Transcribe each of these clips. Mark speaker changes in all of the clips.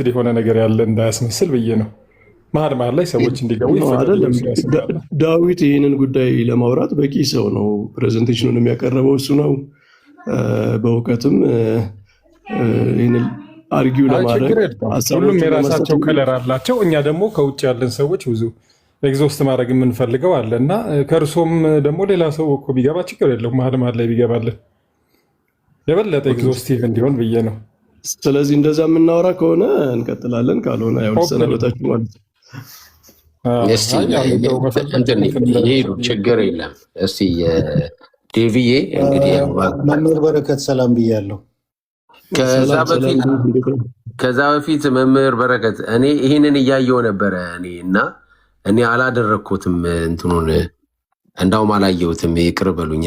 Speaker 1: የሆነ ነገር ያለ እንዳያስመስል ብዬ ነው። መሀል ላይ ሰዎች እንዲገቡ
Speaker 2: አይደለም። ዳዊት ይህንን ጉዳይ ለማውራት በቂ ሰው ነው። ፕሬዘንቴሽኑን የሚያቀርበው እሱ ነው። በእውቀትም ይህንን አርጊው ለማድረግ
Speaker 1: ሁሉም የራሳቸው ከለር አላቸው። እኛ ደግሞ ከውጭ ያለን ሰዎች ብዙ ኤግዞስት ማድረግ የምንፈልገው አለ እና ከእርሶም ደግሞ ሌላ ሰው እኮ ቢገባ ችግር የለውም። መሀል ላይ ቢገባልን የበለጠ ኤግዞስቲቭ እንዲሆን ብዬ ነው።
Speaker 2: ስለዚህ እንደዛ የምናወራ ከሆነ እንቀጥላለን፣ ካልሆነ ያው ልሰናበታችሁ ማለት ነው።
Speaker 3: ይሄዱ ችግር የለም። እስቲ ዴቪዬ እንግዲህ
Speaker 4: መምህር በረከት ሰላም ብያለሁ።
Speaker 3: ከዛ በፊት መምህር በረከት እኔ ይህንን እያየው ነበረ እኔ አላደረግኩትም፣ እንትኑን እንዳውም አላየሁትም፣ ይቅር በሉኝ።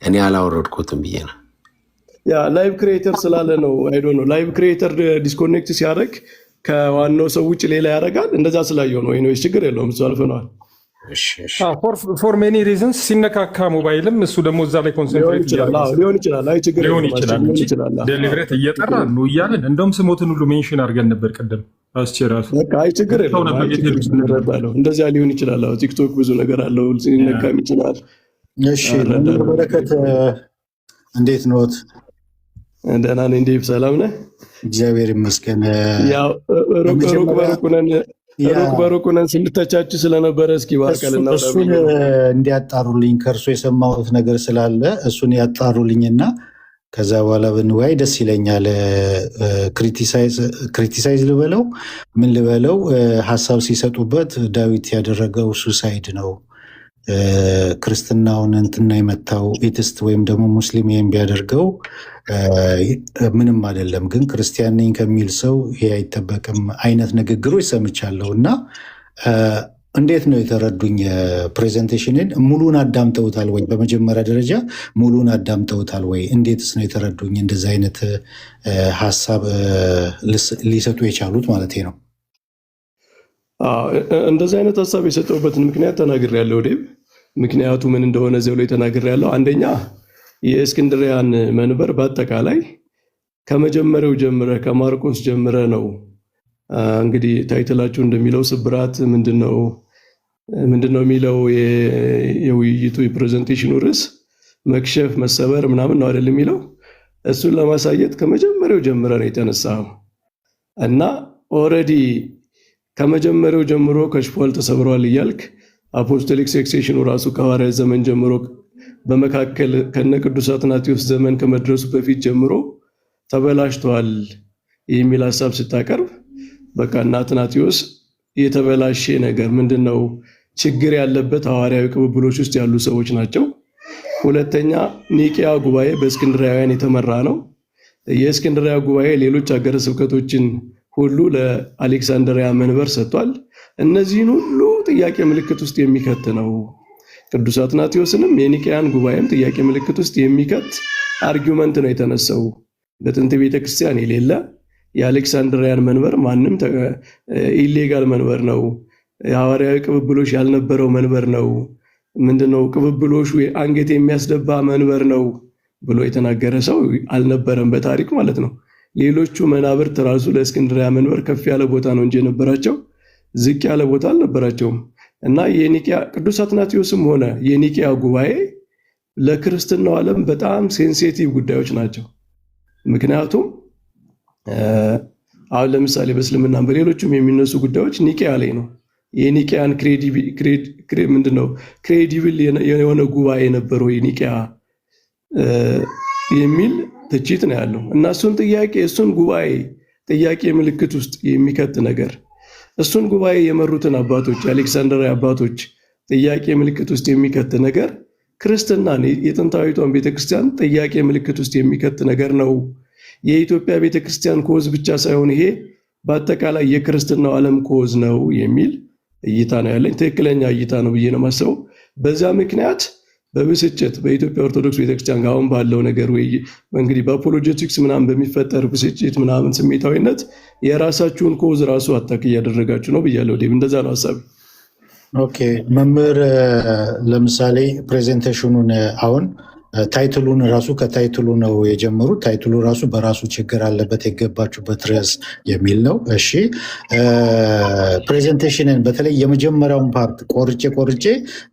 Speaker 3: እኔ አላወረድኩትም ብዬ ነው።
Speaker 2: ያ ላይቭ ክሪኤተር ስላለ ነው። አይዶ ነው ላይቭ ክሪኤተር ዲስኮኔክት ሲያደርግ ከዋናው ሰው ውጭ ሌላ ያደርጋል። እንደዛ ስላየው ነው። ይሄ ችግር የለውም። እሱ አልፈነዋል።
Speaker 1: ፎር ሜኒ ሪዝንስ ሲነካካ ሞባይልም እሱ ደግሞ እዛ ላይ ኮንሰንትሬት
Speaker 2: ሊሆን ይችላል። አይ ችግር
Speaker 1: ይችላል። ዴሊብሬት እየጠራ ነው እያለን እንደውም ስሞትን ሁሉ ሜንሽን አድርገን ነበር ቅድም። አስቸራሱ
Speaker 2: አይ ችግር የለውም። እንደዚያ ሊሆን ይችላል። ቲክቶክ ብዙ ነገር አለው፣ ሲነካም ይችላል።
Speaker 4: እሺ በረከት እንዴት ነዎት?
Speaker 2: ደህና ነኝ። ዴቭ ሰላም ነህ?
Speaker 4: እግዚአብሔር ይመስገን።
Speaker 2: ያው ሩቅ በሩቅ ነን ስንተቻች ስለነበረ እስኪ ባርከልና
Speaker 4: እሱን እንዲያጣሩልኝ ከእርሶ የሰማሁት ነገር ስላለ እሱን ያጣሩልኝና ከዛ በኋላ ብንወያይ ደስ ይለኛል። ክሪቲሳይዝ ልበለው ምን ልበለው፣ ሀሳብ ሲሰጡበት ዳዊት ያደረገው ሱሳይድ ነው፣ ክርስትናውን እንትና የመታው ኤትስት ወይም ደግሞ ሙስሊም ይህም ቢያደርገው ምንም አይደለም፣ ግን ክርስቲያን ነኝ ከሚል ሰው ይሄ አይጠበቅም አይነት ንግግሮች ሰምቻለሁ። እና እንዴት ነው የተረዱኝ? ፕሬዘንቴሽንን ሙሉን አዳምጠውታል ወይ? በመጀመሪያ ደረጃ ሙሉን አዳምጠውታል ወይ? እንዴትስ ነው የተረዱኝ? እንደዚህ አይነት ሀሳብ ሊሰጡ የቻሉት ማለት ነው።
Speaker 2: እንደዚህ አይነት ሀሳብ የሰጠውበትን ምክንያት ተናግሬያለሁ። ዴቭ ምክንያቱ ምን እንደሆነ እዚያው ላይ ተናግሬያለሁ። አንደኛ የእስክንድሪያን መንበር በአጠቃላይ ከመጀመሪያው ጀምረ ከማርቆስ ጀምረ ነው እንግዲህ ታይትላችሁ እንደሚለው ስብራት ምንድነው የሚለው የውይይቱ የፕሬዘንቴሽኑ ርዕስ መክሸፍ መሰበር ምናምን ነው አይደል የሚለው። እሱን ለማሳየት ከመጀመሪያው ጀምረ ነው የተነሳው እና ኦልሬዲ ከመጀመሪያው ጀምሮ ከሽፏል ተሰብሯል እያልክ አፖስቶሊክ ሴክሴሽኑ ራሱ ከሐዋርያት ዘመን ጀምሮ በመካከል ከነ ቅዱስ አትናቴዎስ ዘመን ከመድረሱ በፊት ጀምሮ ተበላሽቷል የሚል ሀሳብ ስታቀርብ በቃ እና አትናቴዎስ የተበላሸ ነገር ምንድነው ችግር ያለበት ሐዋርያዊ ቅብብሎች ውስጥ ያሉ ሰዎች ናቸው። ሁለተኛ ኒቂያ ጉባኤ በእስክንድርያውያን የተመራ ነው። የእስክንድርያ ጉባኤ ሌሎች ሀገረ ስብከቶችን ሁሉ ለአሌክሳንድሪያ መንበር ሰጥቷል። እነዚህን ሁሉ ጥያቄ ምልክት ውስጥ የሚከት ነው። ቅዱስ አትናቴዎስንም የኒቅያን ጉባኤም ጥያቄ ምልክት ውስጥ የሚከት አርጊውመንት ነው የተነሳው። በጥንት ቤተክርስቲያን የሌለ የአሌክሳንድሪያን መንበር ማንም ኢሌጋል መንበር ነው፣ የሐዋርያዊ ቅብብሎች ያልነበረው መንበር ነው፣ ምንድነው ቅብብሎሹ አንገት የሚያስደባ መንበር ነው ብሎ የተናገረ ሰው አልነበረም በታሪክ ማለት ነው። ሌሎቹ መናብርት ራሱ ለእስክንድሪያ መንበር ከፍ ያለ ቦታ ነው እንጂ የነበራቸው ዝቅ ያለ ቦታ አልነበራቸውም። እና የኒቂያ ቅዱስ አትናቴዎስም ሆነ የኒቂያ ጉባኤ ለክርስትናው ዓለም በጣም ሴንሲቲቭ ጉዳዮች ናቸው። ምክንያቱም አሁን ለምሳሌ በእስልምና በሌሎችም የሚነሱ ጉዳዮች ኒቂያ ላይ ነው። የኒቂያን ክሬዲብል የሆነ ጉባኤ ነበረው የኒቂያ የሚል ትችት ነው ያለው። እና እሱን ጉባኤ ጥያቄ ምልክት ውስጥ የሚከት ነገር እሱን ጉባኤ የመሩትን አባቶች የአሌክሳንድሪያ አባቶች ጥያቄ ምልክት ውስጥ የሚከት ነገር ክርስትናን የጥንታዊቷን ቤተክርስቲያን ጥያቄ ምልክት ውስጥ የሚከት ነገር ነው። የኢትዮጵያ ቤተክርስቲያን ኮዝ ብቻ ሳይሆን ይሄ በአጠቃላይ የክርስትናው ዓለም ኮዝ ነው የሚል እይታ ነው ያለኝ። ትክክለኛ እይታ ነው ብዬ ነው የማስበው። በዛ ምክንያት በብስጭት በኢትዮጵያ ኦርቶዶክስ ቤተክርስቲያን አሁን ባለው ነገር ወይ እንግዲህ በአፖሎጀቲክስ ምናምን በሚፈጠር ብስጭት ምናምን ስሜታዊነት የራሳችሁን ኮዝ ራሱ አታክ እያደረጋችሁ ነው ብያለሁ። ዴቭ እንደዛ ነው ሀሳብ።
Speaker 4: ኦኬ መምህር፣ ለምሳሌ ፕሬዘንቴሽኑን አሁን ታይትሉን ራሱ ከታይትሉ ነው የጀመሩት። ታይትሉ ራሱ በራሱ ችግር አለበት የገባችሁበት ርዕስ የሚል ነው። እሺ ፕሬዘንቴሽንን በተለይ የመጀመሪያውን ፓርት ቆርጬ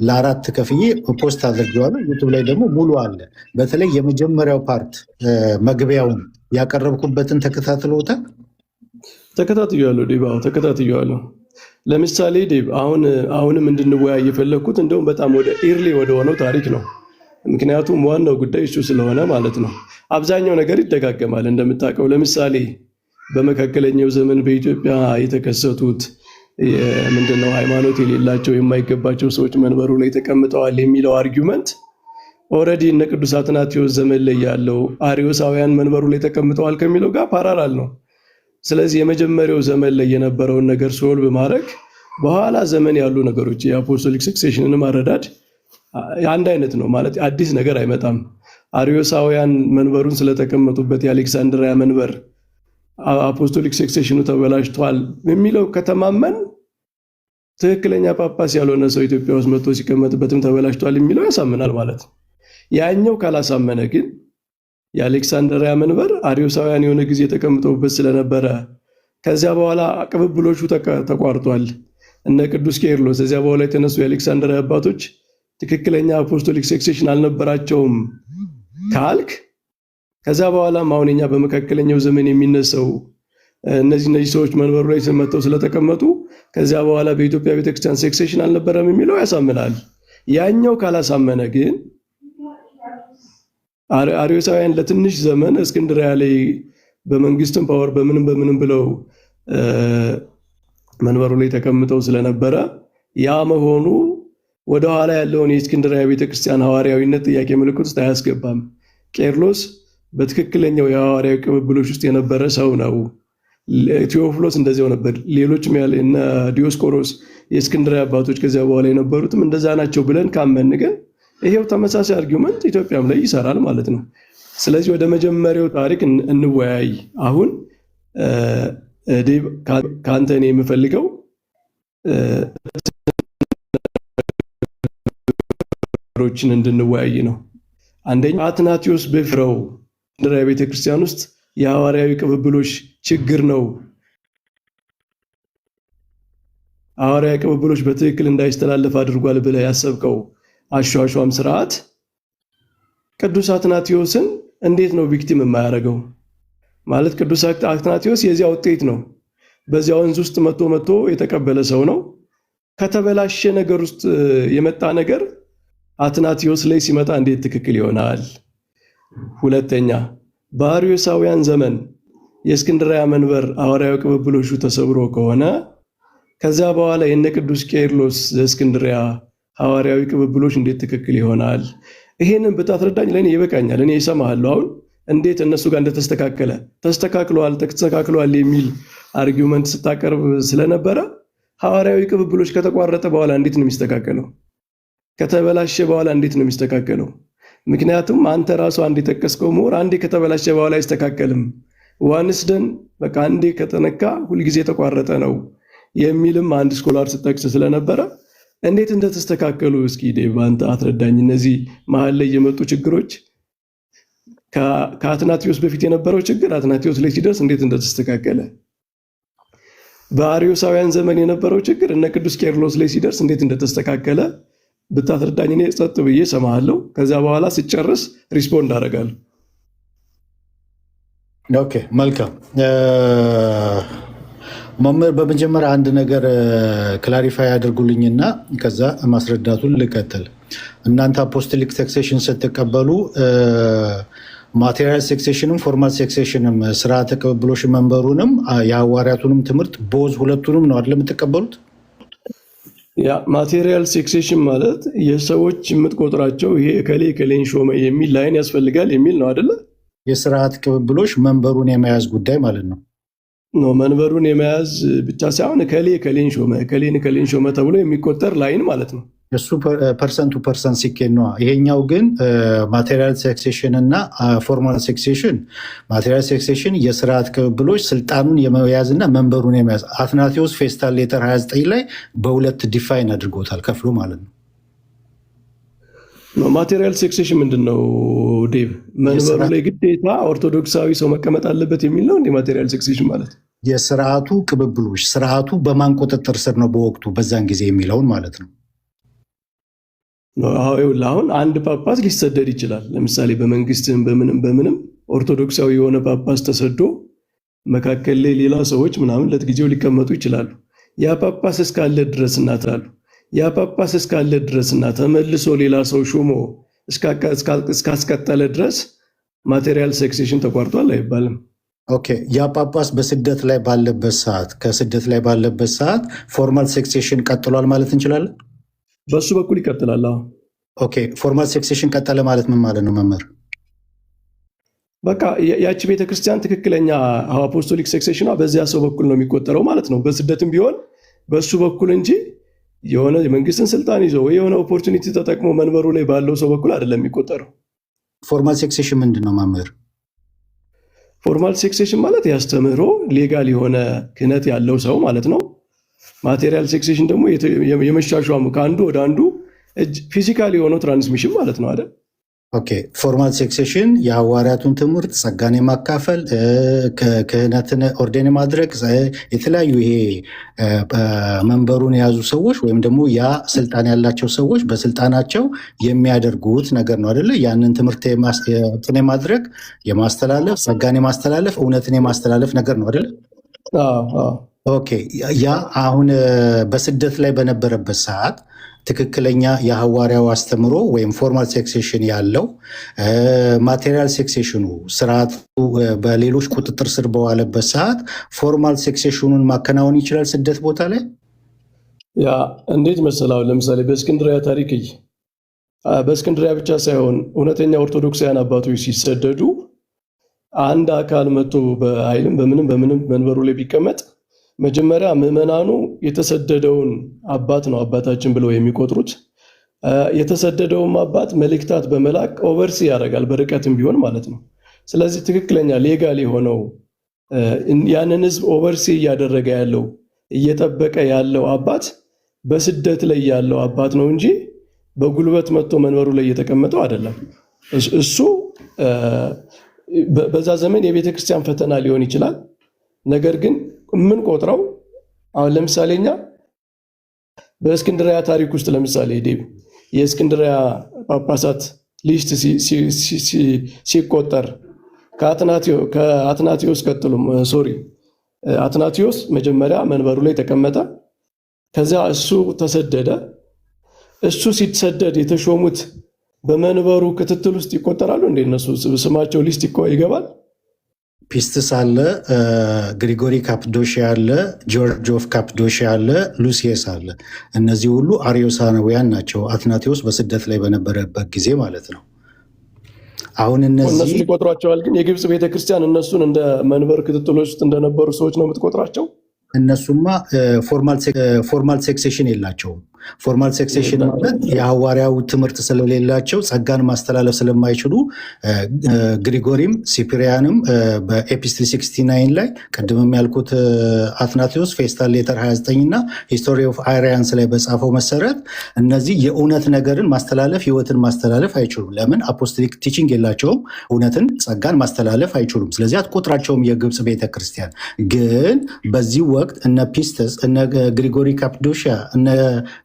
Speaker 4: ለአራት ከፍዬ ፖስት አድርጌዋለሁ። ዩቱብ ላይ ደግሞ ሙሉ አለ። በተለይ የመጀመሪያው ፓርት መግቢያውን ያቀረብኩበትን ተከታትሎታል።
Speaker 2: ተከታትያለሁ ዴብ፣ ተከታትያለሁ። ለምሳሌ ዴብ አሁንም እንድንወያይ የፈለግኩት እንደውም በጣም ወደ ኢርሊ ወደ ሆነው ታሪክ ነው። ምክንያቱም ዋናው ጉዳይ እሱ ስለሆነ ማለት ነው። አብዛኛው ነገር ይደጋገማል እንደምታውቀው። ለምሳሌ በመካከለኛው ዘመን በኢትዮጵያ የተከሰቱት ምንድነው ሃይማኖት የሌላቸው የማይገባቸው ሰዎች መንበሩ ላይ ተቀምጠዋል የሚለው አርጊውመንት ኦልሬዲ እነ ቅዱስ አትናቴዎስ ዘመን ላይ ያለው አርዮሳውያን መንበሩ ላይ ተቀምጠዋል ከሚለው ጋር ፓራላል ነው። ስለዚህ የመጀመሪያው ዘመን ላይ የነበረውን ነገር ሶልቭ ማድረግ በኋላ ዘመን ያሉ ነገሮች የአፖስቶሊክ ሰክሴሽንን ማረዳድ አንድ አይነት ነው ማለት አዲስ ነገር አይመጣም። አርዮሳውያን መንበሩን ስለተቀመጡበት የአሌክሳንድሪያ መንበር አፖስቶሊክ ሰክሴሽኑ ተበላሽቷል የሚለው ከተማመን ትክክለኛ ጳጳስ ያልሆነ ሰው ኢትዮጵያ ውስጥ መጥቶ ሲቀመጥበትም ተበላሽቷል የሚለው ያሳምናል ማለት ነው። ያኛው ካላሳመነ ግን የአሌክሳንድሪያ መንበር አርዮሳውያን የሆነ ጊዜ ተቀምጠውበት ስለነበረ ከዚያ በኋላ ቅብብሎቹ ተቋርጧል። እነ ቅዱስ ቄርሎስ እዚያ በኋላ የተነሱ የአሌክሳንድሪያ አባቶች ትክክለኛ አፖስቶሊክ ሰክሴሽን አልነበራቸውም ካልክ ከዛ በኋላም አሁን እኛ በመካከለኛው ዘመን የሚነሳው እነዚህ ሰዎች መንበሩ ላይ መጥተው ስለተቀመጡ ከዚያ በኋላ በኢትዮጵያ ቤተክርስቲያን ሰክሴሽን አልነበረም የሚለው ያሳምናል። ያኛው ካላሳመነ ግን አርዮሳውያን ለትንሽ ዘመን እስክንድርያ ላይ በመንግስትም ፓወር በምንም ብለው መንበሩ ላይ ተቀምጠው ስለነበረ ያ መሆኑ ወደኋላ ያለውን የእስክንድርያ ቤተክርስቲያን ሐዋርያዊነት ጥያቄ ምልክት ውስጥ አያስገባም። ቄርሎስ በትክክለኛው የሐዋርያዊ ቅብብሎች ውስጥ የነበረ ሰው ነው። ቴዎፍሎስ እንደዚያው ነበር። ሌሎችም እነ ዲዮስቆሮስ የእስክንድርያ አባቶች ከዚያ በኋላ የነበሩትም እንደዛ ናቸው ብለን ካመን ግን ይሄው ተመሳሳይ አርጊውመንት ኢትዮጵያም ላይ ይሰራል ማለት ነው። ስለዚህ ወደ መጀመሪያው ታሪክ እንወያይ። አሁን ከአንተ እኔ የምፈልገው ሮችን እንድንወያይ ነው። አንደኛ አትናቴዎስ በፍረው እስክንድርያ ቤተክርስቲያን ውስጥ የሐዋርያዊ ቅብብሎች ችግር ነው፣ ሐዋርያዊ ቅብብሎች በትክክል እንዳይስተላለፍ አድርጓል ብለህ ያሰብከው አሿሿም ስርዓት ቅዱስ አትናቴዎስን እንዴት ነው ቪክቲም የማያደርገው? ማለት ቅዱስ አትናቴዎስ የዚያ ውጤት ነው። በዚያ ወንዝ ውስጥ መጥቶ የተቀበለ ሰው ነው። ከተበላሸ ነገር ውስጥ የመጣ ነገር አትናቴዎስ ላይ ሲመጣ እንዴት ትክክል ይሆናል? ሁለተኛ በአርዮሳውያን ዘመን የእስክንድርያ መንበር ሐዋርያዊ ቅብብሎቹ ተሰብሮ ከሆነ ከዛ በኋላ የነ ቅዱስ ቄርሎስ ዘእስክንድርያ ሐዋርያዊ ቅብብሎች እንዴት ትክክል ይሆናል? ይሄንን ብታስረዳኝ ለኔ ይበቃኛል። እኔ እሰማሃለሁ። አሁን እንዴት እነሱ ጋር እንደተስተካከለ ተስተካክሏል የሚል አርጊውመንት ስታቀርብ ስለነበረ ሐዋርያዊ ቅብብሎች ከተቋረጠ በኋላ እንዴት ነው የሚስተካከለው? ከተበላሸ በኋላ እንዴት ነው የሚስተካከለው? ምክንያቱም አንተ ራሱ አንዴ የጠቀስከው ምሁር አንዴ ከተበላሸ በኋላ አይስተካከልም፣ ዋንስ ደን በቃ አንዴ ከተነካ ሁልጊዜ የተቋረጠ ነው የሚልም አንድ ስኮላር ስጠቅስ ስለነበረ እንዴት እንደተስተካከሉ እስኪ ዴቭ አንተ አትረዳኝ። እነዚህ መሀል ላይ የመጡ ችግሮች ከአትናቴዎስ በፊት የነበረው ችግር አትናቴዎስ ላይ ሲደርስ እንዴት እንደተስተካከለ፣ በአርዮሳውያን ዘመን የነበረው ችግር እነ ቅዱስ ቄርሎስ ላይ ሲደርስ እንዴት እንደተስተካከለ ብታስረዳኝ እኔ ጸጥ ብዬ ሰማሃለሁ። ከዛ በኋላ ስጨርስ ሪስፖንድ አደርጋለሁ።
Speaker 4: ኦኬ መልካም። መምህር በመጀመሪያ አንድ ነገር ክላሪፋይ አድርጉልኝና ከዛ ማስረዳቱን ልቀጥል። እናንተ አፖስቶሊክ ሰክሴሽን ስትቀበሉ ማቴሪያል ሴክሴሽንም ፎርማል ሴክሴሽንም ስርዓተ ቅብብሎሽ መንበሩንም የሐዋርያቱንም ትምህርት ቦዝ ሁለቱንም ነው አይደል የምትቀበሉት?
Speaker 2: ያ ማቴሪያል ሴክሴሽን ማለት የሰዎች የምትቆጥራቸው ይሄ ከሌን ሾመ የሚል ላይን ያስፈልጋል የሚል ነው አይደለ?
Speaker 4: የስርዓት ቅብብሎሽ መንበሩን የመያዝ ጉዳይ ማለት ነው።
Speaker 2: መንበሩን የመያዝ ብቻ ሳይሆን ከሌን ሾመ ተብሎ የሚቆጠር ላይን ማለት ነው።
Speaker 4: እሱ ፐርሰንቱ ፐርሰንት ሲኬድ ነው። ይሄኛው ግን ማቴሪያል ሴክሴሽን እና ፎርማል ሴክሴሽን፣ ማቴሪያል ሴክሴሽን የስርዓት ቅብብሎች ስልጣኑን የመያዝ እና መንበሩን የመያዝ አትናቴዎስ ፌስታል ሌተር 29 ላይ በሁለት ዲፋይን አድርጎታል ከፍሎ ማለት ነው።
Speaker 2: ማቴሪያል ሴክሴሽን ምንድን ነው ዴቭ? መንበሩ ላይ ግዴታ ኦርቶዶክሳዊ ሰው መቀመጥ አለበት የሚል ነው እንዴ ማቴሪያል ሴክሴሽን ማለት?
Speaker 4: የስርዓቱ ቅብብሎች፣ ስርዓቱ በማን ቁጥጥር ስር ነው በወቅቱ በዛን ጊዜ የሚለውን ማለት ነው።
Speaker 2: አሁን አንድ ጳጳስ ሊሰደድ ይችላል። ለምሳሌ በመንግስትም በምንም ኦርቶዶክሳዊ የሆነ ጳጳስ ተሰዶ መካከል ላይ ሌላ ሰዎች ምናምን ለጊዜው ሊቀመጡ ይችላሉ። ያ ጳጳስ እስካለ ድረስ እናታሉ ያ ጳጳስ እስካለ ድረስና ተመልሶ ሌላ ሰው ሹሞ እስካስቀጠለ ድረስ ማቴሪያል ሴክሴሽን ተቋርጧል አይባልም።
Speaker 4: ኦኬ፣ ያ ጳጳስ በስደት ላይ ባለበት ሰዓት ከስደት ላይ ባለበት ሰዓት ፎርማል ሴክሴሽን ቀጥሏል ማለት እንችላለን።
Speaker 2: በሱ በኩል ይቀጥላል።
Speaker 4: ኦኬ፣ ፎርማል ሴክሴሽን ቀጠለ ማለት ምን ማለት ነው መምህር?
Speaker 2: በቃ ያቺ ቤተክርስቲያን ትክክለኛ አፖስቶሊክ ሴክሴሽኗ በዚያ ሰው በኩል ነው የሚቆጠረው ማለት ነው። በስደትም ቢሆን በሱ በኩል እንጂ የሆነ የመንግስትን ስልጣን ይዞ ወይ የሆነ ኦፖርቹኒቲ ተጠቅሞ መንበሩ ላይ ባለው ሰው በኩል አይደለም የሚቆጠረው።
Speaker 4: ፎርማል ሴክሴሽን ምንድን ነው መምህር?
Speaker 2: ፎርማል ሴክሴሽን ማለት ያስተምህሮ ሌጋል የሆነ ክህነት ያለው ሰው ማለት ነው። ማቴሪያል ሴክሴሽን ደግሞ የመሻሻሙ ከአንዱ ወደ አንዱ ፊዚካል የሆነው ትራንስሚሽን ማለት ነው አይደል?
Speaker 4: ኦኬ፣ ፎርማል ሴክሴሽን የሐዋርያቱን ትምህርት ጸጋን የማካፈል ክህነትን ኦርዴን ማድረግ የተለያዩ ይሄ መንበሩን የያዙ ሰዎች ወይም ደግሞ ያ ስልጣን ያላቸው ሰዎች በስልጣናቸው የሚያደርጉት ነገር ነው አይደለ? ያንን ትምህርት የማድረግ የማስተላለፍ ጸጋን የማስተላለፍ እውነትን የማስተላለፍ ነገር ነው አይደለ? ኦኬ፣ ያ አሁን በስደት ላይ በነበረበት ሰዓት ትክክለኛ የሐዋርያው አስተምሮ ወይም ፎርማል ሴክሴሽን ያለው ማቴሪያል ሴክሴሽኑ ስርዓቱ በሌሎች ቁጥጥር ስር በዋለበት ሰዓት ፎርማል ሴክሴሽኑን ማከናወን ይችላል ስደት ቦታ ላይ።
Speaker 2: ያ እንዴት መሰላው? ለምሳሌ በእስክንድሪያ ታሪክ በእስክንድሪያ ብቻ ሳይሆን እውነተኛ ኦርቶዶክሳውያን አባቶች ሲሰደዱ አንድ አካል መጥቶ በኃይልም በምንም መንበሩ ላይ ቢቀመጥ መጀመሪያ ምዕመናኑ የተሰደደውን አባት ነው አባታችን ብለው የሚቆጥሩት። የተሰደደውም አባት መልእክታት በመላክ ኦቨርሲ ያደርጋል፣ በርቀትም ቢሆን ማለት ነው። ስለዚህ ትክክለኛ ሌጋል የሆነው ያንን ህዝብ ኦቨርሲ እያደረገ ያለው እየጠበቀ ያለው አባት በስደት ላይ ያለው አባት ነው እንጂ በጉልበት መጥቶ መንበሩ ላይ እየተቀመጠው አይደለም። እሱ በዛ ዘመን የቤተ ክርስቲያን ፈተና ሊሆን ይችላል። ነገር ግን ምን ቆጥረው አሁን ለምሳሌ እኛ በእስክንድሪያ ታሪክ ውስጥ ለምሳሌ ዴብ የእስክንድሪያ ጳጳሳት ሊስት ሲቆጠር ከአትናቴዎስ ቀጥሎ አትናቴዎስ መጀመሪያ መንበሩ ላይ ተቀመጠ። ከዚያ እሱ ተሰደደ። እሱ ሲሰደድ የተሾሙት በመንበሩ ክትትል ውስጥ ይቆጠራሉ እንደ እነሱ ስማቸው ሊስት ይገባል።
Speaker 4: ፒስትስ አለ፣ ግሪጎሪ ካፕዶሺያ አለ፣ ጆርጅ ኦፍ ካፕዶሺያ አለ፣ ሉሲየስ አለ። እነዚህ ሁሉ አርዮሳውያን ናቸው። አትናቴዎስ በስደት ላይ በነበረበት ጊዜ ማለት ነው። አሁን እነሱ
Speaker 2: ይቆጥሯቸዋል። ግን የግብፅ ቤተክርስቲያን እነሱን እንደ መንበር ክትትሎች ውስጥ እንደነበሩ ሰዎች ነው የምትቆጥራቸው።
Speaker 4: እነሱማ ፎርማል ሴክሴሽን የላቸውም። ፎርማል ሴክሴሽን ማለት የሐዋርያው ትምህርት ስለሌላቸው ጸጋን ማስተላለፍ ስለማይችሉ ግሪጎሪም ሲፕሪያንም በኤፒስትል 69 ላይ ቅድምም ያልኩት አትናቴዎስ ፌስታል ሌተር 29 እና ሂስቶሪ ኦፍ አሪያንስ ላይ በጻፈው መሰረት እነዚህ የእውነት ነገርን ማስተላለፍ ህይወትን ማስተላለፍ አይችሉም። ለምን? አፖስቶሊክ ቲቺንግ የላቸውም። እውነትን ጸጋን ማስተላለፍ አይችሉም። ስለዚህ አትቆጥራቸውም የግብፅ ቤተክርስቲያን። ግን በዚህ ወቅት እነ ፒስተስ እነ ግሪጎሪ ካፕዶሺያ እነ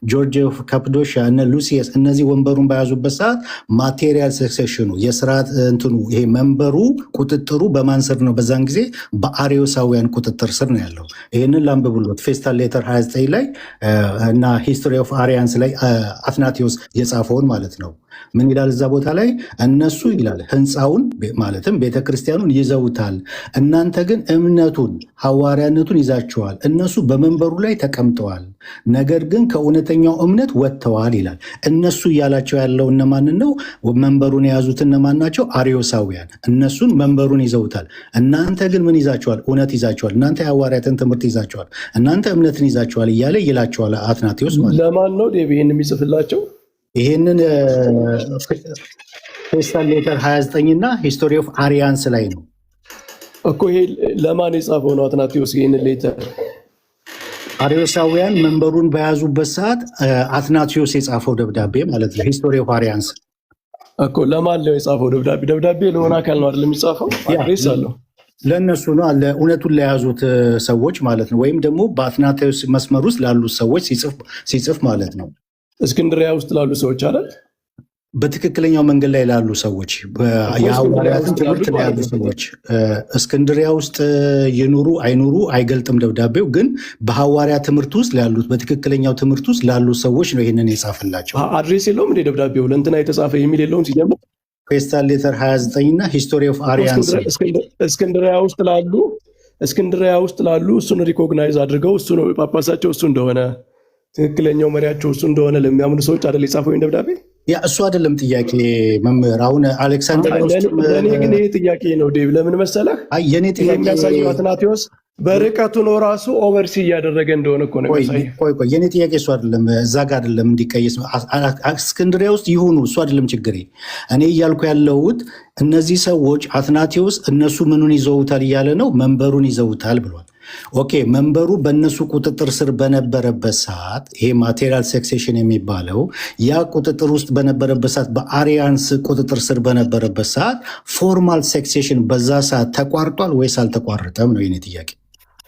Speaker 4: ጆርጅ ኦፍ ካፕዶሺያ እነ ሉሲየስ እነዚህ ወንበሩን በያዙበት ሰዓት ማቴሪያል ሴክሴሽኑ የስርዓት እንትኑ ይሄ መንበሩ ቁጥጥሩ በማን ስር ነው? በዛን ጊዜ በአርዮሳውያን ቁጥጥር ስር ነው ያለው። ይህንን ላንብብሎት ፌስታል ሌተር 29 ላይ እና ሂስቶሪ ኦፍ አሪያንስ ላይ አትናቴዎስ የጻፈውን ማለት ነው። ምን ይላል እዛ ቦታ ላይ? እነሱ ይላል ህንፃውን ማለትም ቤተክርስቲያኑን ይዘውታል፣ እናንተ ግን እምነቱን ሐዋርያነቱን ይዛችኋል። እነሱ በመንበሩ ላይ ተቀምጠዋል፣ ነገር ግን ከእውነተኛው እምነት ወጥተዋል ይላል። እነሱ እያላቸው ያለው እነማንን ነው? መንበሩን የያዙት እነማን ናቸው? አርዮሳውያን። እነሱን መንበሩን ይዘውታል፣ እናንተ ግን ምን ይዛችኋል? እውነት ይዛችኋል። እናንተ የሐዋርያትን ትምህርት ይዛችኋል፣ እናንተ እምነትን ይዛችኋል እያለ ይላቸዋል አትናቴዎስ ማለት።
Speaker 2: ለማን ነው ይህን የሚጽፍላቸው?
Speaker 4: ይህንን ፌስታል ሌተር 29 እና ሂስቶሪ ኦፍ አሪያንስ ላይ ነው
Speaker 2: እኮ። ይሄ ለማን የጻፈው ነው አትናቴዎስ? ይህንን ሌተር
Speaker 4: አርዮሳውያን መንበሩን በያዙበት ሰዓት አትናቴዎስ የጻፈው ደብዳቤ ማለት ነው። ሂስቶሪ ኦፍ አሪያንስ
Speaker 2: እኮ ለማን ነው የጻፈው? ደብዳቤ ለሆነ አካል ነው አይደል የሚጻፈው? አድሬስ አለው
Speaker 4: ለእነሱ ነው እውነቱን ለያዙት ሰዎች ማለት ነው። ወይም ደግሞ በአትናቴዎስ መስመር ውስጥ ላሉት ሰዎች ሲጽፍ ማለት ነው።
Speaker 2: እስክንድሪያ ውስጥ ላሉ ሰዎች አይደል?
Speaker 4: በትክክለኛው መንገድ ላይ ላሉ ሰዎች፣ የሐዋርያትን ትምህርት ላይ ያሉ ሰዎች እስክንድሪያ ውስጥ ይኑሩ አይኑሩ አይገልጥም ደብዳቤው። ግን በሐዋርያ ትምህርት ውስጥ ላሉት፣ በትክክለኛው ትምህርት ውስጥ ላሉ ሰዎች ነው ይህንን የጻፈላቸው።
Speaker 2: አድሬስ የለውም እንደ ደብዳቤው ለእንትና የተጻፈ የሚል የለውም ሲጀምር
Speaker 4: ፌስታል ሌተር 29 እና ሂስቶሪ ኦፍ አሪያንስ
Speaker 2: እስክንድሪያ ውስጥ ላሉ እሱን ሪኮግናይዝ አድርገው እሱ ነው ጳጳሳቸው እሱ እንደሆነ ትክክለኛው መሪያቸው እሱ እንደሆነ ለሚያምኑ ሰዎች አይደል የጻፈው ደብዳቤ?
Speaker 4: ያ እሱ አይደለም ጥያቄ መምህር። አሁን አሌክሳንድሪያ ውስጥ
Speaker 2: ለእኔ ግን ይሄ ጥያቄ ነው ዴቭ። ለምን መሰለህ?
Speaker 4: የኔ ጥያቄ
Speaker 2: የሚያሳየው አትናቴዎስ በርቀቱ ነው ራሱ ኦቨርሲ እያደረገ እንደሆነ እኮ ነው የሚያሳየው።
Speaker 4: ቆይ የኔ ጥያቄ እሱ አይደለም፣ እዛ ጋር አይደለም እንዲቀየስ። እስክንድሪያ ውስጥ ይሁኑ እሱ አይደለም ችግሬ። እኔ እያልኩ ያለሁት እነዚህ ሰዎች አትናቴዎስ እነሱ ምኑን ይዘውታል እያለ ነው፣ መንበሩን ይዘውታል ብሏል። ኦኬ መንበሩ በእነሱ ቁጥጥር ስር በነበረበት ሰዓት ይሄ ማቴሪያል ሴክሴሽን የሚባለው ያ ቁጥጥር ውስጥ በነበረበት ሰዓት በአሪያንስ ቁጥጥር ስር በነበረበት ሰዓት ፎርማል ሴክሴሽን በዛ ሰዓት ተቋርጧል ወይስ አልተቋረጠም ነው የኔ ጥያቄ።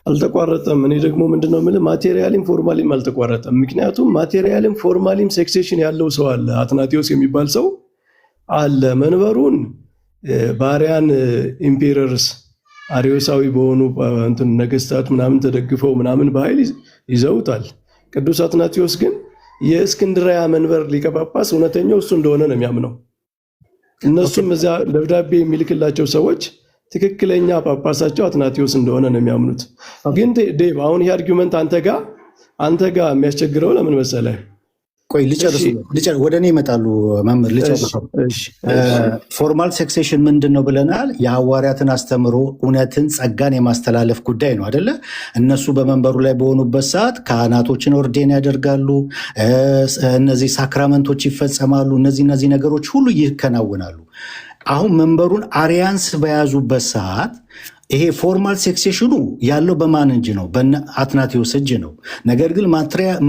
Speaker 2: አልተቋረጠም። እኔ ደግሞ ምንድነው የምልህ ማቴሪያልም ፎርማሊም አልተቋረጠም። ምክንያቱም ማቴሪያልም ፎርማሊም ሴክሴሽን ያለው ሰው አለ፣ አትናቴዎስ የሚባል ሰው አለ። መንበሩን በአሪያን ኢምፔረርስ አሪዮሳዊ በሆኑ ነገስታት ምናምን ተደግፈው ምናምን በኃይል ይዘውታል። ቅዱስ አትናቴዎስ ግን የእስክንድሪያ መንበር ሊቀጳጳስ እውነተኛው እሱ እንደሆነ ነው የሚያምነው። እነሱም እዚያ ደብዳቤ የሚልክላቸው ሰዎች ትክክለኛ ጳጳሳቸው አትናቴዎስ እንደሆነ ነው የሚያምኑት። ግን ዴቭ አሁን ይህ አርጊመንት አንተ ጋር የሚያስቸግረው ለምን መሰለህ?
Speaker 4: ቆይ ልጨርስ፣ ወደ እኔ ይመጣሉ መምህር ልጨርሰው። ፎርማል ሴክሴሽን ምንድን ነው ብለናል? የሐዋርያትን አስተምሮ እውነትን፣ ጸጋን የማስተላለፍ ጉዳይ ነው አደለ? እነሱ በመንበሩ ላይ በሆኑበት ሰዓት ካህናቶችን ኦርዴን ያደርጋሉ፣ እነዚህ ሳክራመንቶች ይፈጸማሉ፣ እነዚህ ነገሮች ሁሉ ይከናወናሉ። አሁን መንበሩን አሪያንስ በያዙበት ሰዓት ይሄ ፎርማል ሴክሴሽኑ ያለው በማን እጅ ነው? በአትናቴዎስ እጅ ነው። ነገር ግን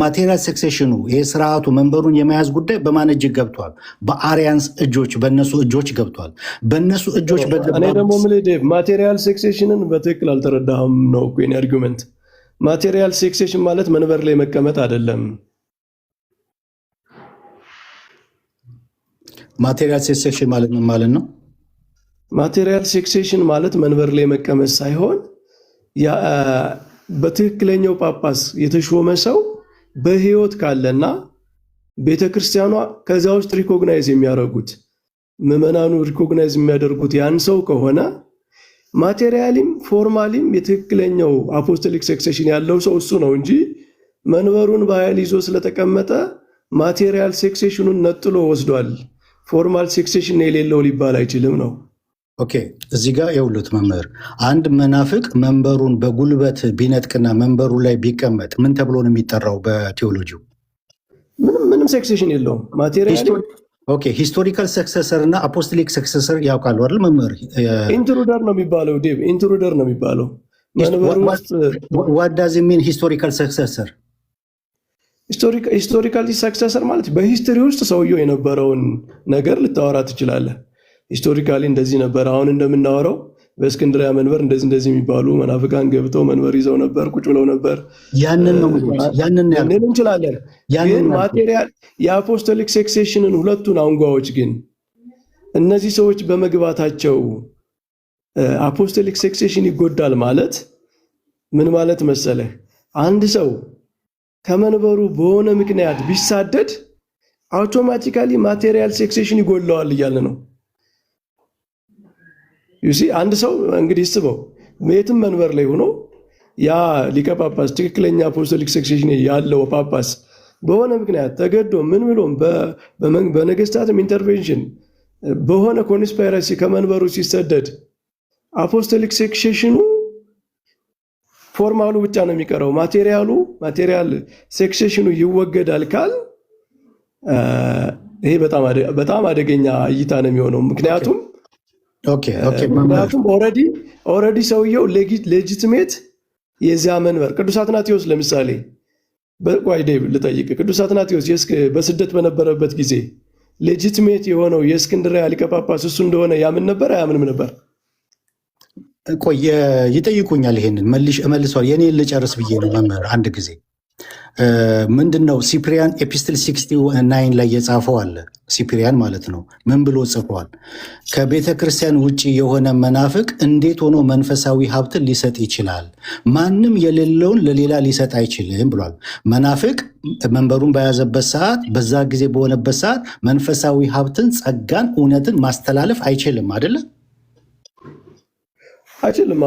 Speaker 4: ማቴሪያል ሴክሴሽኑ ይሄ ስርዓቱ መንበሩን የመያዝ ጉዳይ በማን እጅ ገብቷል? በአሪያንስ እጆች፣ በእነሱ እጆች ገብቷል። በእነሱ እጆች
Speaker 2: እኔ ደግሞ የምልህ ማቴሪያል ሴክሴሽንን በትክክል አልተረዳህም ነው እኮ የኔ አርጊመንት። ማቴሪያል ሴክሴሽን ማለት መንበር ላይ መቀመጥ አይደለም።
Speaker 4: ማቴሪያል ሴክሴሽን ማለት ምን ማለት ነው?
Speaker 2: ማቴሪያል ሴክሴሽን ማለት መንበር ላይ መቀመጥ ሳይሆን በትክክለኛው ጳጳስ የተሾመ ሰው በሕይወት ካለና ቤተክርስቲያኗ ከዚያ ውስጥ ሪኮግናይዝ የሚያደርጉት ምዕመናኑ ሪኮግናይዝ የሚያደርጉት ያን ሰው ከሆነ ማቴሪያሊም ፎርማሊም የትክክለኛው አፖስቶሊክ ሴክሴሽን ያለው ሰው እሱ ነው እንጂ መንበሩን በኃይል ይዞ ስለተቀመጠ ማቴሪያል ሴክሴሽኑን ነጥሎ ወስዷል፣ ፎርማል ሴክሴሽን የሌለው ሊባል አይችልም ነው።
Speaker 4: ኦኬ እዚህ ጋር የውሉት መምህር አንድ መናፍቅ መንበሩን በጉልበት ቢነጥቅና መንበሩ ላይ ቢቀመጥ ምን ተብሎ ነው የሚጠራው? በቴዎሎጂው
Speaker 2: ምንም ሴክሴሽን የለውም። ማቴሪያል
Speaker 4: ኦኬ ሂስቶሪካል ሰክሰሰር እና አፖስቶሊክ ሰክሰሰር ያውቃሉ አይደል መምህር?
Speaker 2: ኢንትሩደር ነው የሚባለው ዴቭ፣ ኢንትሩደር ነው የሚባለው መንበሩ ውስጥ።
Speaker 4: ዋት ዳዝ ሚን ሂስቶሪካል ሰክሰሰር?
Speaker 2: ሂስቶሪካል ሰክሰሰር ማለት በሂስትሪ ውስጥ ሰውየው የነበረውን ነገር ልታወራ ትችላለህ። ሂስቶሪካሊ እንደዚህ ነበር። አሁን እንደምናወራው በእስክንድሪያ መንበር እንደዚህ የሚባሉ መናፍቃን ገብተው መንበር ይዘው ነበር፣ ቁጭ ብለው ነበር። ያንን እንችላለን። ግን ማቴሪያል የአፖስቶሊክ ሴክሴሽንን ሁለቱን አንጓዎች ግን እነዚህ ሰዎች በመግባታቸው አፖስቶሊክ ሴክሴሽን ይጎዳል ማለት ምን ማለት መሰለህ? አንድ ሰው ከመንበሩ በሆነ ምክንያት ቢሳደድ አውቶማቲካሊ ማቴሪያል ሴክሴሽን ይጎለዋል እያለ ነው። ዩሲ አንድ ሰው እንግዲህ ስበው የትም መንበር ላይ ሆኖ ያ ሊቀ ጳጳስ ትክክለኛ አፖስቶሊክ ሴክሴሽን ያለው ጳጳስ በሆነ ምክንያት ተገዶ ምን ብሎም በነገስታትም ኢንተርቬንሽን በሆነ ኮንስፓይረሲ ከመንበሩ ሲሰደድ አፖስቶሊክ ሴክሴሽኑ ፎርማሉ ብቻ ነው የሚቀረው። ማቴሪያል ሴክሴሽኑ ይወገዳል ካል ይሄ በጣም አደገኛ እይታ ነው የሚሆነው። ምክንያቱም ኦልሬዲ ሰውየው ሌጂትሜት የዚያ መንበር ቅዱስ አትናቴዎስ ለምሳሌ በቋይ ዴቭ ልጠይቅ። ቅዱስ አትናቴዎስ በስደት በነበረበት ጊዜ ሌጂቲሜት የሆነው የእስክንድርያ ሊቀ ጳጳስ እሱ እንደሆነ ያምን ነበር አያምንም ነበር?
Speaker 4: ቆይ ይጠይቁኛል። ይሄንን እመልሰዋል። የኔን ልጨርስ ብዬ ነው መምህር። አንድ ጊዜ ምንድን ነው ሲፕሪያን ኤፒስትል 69 ላይ የጻፈው አለ። ሲፕሪያን ማለት ነው። ምን ብሎ ጽፏል? ከቤተ ክርስቲያን ውጭ የሆነ መናፍቅ እንዴት ሆኖ መንፈሳዊ ሀብትን ሊሰጥ ይችላል? ማንም የሌለውን ለሌላ ሊሰጥ አይችልም ብሏል። መናፍቅ መንበሩን በያዘበት ሰዓት፣ በዛ ጊዜ በሆነበት ሰዓት መንፈሳዊ ሀብትን፣ ጸጋን፣ እውነትን ማስተላለፍ አይችልም አይደለም?
Speaker 2: አይችልም።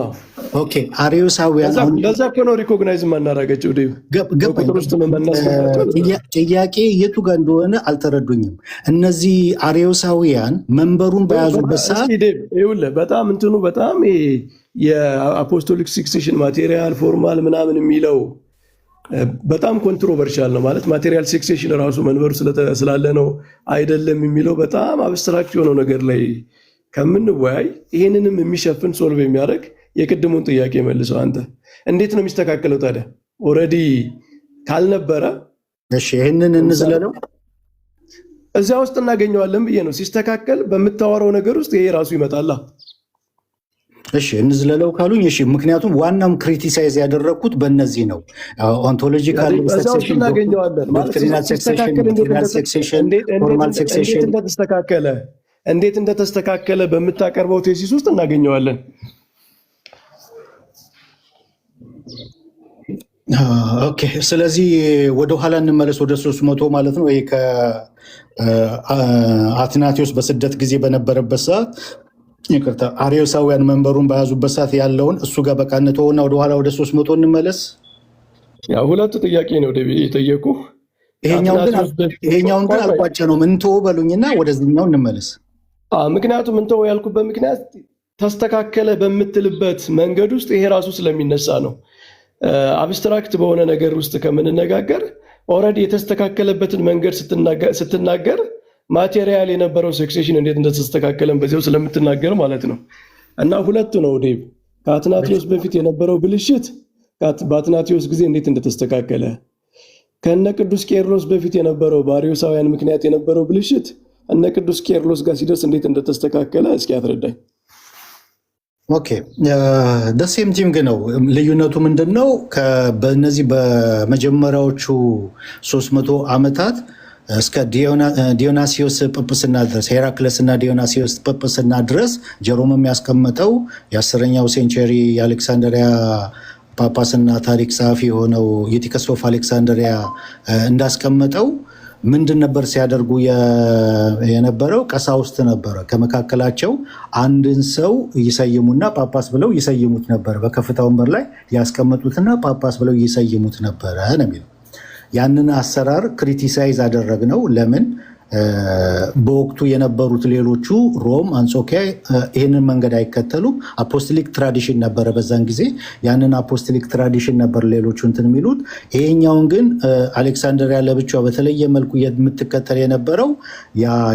Speaker 4: ኦኬ አርዮሳውያን
Speaker 2: ለዛ እኮ ነው ሪኮግናይዝ ማናረጋቸው።
Speaker 4: ጥያቄ የቱ ጋር እንደሆነ አልተረዱኝም። እነዚህ አርዮሳውያን መንበሩን በያዙበት ሰዓት
Speaker 2: ይኸውልህ በጣም እንትኑ በጣም የአፖስቶሊክ ሲክሴሽን ማቴሪያል ፎርማል ምናምን የሚለው በጣም ኮንትሮቨርሻል ነው። ማለት ማቴሪያል ሲክሴሽን ራሱ መንበሩ ስላለ ነው አይደለም የሚለው በጣም አብስትራክት የሆነው ነገር ላይ ከምንወያይ ይህንንም የሚሸፍን ሶልቭ የሚያደርግ የቅድሙን ጥያቄ መልሰው። አንተ እንዴት ነው የሚስተካከለው ታዲያ? ኦልሬዲ ካልነበረ
Speaker 4: ይህንን እንዝለለው
Speaker 2: እዚያ ውስጥ እናገኘዋለን ብዬ ነው። ሲስተካከል በምታወራው ነገር ውስጥ ይሄ ራሱ ይመጣላ።
Speaker 4: እሺ እንዝለለው ካሉኝ እሺ። ምክንያቱም ዋናም ክሪቲሳይዝ ያደረግኩት በእነዚህ ነው። ኦንቶሎጂካል ሴክሴሽን፣ ዶክትሪናል ሴክሴሽን፣ ፎርማል ሴክሴሽን
Speaker 2: እንዴት እንደተስተካከለ በምታቀርበው ቴሲስ ውስጥ እናገኘዋለን።
Speaker 4: ኦኬ ስለዚህ ወደኋላ እንመለስ፣ ወደ 300 ማለት ነው። ይሄ ከአትናቴዎስ በስደት ጊዜ በነበረበት ሰዓት ይቅርታ፣ አርዮሳውያን መንበሩን በያዙበት ሰዓት ያለውን እሱ ጋር በቃ እንተውና ወደኋላ ወደ 300 እንመለስ።
Speaker 2: ያው ሁለት ጥያቄ ነው የጠየቁ።
Speaker 4: ይሄኛውን ግን አልቋጨ ነው። እንተው በሉኝና ወደዚህኛው እንመለስ።
Speaker 2: ምክንያቱም እንተው ያልኩበት ምክንያት ተስተካከለ በምትልበት መንገድ ውስጥ ይሄ ራሱ ስለሚነሳ ነው። አብስትራክት በሆነ ነገር ውስጥ ከምንነጋገር ኦልሬዲ የተስተካከለበትን መንገድ ስትናገር ማቴሪያል የነበረው ሴክሴሽን እንዴት እንደተስተካከለን በዚያው ስለምትናገር ማለት ነው። እና ሁለቱ ነው ዴብ፣ ከአትናቴዎስ በፊት የነበረው ብልሽት በአትናቴዎስ ጊዜ እንዴት እንደተስተካከለ፣ ከነ ቅዱስ ቄርሎስ በፊት የነበረው በአርዮሳውያን ምክንያት የነበረው ብልሽት እነ ቅዱስ ቄርሎስ ጋር ሲደርስ እንዴት እንደተስተካከለ እስኪ አትረዳኝ።
Speaker 4: ኦኬ ደሴም ቲንግ ነው። ልዩነቱ ምንድን ነው? በእነዚህ በመጀመሪያዎቹ 300 ዓመታት እስከ ዲዮናሲዮስ ጵጵስና ድረስ ሄራክለስ እና ዲዮናሲዮስ ጵጵስና ድረስ ጀሮም የሚያስቀምጠው የ10ኛው ሴንቸሪ የአሌክሳንድሪያ ጳጳስና ታሪክ ጸሐፊ የሆነው ዩቲከስ ኦፍ አሌክሳንድሪያ እንዳስቀመጠው ምንድን ነበር ሲያደርጉ የነበረው? ቀሳውስት ነበረ። ከመካከላቸው አንድን ሰው ይሰይሙና ጳጳስ ብለው ይሰይሙት ነበር። በከፍታ ወንበር ላይ ያስቀመጡትና ጳጳስ ብለው ይሰይሙት ነበረ ነው የሚለው። ያንን አሰራር ክሪቲሳይዝ አደረግነው። ለምን? በወቅቱ የነበሩት ሌሎቹ ሮም፣ አንጾኪያ ይህንን መንገድ አይከተሉም። አፖስቶሊክ ትራዲሽን ነበረ በዛን ጊዜ። ያንን አፖስቶሊክ ትራዲሽን ነበር ሌሎቹ እንትን የሚሉት። ይሄኛውን ግን አሌክሳንድሪያ ለብቻ በተለየ መልኩ የምትከተል የነበረው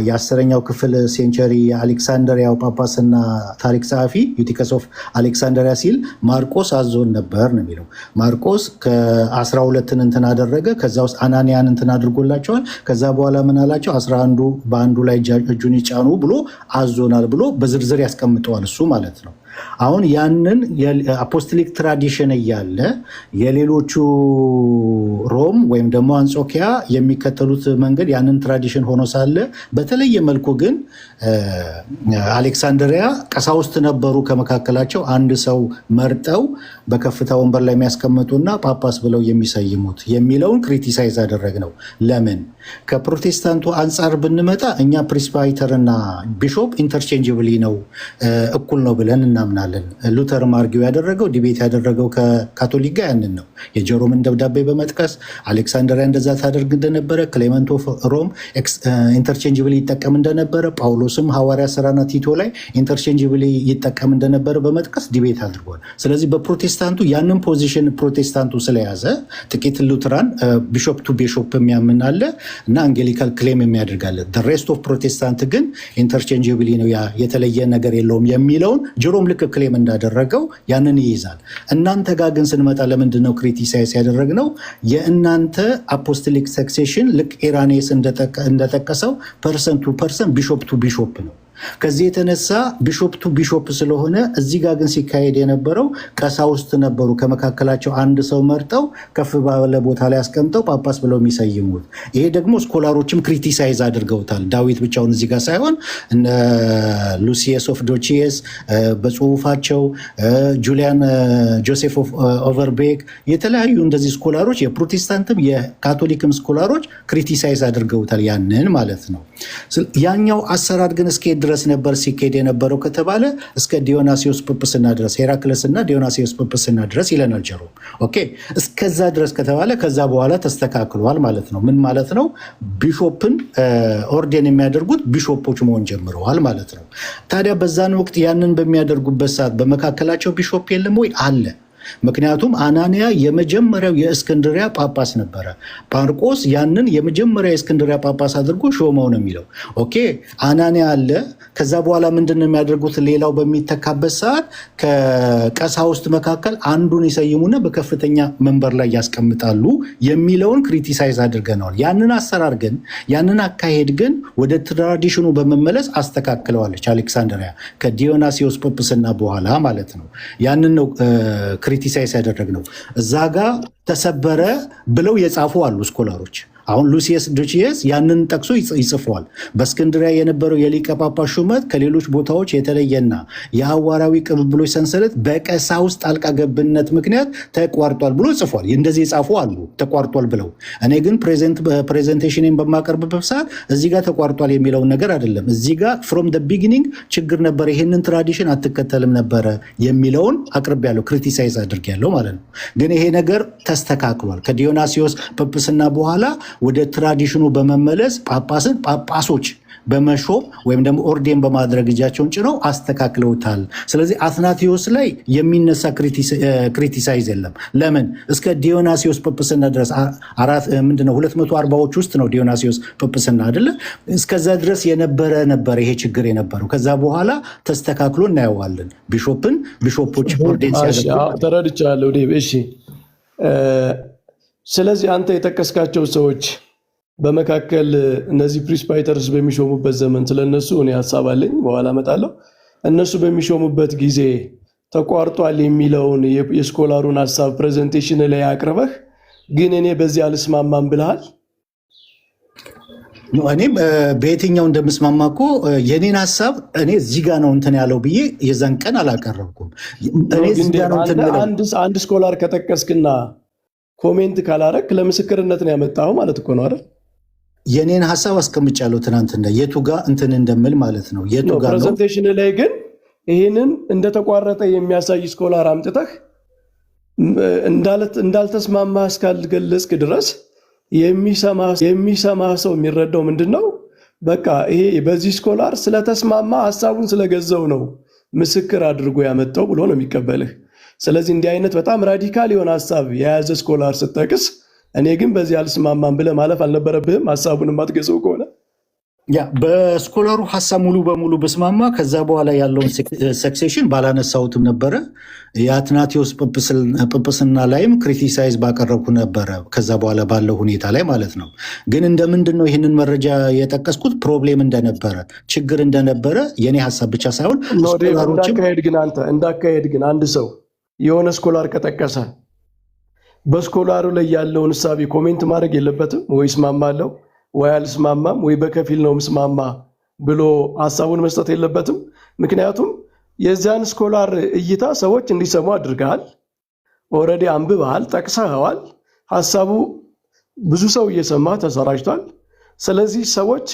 Speaker 4: የ10ኛው ክፍል ሴንቸሪ የአሌክሳንድሪያው ጳጳስና ታሪክ ጸሐፊ ዩቲከስ ኦፍ አሌክሳንድሪያ ሲል ማርቆስ አዞን ነበር ነው የሚለው። ማርቆስ ከ12 እንትን አደረገ። ከዛ ውስጥ አናንያን እንትን አድርጎላቸዋል። ከዛ በኋላ ምን አላቸው? 11 በአንዱ ላይ እጁን ይጫኑ ብሎ አዞናል ብሎ በዝርዝር ያስቀምጠዋል እሱ ማለት ነው። አሁን ያንን የአፖስቶሊክ ትራዲሽን እያለ የሌሎቹ ሮም ወይም ደግሞ አንጾኪያ የሚከተሉት መንገድ ያንን ትራዲሽን ሆኖ ሳለ በተለየ መልኩ ግን አሌክሳንድሪያ ቀሳውስት ነበሩ። ከመካከላቸው አንድ ሰው መርጠው በከፍታ ወንበር ላይ የሚያስቀምጡና ጳጳስ ብለው የሚሰይሙት የሚለውን ክሪቲሳይዝ አደረግ ነው። ለምን? ከፕሮቴስታንቱ አንጻር ብንመጣ እኛ ፕሪስባይተርና ቢሾፕ ኢንተርቼንጅብሊ ነው እኩል ነው ብለን እናምናለን። ሉተር ማርጊው ያደረገው ዲቤት ያደረገው ከካቶሊክ ጋር ያንን ነው። የጀሮምን ደብዳቤ በመጥቀስ አሌክሳንድሪያ እንደዛ ታደርግ እንደነበረ፣ ክሌመንት ኦፍ ሮም ኢንተርቼንጅብሊ ይጠቀም እንደነበረ፣ ጳውሎስም ሐዋርያ ሥራና ቲቶ ላይ ኢንተርቼንጅብሊ ይጠቀም እንደነበረ በመጥቀስ ዲቤት አድርጓል። ስለዚህ በፕሮቴስታንቱ ያንን ፖዚሽን ፕሮቴስታንቱ ስለያዘ ጥቂት ሉትራን ቢሾፕ ቱ ቢሾፕ የሚያምን አለ እና አንጌሊካል ክሌም የሚያደርጋለ። ሬስት ኦፍ ፕሮቴስታንት ግን ኢንተርቼንጅብሊ ነው፣ ያ የተለየ ነገር የለውም የሚለውን ጀሮም ልክ ክሌም እንዳደረገው ያንን ይይዛል። እናንተ ጋር ግን ስንመጣ ለምንድን ነው ክሪቲሳይዝ ያደረግነው? የእናንተ አፖስቶሊክ ሰክሴሽን ልክ ኢራኔስ እንደጠቀሰው ፐርሰን ቱ ፐርሰን ቢሾፕ ቱ ቢሾፕ ነው። ከዚህ የተነሳ ቢሾፕ ቱ ቢሾፕ ስለሆነ እዚህ ጋር ግን ሲካሄድ የነበረው ቀሳውስት ነበሩ። ከመካከላቸው አንድ ሰው መርጠው ከፍ ባለ ቦታ ላይ አስቀምጠው ጳጳስ ብለው የሚሰይሙት። ይሄ ደግሞ ስኮላሮችም ክሪቲሳይዝ አድርገውታል። ዳዊት ብቻውን እዚህ ጋር ሳይሆን እነ ሉሲየስ ኦፍ ዶቺየስ በጽሁፋቸው፣ ጁሊያን ጆሴፍ ኦቨርቤክ፣ የተለያዩ እንደዚህ ስኮላሮች የፕሮቴስታንትም የካቶሊክም ስኮላሮች ክሪቲሳይዝ አድርገውታል። ያንን ማለት ነው። ያኛው አሰራር ግን እስከ ድረስ ነበር ሲካሄድ የነበረው ከተባለ እስከ ዲዮናሲዮስ ጵጵስና ድረስ ሄራክለስና ዲዮናሲዮስ ጵጵስና ድረስ ይለናል ጀሮ። ኦኬ እስከዛ ድረስ ከተባለ ከዛ በኋላ ተስተካክሏል ማለት ነው። ምን ማለት ነው? ቢሾፕን ኦርዴን የሚያደርጉት ቢሾፖች መሆን ጀምረዋል ማለት ነው። ታዲያ በዛን ወቅት ያንን በሚያደርጉበት ሰዓት በመካከላቸው ቢሾፕ የለም ወይ? አለ። ምክንያቱም አናንያ የመጀመሪያው የእስክንድሪያ ጳጳስ ነበረ። ጳርቆስ ያንን የመጀመሪያ የእስክንድሪያ ጳጳስ አድርጎ ሾመው ነው የሚለው። ኦኬ አናንያ አለ። ከዛ በኋላ ምንድን ነው የሚያደርጉት? ሌላው በሚተካበት ሰዓት ከቀሳውስት መካከል አንዱን ይሰይሙና በከፍተኛ መንበር ላይ ያስቀምጣሉ የሚለውን ክሪቲሳይዝ አድርገነዋል። ያንን አሰራር ግን ያንን አካሄድ ግን ወደ ትራዲሽኑ በመመለስ አስተካክለዋለች አሌክሳንድሪያ ከዲዮናሲዮስ ጵጵስና በኋላ ማለት ነው። ያንን ነው ክሪቲሳይዝ ያደረግነው። እዛ ጋር ተሰበረ ብለው የጻፉ አሉ ስኮላሮች። አሁን ሉሲየስ ዶቺየስ ያንን ጠቅሶ ይጽፈዋል። በእስክንድሪያ የነበረው የሊቀ ጳጳስ ሹመት ከሌሎች ቦታዎች የተለየና የሐዋርያዊ ቅብብሎች ሰንሰለት በቀሳውስት ጣልቃ ገብነት ምክንያት ተቋርጧል ብሎ ጽፏል። እንደዚህ የጻፉ አሉ ተቋርጧል ብለው። እኔ ግን ፕሬዘንቴሽንን በማቀርብበት ሰዓት እዚህ ጋር ተቋርጧል የሚለውን ነገር አይደለም። እዚህ ጋር ፍሮም ደ ቢጊኒንግ ችግር ነበር፣ ይህንን ትራዲሽን አትከተልም ነበረ የሚለውን አቅርቤያለሁ፣ ክሪቲሳይዝ አድርጌያለሁ ማለት ነው። ግን ይሄ ነገር ተስተካክሏል። ከዲዮናሲዮስ ጵጵስና በኋላ ወደ ትራዲሽኑ በመመለስ ጳጳሶች በመሾም ወይም ደግሞ ኦርዴን በማድረግ እጃቸውን ጭነው አስተካክለውታል። ስለዚህ አትናቴዎስ ላይ የሚነሳ ክሪቲሳይዝ የለም። ለምን? እስከ ዲዮናሲዮስ ጵጵስና ድረስ 240ዎች ውስጥ ነው ዲዮናሲዮስ ጵጵስና አይደለ? እስከዛ ድረስ ነበር ይሄ ችግር የነበረው። ከዛ በኋላ ተስተካክሎ እናየዋለን። ቢሾፖች ኦርዴን ሲያደርጉ
Speaker 2: ተረድቻለሁ። እሺ ስለዚህ አንተ የጠቀስካቸው ሰዎች በመካከል እነዚህ ፕሪስፓይተርስ በሚሾሙበት ዘመን ስለነሱ እኔ ሀሳብ አለኝ፣ በኋላ እመጣለሁ። እነሱ በሚሾሙበት ጊዜ ተቋርጧል የሚለውን የስኮላሩን ሀሳብ ፕሬዘንቴሽን ላይ አቅርበህ ግን እኔ በዚህ አልስማማም ብለሃል።
Speaker 4: እኔም በየትኛው እንደምስማማ እኮ የኔን ሀሳብ እኔ እዚህ ጋ ነው እንትን ያለው ብዬ የዛን ቀን አላቀረብኩም።
Speaker 2: አንድ ስኮላር ከጠቀስክና ኮሜንት ካላረክ ለምስክርነት ነው ያመጣው ማለት እኮ ነው አይደል?
Speaker 4: የኔን ሀሳብ አስቀምጫለሁ ትናንትና የቱ ጋር እንትን እንደምል ማለት ነው። የቱ ጋር ነው
Speaker 2: ፕሬዘንቴሽን ላይ ግን ይህንን እንደተቋረጠ የሚያሳይ ስኮላር አምጥተህ እንዳልተስማማ እስካልገለጽክ ድረስ የሚሰማ ሰው የሚረዳው ምንድን ነው? በቃ ይሄ በዚህ ስኮላር ስለተስማማ ሀሳቡን ስለገዘው ነው ምስክር አድርጎ ያመጣው ብሎ ነው የሚቀበልህ። ስለዚህ እንዲህ አይነት በጣም ራዲካል የሆነ ሀሳብ የያዘ ስኮላር ስጠቅስ እኔ ግን በዚህ አልስማማም ብለህ ማለፍ አልነበረብህም። ሀሳቡን የማትገዛው ከሆነ
Speaker 4: ያ በስኮላሩ ሀሳብ ሙሉ በሙሉ በስማማ ከዛ በኋላ ያለውን ሰክሴሽን ባላነሳሁትም ነበረ። የአትናቴዎስ ጵጵስና ላይም ክሪቲሳይዝ ባቀረብኩ ነበረ ከዛ በኋላ ባለው ሁኔታ ላይ ማለት ነው። ግን እንደምንድን ነው ይህንን መረጃ የጠቀስኩት? ፕሮብሌም እንደነበረ ችግር እንደነበረ የኔ ሀሳብ ብቻ ሳይሆን
Speaker 2: እንዳካሄድ ግን አንድ ሰው የሆነ ስኮላር ከጠቀሰ በስኮላሩ ላይ ያለውን እሳቤ ኮሜንት ማድረግ የለበትም ወይ? እስማማለሁ ወይ አልስማማም ወይ በከፊል ነው ምስማማ ብሎ ሀሳቡን መስጠት የለበትም። ምክንያቱም የዚያን ስኮላር እይታ ሰዎች እንዲሰሙ አድርገሃል። ኦልሬዲ አንብበሃል፣ ጠቅሰኸዋል። ሀሳቡ ብዙ ሰው እየሰማ ተሰራጭቷል። ስለዚህ ሰዎች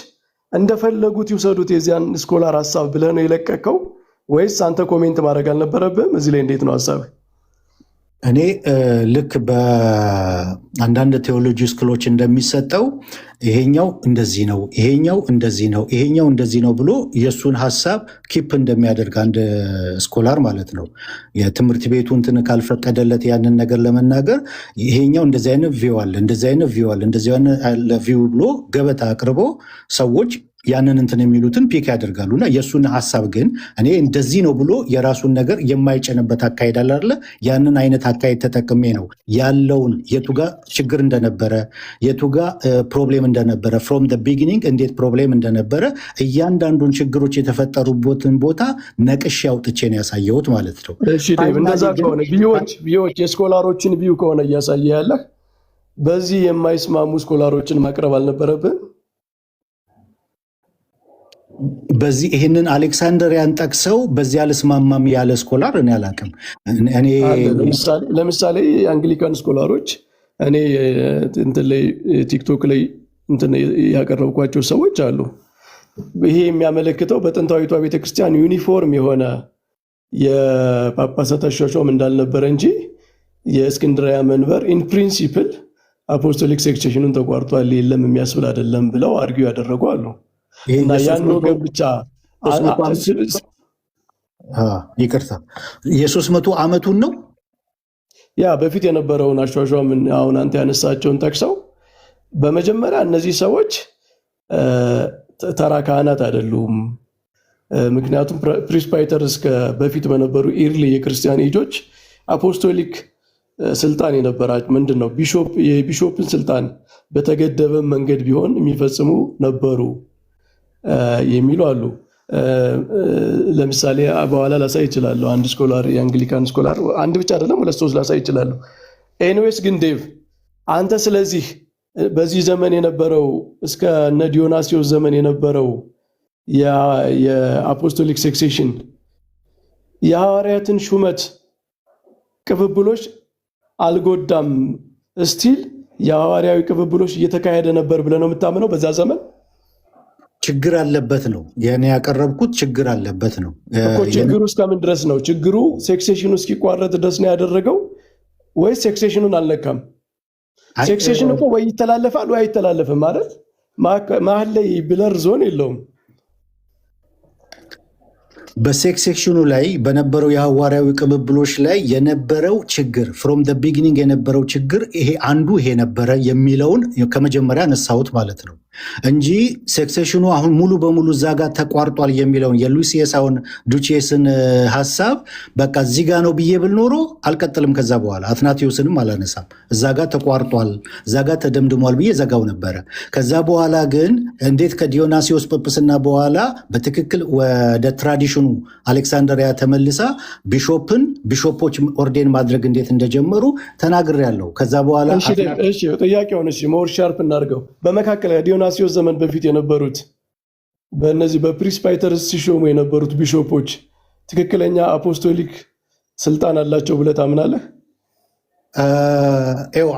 Speaker 2: እንደፈለጉት ይውሰዱት የዚያን ስኮላር ሀሳብ ብለህ ነው የለቀቀው ወይስ አንተ ኮሜንት ማድረግ አልነበረብህም? እዚህ ላይ እንዴት ነው ሀሳብ?
Speaker 4: እኔ ልክ በአንዳንድ ቴዎሎጂ ስክሎች እንደሚሰጠው ይሄኛው እንደዚህ ነው፣ ይሄኛው እንደዚህ ነው፣ ይሄኛው እንደዚህ ነው ብሎ የእሱን ሀሳብ ኪፕ እንደሚያደርግ አንድ ስኮላር ማለት ነው። የትምህርት ቤቱ እንትን ካልፈቀደለት ያንን ነገር ለመናገር ይሄኛው እንደዚህ አይነት ቪው አለ፣ እንደዚህ አይነት ቪው አለ፣ እንደዚህ አይነት ቪው ብሎ ገበታ አቅርቦ ሰዎች ያንን እንትን የሚሉትን ፒክ ያደርጋሉ እና የእሱን ሀሳብ ግን እኔ እንደዚህ ነው ብሎ የራሱን ነገር የማይጨንበት አካሄድ አለ አይደለ? ያንን አይነት አካሄድ ተጠቅሜ ነው ያለውን የቱጋ ችግር እንደነበረ የቱጋ ፕሮብሌም እንደነበረ ፍሮም ደ ቢጊኒንግ እንዴት ፕሮብሌም እንደነበረ እያንዳንዱን ችግሮች የተፈጠሩበትን ቦታ ነቅሼ አውጥቼ ነው ያሳየሁት ማለት ነው።
Speaker 2: እንደዛ ከሆነ ቪዎች የስኮላሮችን ቪው ከሆነ እያሳየ ያለህ በዚህ የማይስማሙ ስኮላሮችን ማቅረብ አልነበረብን?
Speaker 4: በዚህ ይህንን አሌክሳንደሪያን ጠቅሰው በዚህ አልስማማም ያለ ስኮላር እኔ አላውቅም።
Speaker 2: ለምሳሌ የአንግሊካን ስኮላሮች እኔ እንትን ላይ ቲክቶክ ላይ እንትን ያቀረብኳቸው ሰዎች አሉ። ይሄ የሚያመለክተው በጥንታዊቷ ቤተክርስቲያን ዩኒፎርም የሆነ የጳጳሳት አሿሿም እንዳልነበረ እንጂ የእስክንድርያ መንበር ኢን ፕሪንሲፕል አፖስቶሊክ ሰክሴሽኑን ተቋርጧል የለም የሚያስብል አይደለም ብለው አርጊው ያደረጉ አሉ። እና ያን ወገን ብቻ
Speaker 4: ይቅርታ የ300 ዓመቱን ነው
Speaker 2: ያ በፊት የነበረውን አሿሿም አሁን አንተ ያነሳቸውን ጠቅሰው በመጀመሪያ እነዚህ ሰዎች ተራ ካህናት አይደሉም። ምክንያቱም ፕሪስፓይተርስ በፊት በነበሩ ኢርሊ የክርስቲያን ኤጆች አፖስቶሊክ ስልጣን የነበራቸው ምንድን ነው የቢሾፕን ስልጣን በተገደበ መንገድ ቢሆን የሚፈጽሙ ነበሩ የሚሉ አሉ። ለምሳሌ በኋላ ላሳይ ይችላለሁ። አንድ ስኮላር የአንግሊካን ስኮላር አንድ ብቻ አይደለም 2-3 ላሳይ ይችላለሁ። ኤኒዌይስ ግን ዴቭ አንተ ስለዚህ በዚህ ዘመን የነበረው እስከ እነ ዲዮናሲዮስ ዘመን የነበረው የአፖስቶሊክ ሰክሴሽን የሐዋርያትን ሹመት ቅብብሎች አልጎዳም፣ እስቲል የሐዋርያዊ ቅብብሎች እየተካሄደ ነበር ብለህ ነው የምታምነው? በዛ ዘመን
Speaker 4: ችግር አለበት ነው የኔ ያቀረብኩት። ችግር አለበት ነው
Speaker 2: እኮ። ችግሩ እስከምን ድረስ ነው? ችግሩ ሴክሴሽኑ እስኪቋረጥ ድረስ ነው ያደረገው ወይስ ሴክሴሽኑን አልነካም? ሴክሴሽን እኮ ወይ ይተላለፋል ወይ አይተላለፍም ማለት መሀል ላይ ብለር ዞን የለውም።
Speaker 4: በሴክሴሽኑ ላይ በነበረው የሐዋርያዊ ቅብብሎች ላይ የነበረው ችግር ፍሮም ደ ቢጊኒንግ የነበረው ችግር ይሄ አንዱ ይሄ ነበረ የሚለውን ከመጀመሪያ ነሳሁት ማለት ነው እንጂ ሴክሴሽኑ አሁን ሙሉ በሙሉ እዛ ጋር ተቋርጧል የሚለውን የሉሲየሳውን ዱቼስን ሀሳብ በቃ እዚህ ጋ ነው ብዬ ብል ኖሮ አልቀጥልም። ከዛ በኋላ አትናቴዎስንም አላነሳም። እዛ ጋር ተቋርጧል፣ እዛ ጋር ተደምድሟል ብዬ ዘጋው ነበረ። ከዛ በኋላ ግን እንዴት ከዲዮናሲዮስ ጵጵስና በኋላ በትክክል ወደ ትራዲሽኑ አሌክሳንደሪያ ተመልሳ ቢሾፖች ኦርዴን ማድረግ እንዴት እንደጀመሩ ተናግሬያለሁ። ከዛ በኋላ
Speaker 2: ጥያቄውን ሞር ሻርፕ እናድርገው። በመካከል ዲዮናሲዮስ ዘመን በፊት የነበሩት በእነዚህ በፕሪስፓይተርስ ሲሾሙ የነበሩት ቢሾፖች ትክክለኛ አፖስቶሊክ ስልጣን አላቸው ብለህ ታምናለህ?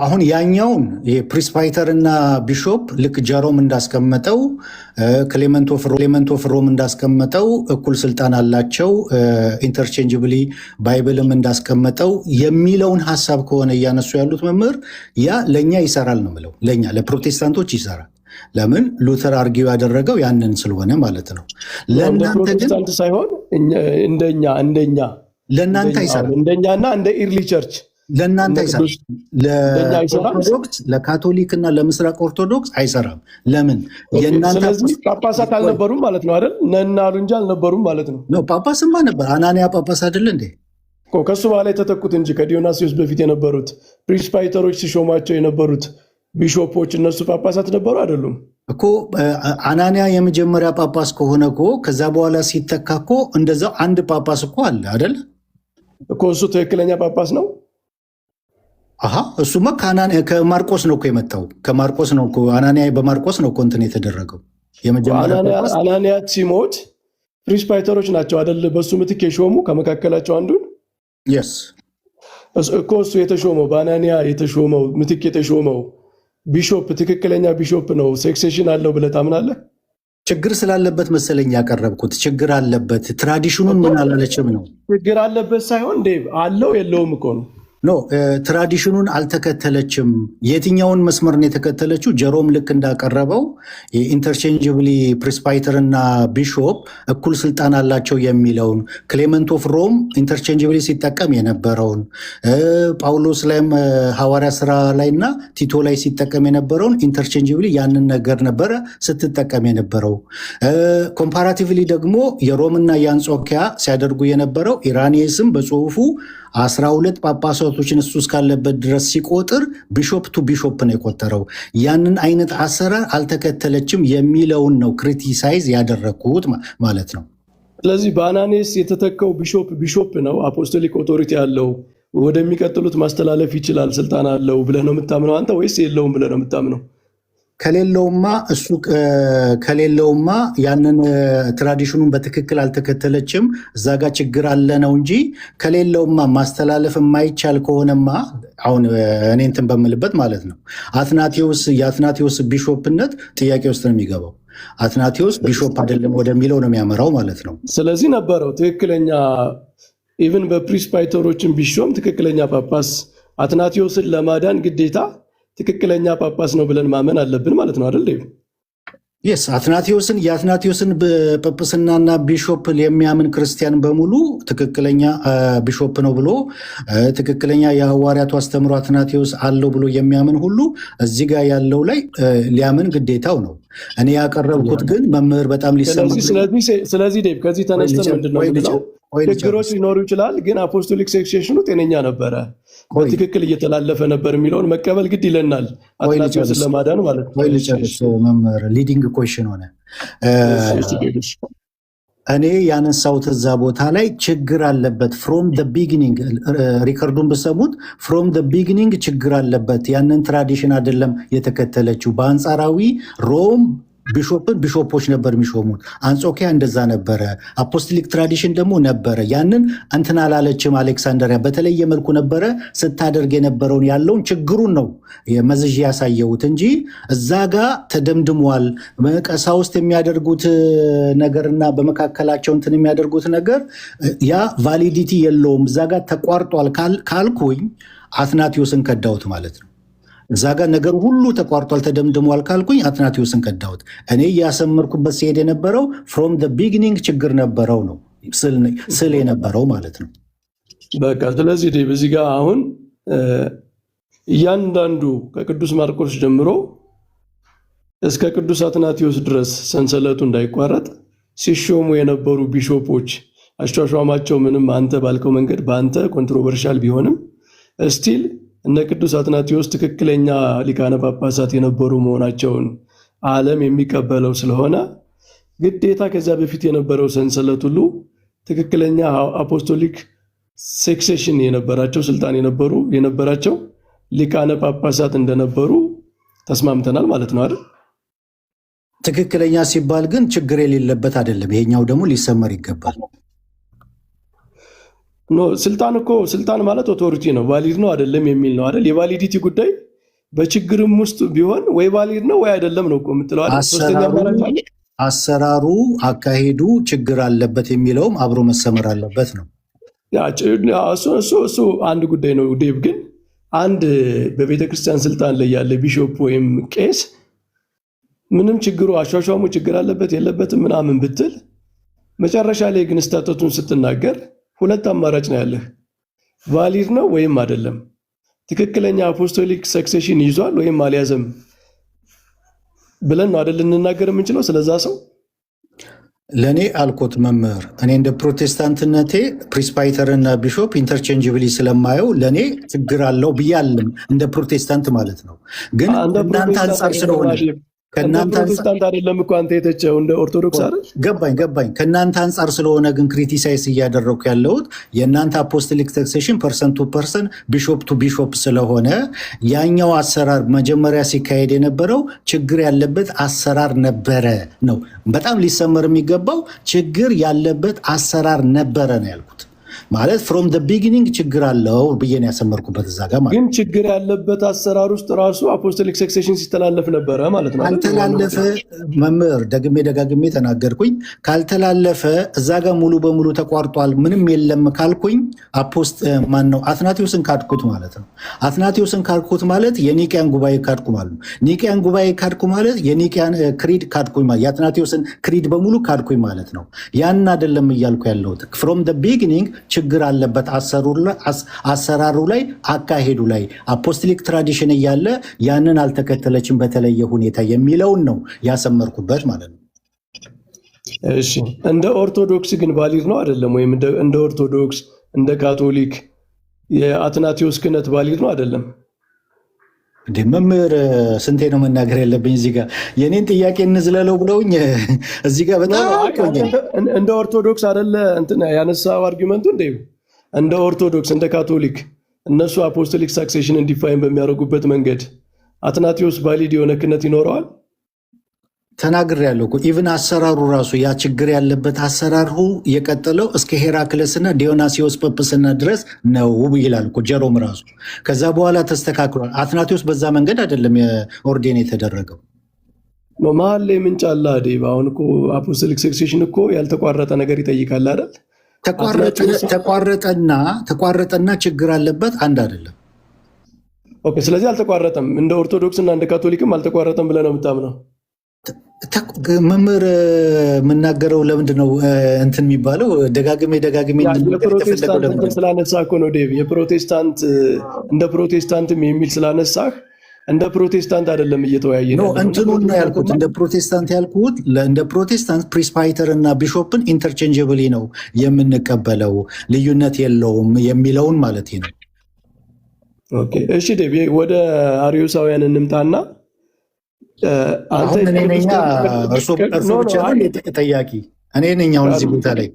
Speaker 4: አሁን ያኛውን የፕሪስፓይተር እና ቢሾፕ ልክ ጀሮም እንዳስቀመጠው ክሌመንት ኦፍ ሮም እንዳስቀመጠው እኩል ስልጣን አላቸው፣ ኢንተርቼንጅብሊ ባይብልም እንዳስቀመጠው የሚለውን ሀሳብ ከሆነ እያነሱ ያሉት መምህር ያ ለእኛ ይሰራል ነው የምለው። ለእኛ ለፕሮቴስታንቶች ይሰራል። ለምን ሉተር አርጊው ያደረገው ያንን ስለሆነ ማለት ነው። ለእናንተ ግን
Speaker 2: ሳይሆን እንደኛ
Speaker 4: ለእናንተ አይሰራም።
Speaker 2: እንደኛና እንደ ኢርሊ ቸርች
Speaker 4: ለእናንተ አይሰራም። ለኦርቶዶክስ ለካቶሊክ እና ለምስራቅ ኦርቶዶክስ አይሰራም። ለምን?
Speaker 2: ስለዚህ ጳጳሳት አልነበሩም ማለት ነው አይደል? ነናሉ እንጂ አልነበሩም ማለት ነው።
Speaker 4: ጳጳስማ ነበር። አናንያ ጳጳስ አይደል እንዴ?
Speaker 2: ከሱ በኋላ የተተኩት እንጂ ከዲዮናሲዮስ በፊት የነበሩት ፕሪስፓይተሮች ሲሾማቸው የነበሩት ቢሾፖች እነሱ ጳጳሳት ነበሩ አይደሉም
Speaker 4: እኮ። አናንያ የመጀመሪያ ጳጳስ ከሆነ እኮ ከዛ በኋላ ሲተካ እኮ እንደዛው አንድ ጳጳስ እኮ አለ አይደል
Speaker 2: እኮ። እሱ ትክክለኛ ጳጳስ ነው።
Speaker 4: እሱማ ከማርቆስ ነው እኮ የመጣው። ከማርቆስ ነው እኮ አናንያ በማርቆስ ነው እኮ እንትን የተደረገው።
Speaker 2: አናንያ ሲሞት ፕሪስፓይተሮች ናቸው አይደል በሱ ምትክ የሾሙ ከመካከላቸው አንዱን
Speaker 4: የስ
Speaker 2: እኮ እሱ የተሾመው በአናንያ የተሾመው ምትክ የተሾመው ቢሾፕ ትክክለኛ ቢሾፕ ነው። ሴክሴሽን አለው ብለህ ታምናለህ?
Speaker 4: ችግር ስላለበት መሰለኝ ያቀረብኩት። ችግር አለበት ትራዲሽኑን ምን አላለችም ነው።
Speaker 2: ችግር አለበት ሳይሆን ዴቭ አለው የለውም እኮ ነው።
Speaker 4: ኖ ትራዲሽኑን አልተከተለችም። የትኛውን መስመር ነው የተከተለችው? ጀሮም ልክ እንዳቀረበው ኢንተርቼንጅብሊ ፕሪስፓይተር እና ቢሾፕ እኩል ስልጣን አላቸው የሚለውን፣ ክሌመንት ኦፍ ሮም ኢንተርቼንጅብሊ ሲጠቀም የነበረውን፣ ጳውሎስ ላይም ሐዋርያ ስራ ላይ እና ቲቶ ላይ ሲጠቀም የነበረውን ኢንተርቼንጅብሊ ያንን ነገር ነበረ ስትጠቀም የነበረው። ኮምፓራቲቭሊ ደግሞ የሮምና የአንጾኪያ ሲያደርጉ የነበረው ኢራኒየስም በጽሁፉ 12 ጳጳሳቶችን እሱ እስካለበት ድረስ ሲቆጥር ቢሾፕ ቱ ቢሾፕ ነው የቆጠረው። ያንን አይነት አሰራር አልተከተለችም የሚለውን ነው ክሪቲሳይዝ ያደረግኩት ማለት ነው።
Speaker 2: ስለዚህ በአናኔስ የተተካው ቢሾፕ ነው፣ አፖስቶሊክ ኦቶሪቲ አለው፣ ወደሚቀጥሉት ማስተላለፍ ይችላል፣ ስልጣን አለው ብለህ ነው የምታምነው አንተ ወይስ የለውም ብለህ ነው የምታምነው?
Speaker 4: ከሌለውማ ያንን ትራዲሽኑን በትክክል አልተከተለችም፣ እዛ ጋር ችግር አለ ነው እንጂ ከሌለውማ ማስተላለፍ የማይቻል ከሆነማ አሁን እኔ እንትን በምልበት ማለት ነው የአትናቴዎስ ቢሾፕነት ጥያቄ ውስጥ ነው የሚገባው። አትናቴዎስ ቢሾፕ አይደለም ወደሚለው ነው የሚያመራው ማለት ነው።
Speaker 2: ስለዚህ ነበረው ትክክለኛ ኢቭን በፕሪስፓይተሮችን ቢሾም ትክክለኛ ጳጳስ አትናቴዎስን ለማዳን ግዴታ ትክክለኛ ጳጳስ ነው ብለን ማመን አለብን ማለት ነው አይደል?
Speaker 4: የስ የአትናቴዎስን ጵጵስናና ቢሾፕ የሚያምን ክርስቲያን በሙሉ ትክክለኛ ቢሾፕ ነው ብሎ ትክክለኛ የሐዋርያቱ አስተምሮ አትናቴዎስ አለው ብሎ የሚያምን ሁሉ እዚህ ጋር ያለው ላይ ሊያምን ግዴታው ነው። እኔ ያቀረብኩት ግን መምህር በጣም ሊሰማ
Speaker 2: ስለዚህ ዴቭ ከዚህ ተነስተን ምንድን ነው የምንለው? ችግሮች ሊኖሩ ይችላል፣ ግን አፖስቶሊክ ሴክሴሽኑ ጤነኛ ነበረ፣ በትክክል እየተላለፈ ነበር የሚለውን መቀበል ግድ ይለናል፣ አትናቴዎስን ለማዳን ማለት ነው።
Speaker 4: ልጨርስ መምህር፣ ሊዲንግ ኮሽን ሆነ። እኔ ያነሳሁት እዛ ቦታ ላይ ችግር አለበት። ፍሮም ደ ቢጊኒንግ ሪከርዱን ብሰሙት ፍሮም ደ ቢጊኒንግ ችግር አለበት። ያንን ትራዲሽን አይደለም የተከተለችው። በአንጻራዊ ሮም ቢሾፖች ነበር የሚሾሙት። አንጾኪያ እንደዛ ነበረ። አፖስቶሊክ ትራዲሽን ደግሞ ነበረ። ያንን እንትን አላለችም። አሌክሳንደሪያ በተለየ መልኩ ነበረ ስታደርግ የነበረውን ያለውን ችግሩን ነው መዝዥ ያሳየሁት እንጂ እዛ ጋ ተደምድሟል። ቀሳውስት የሚያደርጉት ነገርና በመካከላቸው እንትን የሚያደርጉት ነገር ያ ቫሊዲቲ የለውም፣ እዛ ጋ ተቋርጧል ካልኩኝ አትናቴዎስን ከዳሁት ማለት ነው። እዛ ጋር ነገር ሁሉ ተቋርጧል ተደምድሟል ካልኩኝ አትናቴዎስን ከዳሁት። እኔ እያሰመርኩበት ሲሄድ የነበረው ፍሮም ደ ቢጊኒንግ ችግር ነበረው ነው ስል የነበረው ማለት ነው።
Speaker 2: በቃ ስለዚህ በዚህ ጋር አሁን እያንዳንዱ ከቅዱስ ማርቆስ ጀምሮ እስከ ቅዱስ አትናቴዎስ ድረስ ሰንሰለቱ እንዳይቋረጥ ሲሾሙ የነበሩ ቢሾፖች አሿሿማቸው ምንም አንተ ባልከው መንገድ በአንተ ኮንትሮቨርሻል ቢሆንም እስቲል እነ ቅዱስ አትናቴዎስ ትክክለኛ ሊቃነ ጳጳሳት የነበሩ መሆናቸውን ዓለም የሚቀበለው ስለሆነ ግዴታ ከዚያ በፊት የነበረው ሰንሰለት ሁሉ ትክክለኛ አፖስቶሊክ ሴክሴሽን የነበራቸው ስልጣን የነበራቸው ሊቃነ ጳጳሳት እንደነበሩ ተስማምተናል ማለት ነው አይደል?
Speaker 4: ትክክለኛ ሲባል ግን ችግር የሌለበት አይደለም። ይሄኛው ደግሞ ሊሰመር ይገባል።
Speaker 2: ስልጣን ማለት ኦቶሪቲ ነው። ቫሊድ ነው አይደለም የሚል ነው አይደል? የቫሊዲቲ ጉዳይ በችግርም ውስጥ ቢሆን ወይ ቫሊድ ነው ወይ አይደለም ነው የምትለው አይደል?
Speaker 4: አሰራሩ አካሄዱ ችግር አለበት የሚለውም አብሮ መሰመር አለበት ነው።
Speaker 2: እሱ አንድ ጉዳይ ነው ዴቭ። ግን አንድ በቤተክርስቲያን ስልጣን ላይ ያለ ቢሾፕ ወይም ቄስ ምንም ችግሩ አሿሿሙ ችግር አለበት የለበትም ምናምን ብትል መጨረሻ ላይ ግን ስታተቱን ስትናገር ሁለት አማራጭ ነው ያለህ። ቫሊድ ነው ወይም አይደለም፣ ትክክለኛ አፖስቶሊክ ሰክሴሽን ይዟል ወይም አልያዘም ብለን ነው አይደል ልንናገር የምንችለው ስለዛ ሰው።
Speaker 4: ለእኔ አልኮት መምህር፣ እኔ እንደ ፕሮቴስታንትነቴ ፕሪስፓይተርና ቢሾፕ ኢንተርቼንጅብሊ ስለማየው ለእኔ ችግር አለው ብዬ አልልም፣ እንደ ፕሮቴስታንት ማለት ነው። ግን እናንተ አንጻር ስለሆነ
Speaker 2: ፕሮቴስታንት አይደለም እኮ አንተ የተቸው እንደ ኦርቶዶክስ አይደል?
Speaker 4: ገባኝ። ከእናንተ አንጻር ስለሆነ ግን ክሪቲሳይዝ እያደረኩ ያለሁት የእናንተ አፖስቶሊክ ሰክሴሽን ፐርሰን ቱ ፐርሰን ቢሾፕ ቱ ቢሾፕ ስለሆነ ያኛው አሰራር መጀመሪያ ሲካሄድ የነበረው ችግር ያለበት አሰራር ነበረ ነው። በጣም ሊሰመር የሚገባው ችግር ያለበት አሰራር ነበረ ነው ያልኩት። ማለት ፍሮም ደ ቢጊኒንግ ችግር አለው ብዬ ነው ያሰመርኩበት እዛ ጋር ማለት
Speaker 2: ግን ችግር ያለበት አሰራር ውስጥ ራሱ አፖስቶሊክ ሰክሴሽን ሲተላለፍ ነበረ ማለት ነው።
Speaker 4: ካልተላለፈ መምህር ደጋግሜ ተናገርኩኝ። ካልተላለፈ እዛ ጋር ሙሉ በሙሉ ተቋርጧል ምንም የለም ካልኩኝ ማነው አትናቴዎስን ካድኩት ማለት ነው። አትናቴዎስን ካድኩት ማለት የኒቅያን ጉባኤ ካድኩ ማለት ነው። ኒቅያን ጉባኤ ካድኩ ማለት የኒቅያን ክሪድ ካድኩኝ ማለት የአትናቴዎስን ክሪድ በሙሉ ካድኩኝ ማለት ነው። ያን አይደለም እያልኩ ያለሁት ፍሮም ደ ቢጊኒንግ ችግር አለበት አሰራሩ ላይ አካሄዱ ላይ አፖስቶሊክ ትራዲሽን እያለ ያንን አልተከተለችም በተለየ ሁኔታ የሚለውን ነው ያሰመርኩበት ማለት ነው።
Speaker 2: እሺ እንደ ኦርቶዶክስ ግን ቫሊድ ነው አይደለም? ወይም እንደ ኦርቶዶክስ እንደ ካቶሊክ የአትናቴዎስ ክህነት ቫሊድ ነው አይደለም?
Speaker 4: እንደ መምህር ስንቴ ነው መናገር ያለብኝ እዚህ ጋር የኔን ጥያቄ እንዝለለው ብለውኝ እዚህ ጋር በጣም
Speaker 2: እንደ ኦርቶዶክስ አይደለ እንትን ያነሳው አርጊመንቱ እንደ ኦርቶዶክስ እንደ ካቶሊክ እነሱ አፖስቶሊክ ሳክሴሽንን ዲፋይን በሚያደርጉበት መንገድ አትናቴዎስ ቫሊድ የሆነ ክህነት ይኖረዋል?
Speaker 4: ተናግሬያለሁ እኮ ኢቭን አሰራሩ ራሱ ያ ችግር ያለበት አሰራሩ የቀጠለው እስከ ሄራክለስና ዲዮናሲዎስ ጵጵስና ድረስ ነው ይላል እኮ ጀሮም ራሱ። ከዛ በኋላ ተስተካክሏል። አትናቴዎስ በዛ መንገድ አይደለም ኦርዴን የተደረገው።
Speaker 2: መሀል ላይ ምንጭ አለ አይደል? አሁን እኮ አፖስቶሊክ ሰክሴሽን እኮ ያልተቋረጠ ነገር ይጠይቃል አይደል? ተቋረጠና ችግር አለበት አንድ አይደለም። ኦኬ፣ ስለዚህ አልተቋረጠም። እንደ ኦርቶዶክስ እና እንደ ካቶሊክም አልተቋረጠም ብለህ ነው የምታምነው?
Speaker 4: መምህር የምናገረው ለምንድን ነው እንትን የሚባለው? ደጋግሜ
Speaker 2: የፕሮቴስታንት ስላነሳ እኮ ነው ዴቭ። የፕሮቴስታንት እንደ ፕሮቴስታንትም የሚል ስላነሳህ እንደ ፕሮቴስታንት አይደለም እየተወያየ ነው።
Speaker 4: እንትኑን ነው ያልኩት። እንደ ፕሮቴስታንት ያልኩት እንደ ፕሮቴስታንት ፕሪስፓይተር እና ቢሾፕን ኢንተርቼንጀብሊ ነው የምንቀበለው፣ ልዩነት የለውም የሚለውን ማለት ነው።
Speaker 2: ኦኬ እሺ ዴቭ፣ ወደ አርዮሳውያን እንምጣና
Speaker 4: አሁን እኔ ነኝ እርሶ ብቻ ጠያቂ እኔ ነኝ አሁን እዚህ ቦታ ላይ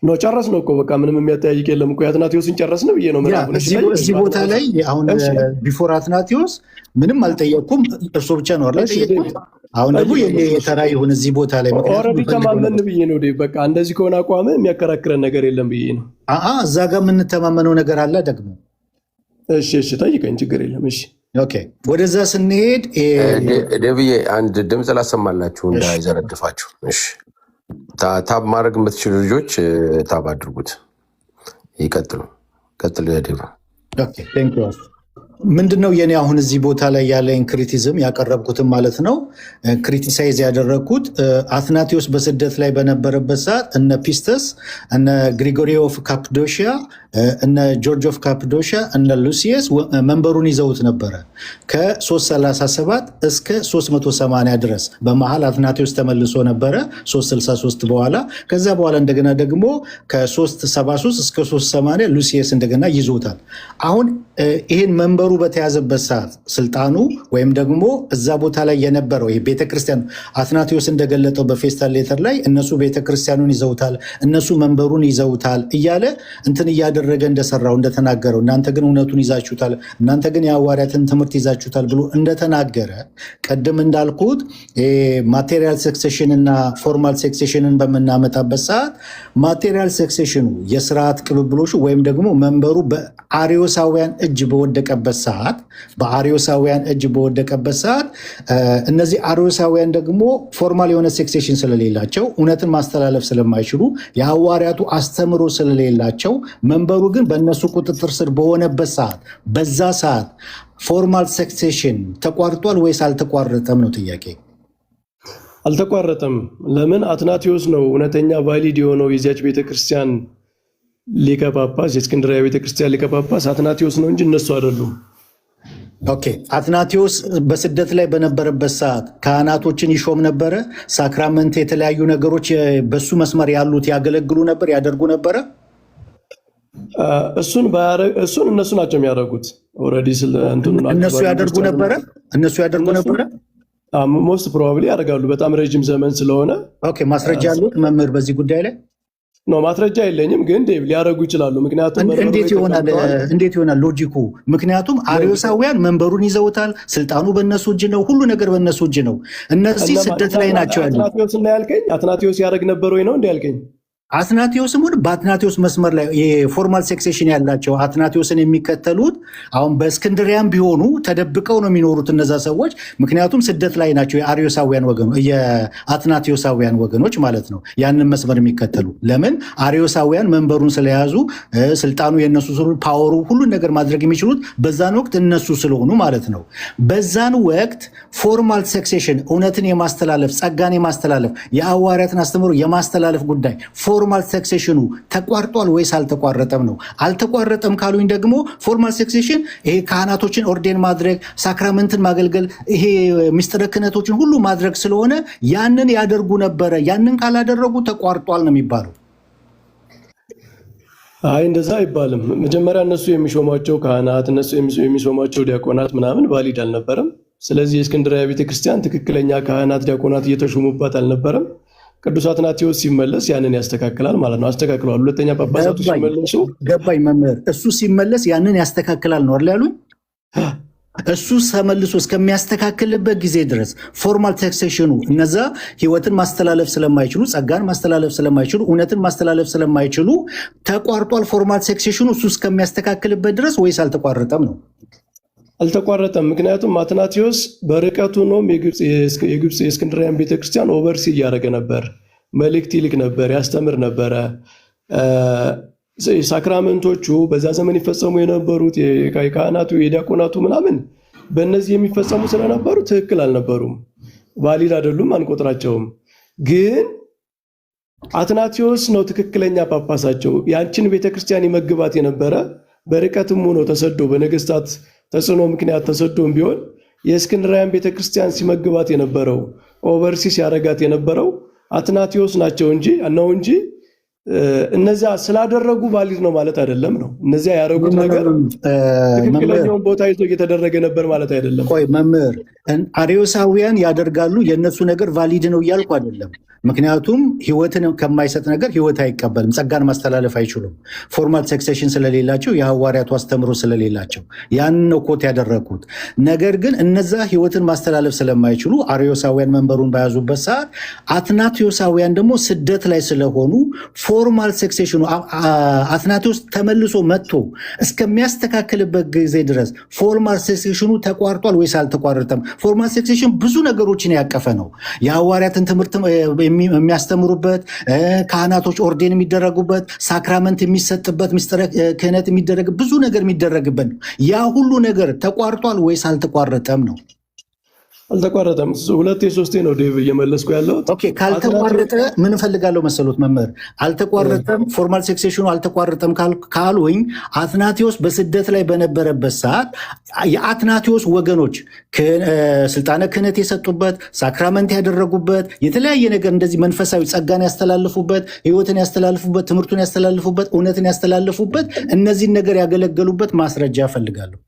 Speaker 2: ነው። ጨረስ ነው እኮ በቃ ምንም የሚያጠያይቅ የለም እኮ የአትናቴዎስን ጨረስ ነው ብዬ ነው።
Speaker 4: እዚህ ቦታ ላይ አሁን ቢፎር አትናቴዎስ ምንም አልጠየቅኩም። እርሶ ብቻ ነው አለ ጠየቅኩት። አሁን ደግሞ የተራ ይሁን እዚህ ቦታ ላይ
Speaker 2: ኦልሬዲ ተማመን ብዬ ነው። በቃ እንደዚህ ከሆነ አቋም የሚያከራክረን ነገር የለም ብዬ ነው።
Speaker 4: እዛ ጋር የምንተማመነው ነገር አለ ደግሞ።
Speaker 2: እሺ ጠይቀኝ፣ ችግር የለም። እሺ
Speaker 4: ኦኬ፣ ወደዛ ስንሄድ
Speaker 3: ደብዬ አንድ ድምፅ ላሰማላችሁ እንዳይዘረድፋችሁ። እሺ ታብ ማድረግ የምትችሉ ልጆች ታብ አድርጉት። ይቀጥሉ። ቀጥል ደብ።
Speaker 4: ምንድነው የኔ አሁን እዚህ ቦታ ላይ ያለኝ ክሪቲዝም ያቀረብኩትም ማለት ነው ክሪቲሳይዝ ያደረግኩት አትናቴዎስ በስደት ላይ በነበረበት ሰዓት እነ ፒስተስ እነ ግሪጎሪ ኦፍ ካፕዶሺያ እነ ጆርጅ ኦፍ ካፕዶሺያ እነ ሉሲየስ መንበሩን ይዘውት ነበረ ከ337 እስከ 380 ድረስ። በመሃል አትናቴዎስ ተመልሶ ነበረ 363 በኋላ። ከዛ በኋላ እንደገና ደግሞ ከ373 እስከ 380 ሉሲየስ እንደገና ይዞታል። አሁን ይህን መንበሩ በተያዘበት ሰዓት ስልጣኑ ወይም ደግሞ እዛ ቦታ ላይ የነበረው ይሄ ቤተክርስቲያን አትናቴዎስ እንደገለጠው በፌስታል ሌተር ላይ እነሱ ቤተክርስቲያኑን ይዘውታል፣ እነሱ መንበሩን ይዘውታል እያለ እንትን እያደረገ እንደሰራው እንደተናገረው፣ እናንተ ግን እውነቱን ይዛችሁታል፣ እናንተ ግን የሐዋርያትን ትምህርት ይዛችሁታል ብሎ እንደተናገረ ቅድም እንዳልኩት ማቴሪያል ሰክሴሽን እና ፎርማል ሰክሴሽንን በምናመጣበት ሰዓት ማቴሪያል ሰክሴሽኑ የስርዓት ቅብብሎሹ ወይም ደግሞ መንበሩ በአርዮሳውያን እጅ በወደቀበት ሰዓት እነዚህ አርዮሳውያን ደግሞ ፎርማል የሆነ ሴክሴሽን ስለሌላቸው እውነትን ማስተላለፍ ስለማይችሉ የሐዋርያቱ አስተምሮ ስለሌላቸው መንበሩ ግን በእነሱ ቁጥጥር ስር በሆነበት ሰዓት በዛ ሰዓት ፎርማል ሴክሴሽን ተቋርጧል ወይስ አልተቋረጠም ነው ጥያቄ።
Speaker 2: አልተቋረጠም። ለምን? አትናቴዎስ ነው እውነተኛ ቫሊድ የሆነው የዚያች ቤተክርስቲያን ሊቀ ጳጳስ፣ የእስክንድርያ ቤተክርስቲያን ሊቀ ጳጳስ አትናቴዎስ ነው እንጂ እነሱ አይደሉም።
Speaker 4: ኦኬ፣ አትናቴዎስ በስደት ላይ በነበረበት ሰዓት ካህናቶችን ይሾም ነበረ። ሳክራመንት፣ የተለያዩ ነገሮች በሱ መስመር ያሉት ያገለግሉ ነበር፣ ያደርጉ ነበረ።
Speaker 2: እሱን እነሱ ናቸው የሚያደርጉት። ኦልሬዲ
Speaker 4: እነሱ ያደርጉ ነበረ።
Speaker 2: ሞስት ፕሮባብሊ ያደርጋሉ። በጣም ረጅም ዘመን ስለሆነ። ኦኬ፣
Speaker 4: ማስረጃ አሉት መምህር በዚህ ጉዳይ ላይ?
Speaker 2: ነው ማስረጃ የለኝም፣ ግን ሊያደርጉ ይችላሉ። ምክንያቱም
Speaker 4: እንዴት ይሆናል ሎጂኩ? ምክንያቱም አርዮሳውያን መንበሩን ይዘውታል፣ ስልጣኑ በእነሱ እጅ ነው፣ ሁሉ ነገር በእነሱ እጅ ነው። እነዚህ ስደት ላይ ናቸው ያሉት።
Speaker 2: አትናቴዎስ ያደርግ ነበር ወይ ነው እንዲ ያልከኝ?
Speaker 4: አትናቴዎስም ሆነ በአትናቴዎስ መስመር ላይ የፎርማል ሴክሴሽን ያላቸው አትናቴዎስን የሚከተሉት አሁን በእስክንድሪያም ቢሆኑ ተደብቀው ነው የሚኖሩት እነዛ ሰዎች። ምክንያቱም ስደት ላይ ናቸው የአርዮሳውያን ወገኖች፣ የአትናቴዎሳውያን ወገኖች ማለት ነው። ያንን መስመር የሚከተሉ ለምን አርዮሳውያን መንበሩን ስለያዙ ስልጣኑ የነሱ ፓወሩ ሁሉን ነገር ማድረግ የሚችሉት በዛን ወቅት እነሱ ስለሆኑ ማለት ነው። በዛን ወቅት ፎርማል ሴክሴሽን እውነትን የማስተላለፍ ጸጋን የማስተላለፍ የሐዋርያትን አስተምሮ የማስተላለፍ ጉዳይ ፎርማል ሴክሴሽኑ ተቋርጧል ወይስ አልተቋረጠም ነው። አልተቋረጠም ካሉኝ ደግሞ ፎርማል ሴክሴሽን ይሄ ካህናቶችን ኦርዴን ማድረግ፣ ሳክራመንትን ማገልገል፣ ይሄ ምስጢረ ክህነቶችን ሁሉ ማድረግ ስለሆነ ያንን ያደርጉ ነበረ። ያንን ካላደረጉ ተቋርጧል ነው የሚባለው።
Speaker 2: አይ እንደዛ አይባልም። መጀመሪያ እነሱ የሚሾሟቸው ካህናት፣ እነሱ የሚሾሟቸው ዲያቆናት ምናምን ቫሊድ አልነበረም። ስለዚህ የእስክንድርያ ቤተክርስቲያን ትክክለኛ ካህናት፣ ዲያቆናት እየተሾሙባት አልነበረም። ቅዱስ አትናቴዎስ ሲመለስ ያንን ያስተካክላል ማለት ነው። አስተካክለዋል። ሁለተኛ ጳጳሳቱ ሲመለሱ
Speaker 4: ገባኝ መምህር። እሱ ሲመለስ ያንን ያስተካክላል ነው አይደል ያሉኝ? እሱ ተመልሶ እስከሚያስተካክልበት ጊዜ ድረስ ፎርማል ሴክሴሽኑ እነዛ ህይወትን ማስተላለፍ ስለማይችሉ፣ ጸጋን ማስተላለፍ ስለማይችሉ፣ እውነትን ማስተላለፍ ስለማይችሉ ተቋርጧል ፎርማል ሴክሴሽኑ እሱ እስከሚያስተካክልበት ድረስ ወይስ አልተቋረጠም ነው?
Speaker 2: አልተቋረጠም። ምክንያቱም አትናቴዎስ በርቀቱ ነው የግብፅ የእስክንድርያን ቤተክርስቲያን ኦቨርሲ እያደረገ ነበር። መልእክት ይልክ ነበር፣ ያስተምር ነበረ። ሳክራመንቶቹ በዛ ዘመን ይፈጸሙ የነበሩት የካህናቱ የዲያቆናቱ ምናምን በእነዚህ የሚፈጸሙ ስለነበሩ ትክክል አልነበሩም፣ ቫሊድ አይደሉም፣ አንቆጥራቸውም። ግን አትናቴዎስ ነው ትክክለኛ ጳጳሳቸው። ያንቺን ቤተክርስቲያን ይመግባት የነበረ በርቀትም ሆኖ ተሰዶ በነገስታት ተጽዕኖ ምክንያት ተሰዶም ቢሆን የእስክንድርያን ቤተክርስቲያን ሲመግባት የነበረው ኦቨርሲ ሲያረጋት የነበረው አትናቴዎስ ናቸው እንጂ እነዚያ ስላደረጉ ቫሊድ ነው ማለት አይደለም ነው። እነዚያ ያደረጉት ነገር ትክክለኛውን ቦታ ይዞ እየተደረገ ነበር ማለት አይደለም።
Speaker 4: ቆይ መምህር፣ አርዮሳውያን ያደርጋሉ የእነሱ ነገር ቫሊድ ነው እያልኩ አይደለም። ምክንያቱም ህይወትን ከማይሰጥ ነገር ህይወት አይቀበልም። ጸጋን ማስተላለፍ አይችሉም። ፎርማል ሴክሴሽን ስለሌላቸው የሐዋርያቱ አስተምሮ ስለሌላቸው ያን ነው ኮት ያደረጉት። ነገር ግን እነዛ ህይወትን ማስተላለፍ ስለማይችሉ አርዮሳውያን መንበሩን በያዙበት ሰዓት አትናቴዎሳውያን ደግሞ ስደት ላይ ስለሆኑ ፎርማል ሴክሴሽኑ አትናቴዎስ ተመልሶ መጥቶ እስከሚያስተካክልበት ጊዜ ድረስ ፎርማል ሴክሴሽኑ ተቋርጧል ወይስ አልተቋረጠም? ፎርማል ሴክሴሽን ብዙ ነገሮችን ያቀፈ ነው። የሐዋርያትን ትምህርት የሚያስተምሩበት፣ ካህናቶች ኦርዴን የሚደረጉበት፣ ሳክራመንት የሚሰጥበት፣ ምስጢረ ክህነት የሚደረግ ብዙ ነገር የሚደረግበት ነው። ያ ሁሉ ነገር ተቋርጧል ወይስ አልተቋረጠም ነው?
Speaker 2: አልተቋረጠም። ሁለቴ ሶስቴ ነው ዴቭ እየመለስኩ ያለው።
Speaker 4: ኦኬ፣ ካልተቋረጠ ምን እፈልጋለሁ መሰሎት መምህር፣ አልተቋረጠም ፎርማል ሴክሴሽኑ አልተቋረጠም ካሉኝ አትናቴዎስ በስደት ላይ በነበረበት ሰዓት የአትናቴዎስ ወገኖች ስልጣነ ክህነት የሰጡበት፣ ሳክራመንት ያደረጉበት፣ የተለያየ ነገር እንደዚህ መንፈሳዊ ጸጋን ያስተላልፉበት፣ ህይወትን ያስተላልፉበት፣ ትምህርቱን ያስተላልፉበት፣ እውነትን ያስተላልፉበት፣ እነዚህን ነገር ያገለገሉበት ማስረጃ እፈልጋለሁ።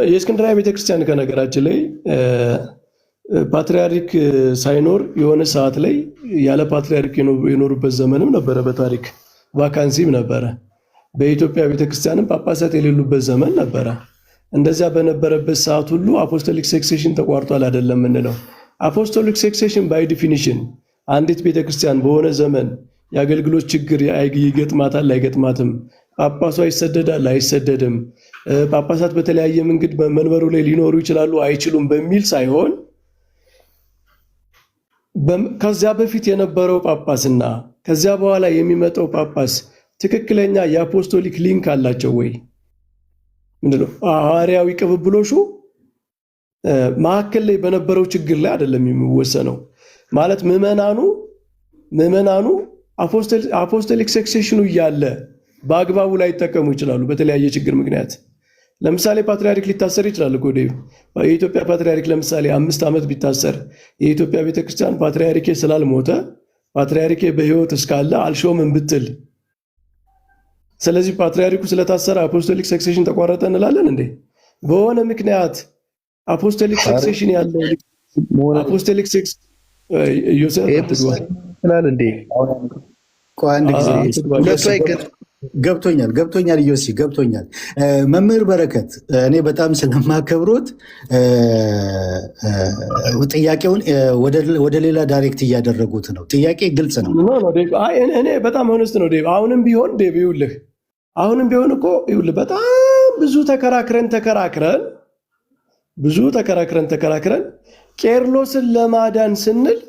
Speaker 2: የእስክንድርያ ቤተክርስቲያን ከነገራችን ላይ ፓትሪያርክ ሳይኖር የሆነ ሰዓት ላይ ያለ ፓትሪያርክ የኖሩበት ዘመንም ነበረ። በታሪክ ቫካንሲም ነበረ። በኢትዮጵያ ቤተክርስቲያንም ጳጳሳት የሌሉበት ዘመን ነበረ። እንደዚያ በነበረበት ሰዓት ሁሉ አፖስቶሊክ ሴክሴሽን ተቋርጧል አይደለም የምንለው። አፖስቶሊክ ሴክሴሽን ባይ ዲፊኒሽን አንዲት ቤተክርስቲያን በሆነ ዘመን የአገልግሎት ችግር ይገጥማታል አይገጥማትም፣ ጳጳሷ ይሰደዳል አይሰደድም፣ ጳጳሳት በተለያየ መንገድ በመንበሩ ላይ ሊኖሩ ይችላሉ አይችሉም በሚል ሳይሆን ከዚያ በፊት የነበረው ጳጳስና ከዚያ በኋላ የሚመጣው ጳጳስ ትክክለኛ የአፖስቶሊክ ሊንክ አላቸው ወይ? ምንድነው ሐዋርያዊ ቅብብሎሹ መካከል ላይ በነበረው ችግር ላይ አይደለም የሚወሰነው። ማለት ምዕመናኑ አፖስቶሊክ ሴክሴሽኑ እያለ በአግባቡ ላይ ይጠቀሙ ይችላሉ። በተለያየ ችግር ምክንያት ለምሳሌ ፓትሪያርክ ሊታሰር ይችላል እኮ ዴቭ። የኢትዮጵያ ፓትሪያርክ ለምሳሌ 5 ዓመት ቢታሰር የኢትዮጵያ ቤተክርስቲያን ፓትሪያርኬ ስላልሞተ ፓትሪያርኬ በህይወት እስካለ አልሾምም ብትል፣ ስለዚህ ፓትሪያርኩ ስለታሰረ አፖስቶሊክ ሴክሴሽን ተቋረጠ እንላለን እንዴ? በሆነ ምክንያት አፖስቶሊክ ሴክሴሽን ያለው አፖስቶሊክ ሴክስ ዮሴፍ ይችላል እንዴ?
Speaker 4: አንድ ጊዜ ገብቶኛል ዮሲ ገብቶኛል። መምህር በረከት እኔ በጣም ስለማከብሮት ጥያቄውን ወደ ሌላ ዳይሬክት እያደረጉት ነው። ጥያቄ ግልጽ ነው።
Speaker 2: እኔ በጣም ሆነስት ነው ዴቭ። አሁንም ቢሆን ዴቭ ይኸውልህ፣ አሁንም ቢሆን እኮ ይኸውልህ በጣም ብዙ ተከራክረን ቄርሎስን ለማዳን ስንል